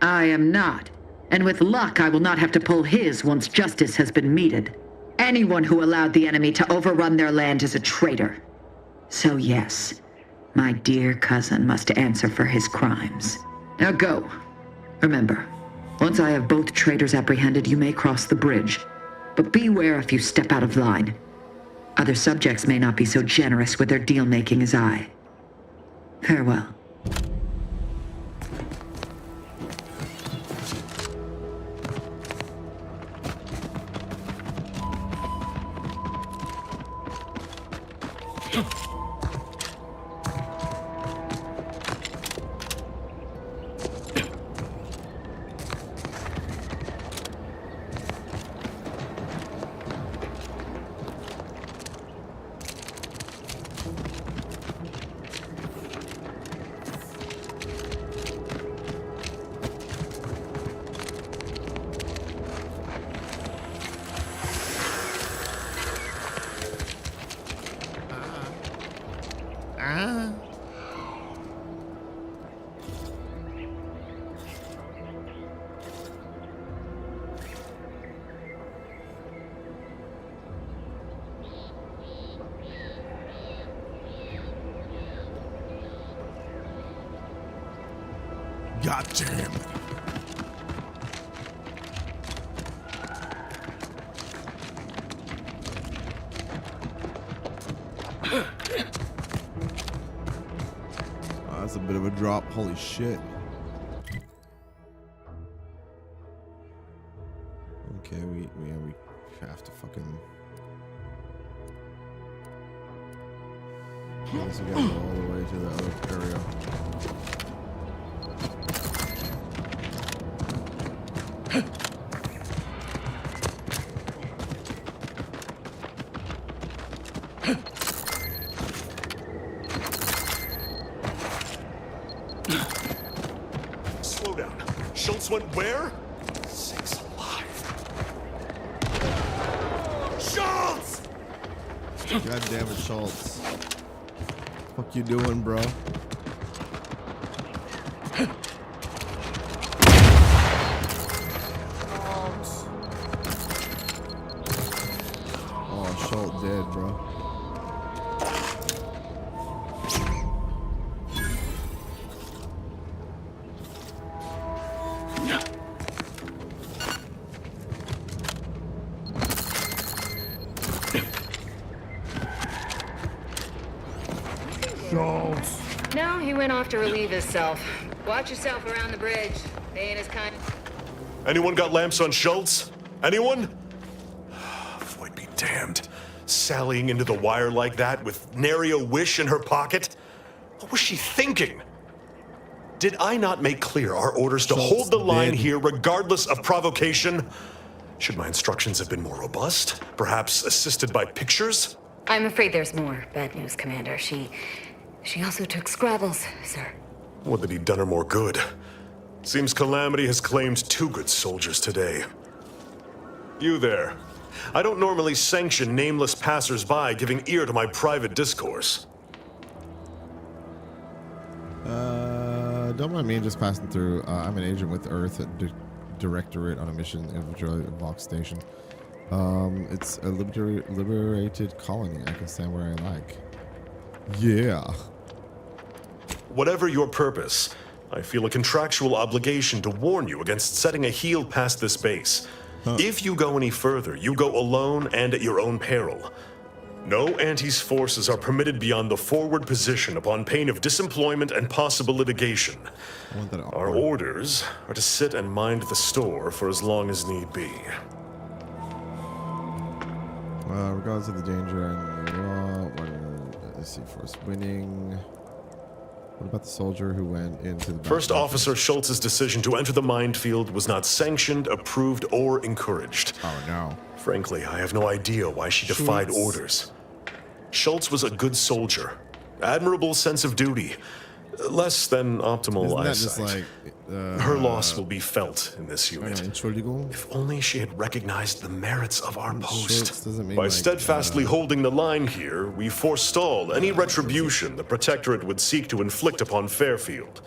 I am not. And with luck, I will not have to pull his once justice has been meted. Anyone who allowed the enemy to overrun their land is a traitor. So yes, my dear cousin must answer for his crimes. Now go. Remember, once I have both traitors apprehended, you may cross the bridge. But beware if you step out of line. Other subjects may not be so generous with their deal-making as I. Farewell. God damn. Oh, that's a bit of a drop. Holy shit. Okay, we have to fucking. I guess we gotta go all the way to the other area. Slow down. Schultz went where? Sakes alive. Schultz! God damn it, Schultz. Fuck you doing, bro? Oh, Schultz dead, bro. No, he went off to relieve himself. Watch yourself around the bridge. They ain't as kind. Anyone got lamps on Schultz? Anyone? Void be damned. Sallying into the wire like that with nary a wish in her pocket? What was she thinking? Did I not make clear our orders to hold the line here regardless of provocation? Should my instructions have been more robust? Perhaps assisted by pictures? I'm afraid there's more bad news, Commander. She also took Scrabbles, sir. Would that he'd done her more good. Seems Calamity has claimed 2 good soldiers today. You there. I don't normally sanction nameless passers-by giving ear to my private discourse. Don't mind me just passing through. I'm an agent with Earth Directorate on a mission in Vox Station. It's a liberated colony. I can stand where I like. Yeah. Whatever your purpose, I feel a contractual obligation to warn you against setting a heel past this base. If you go any further, you go alone and at your own peril. No Anti's forces are permitted beyond the forward position upon pain of disemployment and possible litigation. Our orders are to sit and mind the store for as long as need be. Regardless of the danger and let's see, first winning. What about the soldier who went into the First Officer Schultz's decision to enter the minefield was not sanctioned, approved, or encouraged. Oh no. Frankly, I have no idea why she defied orders. Schultz was a good soldier. Admirable sense of duty. Less than optimal eyesight. Her loss will be felt in this unit. If only she had recognized the merits of our post. By steadfastly holding the line here, we forestall any retribution the Protectorate would seek to inflict upon Fairfield.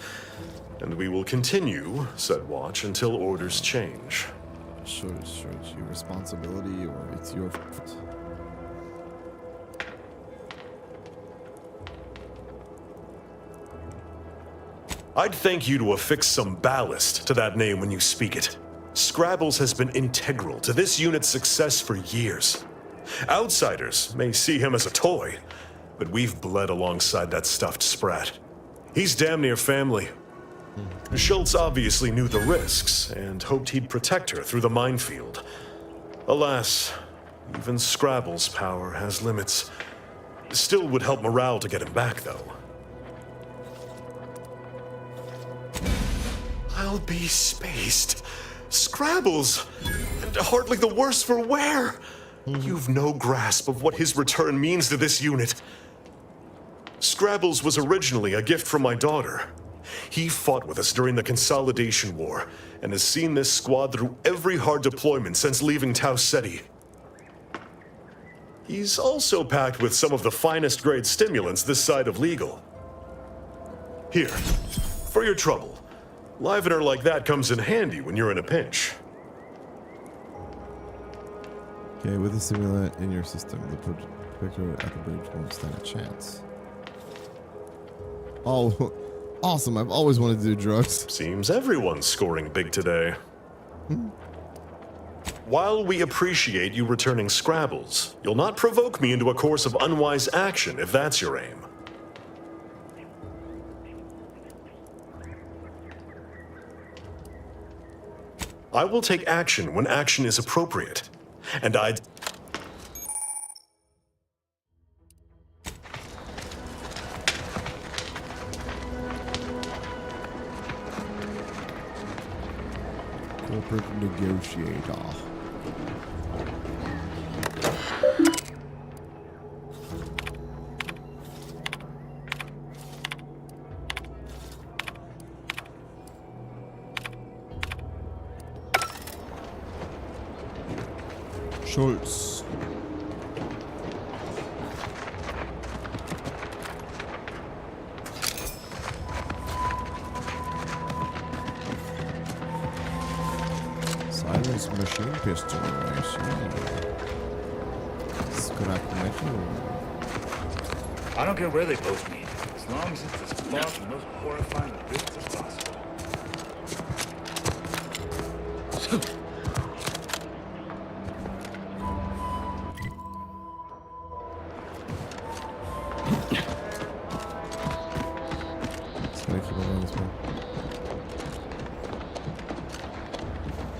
And we will continue, said watch, until orders change. Sure, it's your responsibility or it's your fault. I'd thank you to affix some ballast to that name when you speak it. Scrabbles has been integral to this unit's success for years. Outsiders may see him as a toy, but we've bled alongside that stuffed sprat. He's damn near family. Schultz obviously knew the risks and hoped he'd protect her through the minefield. Alas, even Scrabble's power has limits. Still would help morale to get him back, though. I'll be spaced. Scrabbles! And hardly the worse for wear! You've no grasp of what his return means to this unit. Scrabbles was originally a gift from my daughter. He fought with us during the Consolidation War, and has seen this squad through every hard deployment since leaving Tau Ceti. He's also packed with some of the finest grade stimulants this side of legal. Here, for your trouble. Livener like that comes in handy when you're in a pinch. Okay, with the stimulant in your system, the projector at the bridge won't stand a chance. Oh, awesome. I've always wanted to do drugs. Seems everyone's scoring big today. While we appreciate you returning Scrabbles, you'll not provoke me into a course of unwise action if that's your aim. I will take action when action is appropriate, and I'd... Corporate negotiator. Schultz. Silence machine pistol, I see. Scrap metal. I don't care where they post me, as long as it's as far from those horrifying bits as possible.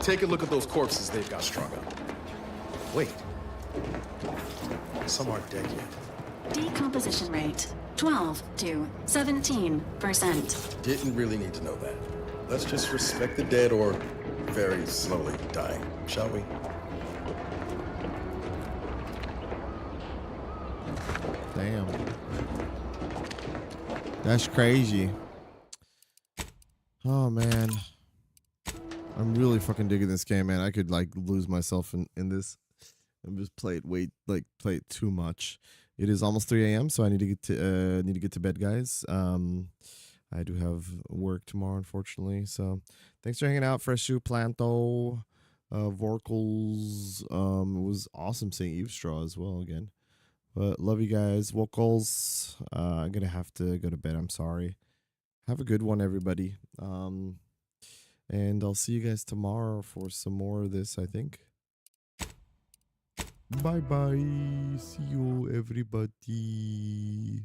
Take a look at those corpses they've got strung up. Wait. Some aren't dead yet. Decomposition rate 12 to 17%. Didn't really need to know that. Let's just respect the dead or very slowly dying, shall we? Damn. That's crazy. Oh, man. I'm really fucking digging this game, man. I could like lose myself in this and just play it too much. It is almost 3 a.m., so I need to get to bed, guys. I do have work tomorrow, unfortunately. So thanks for hanging out, Freshu, Planto, Vorkles. It was awesome seeing Eavesstraw as well again. But love you guys. Vocals. I'm gonna have to go to bed. I'm sorry. Have a good one, everybody. And I'll see you guys tomorrow for some more of this, I think. Bye-bye. See you, everybody.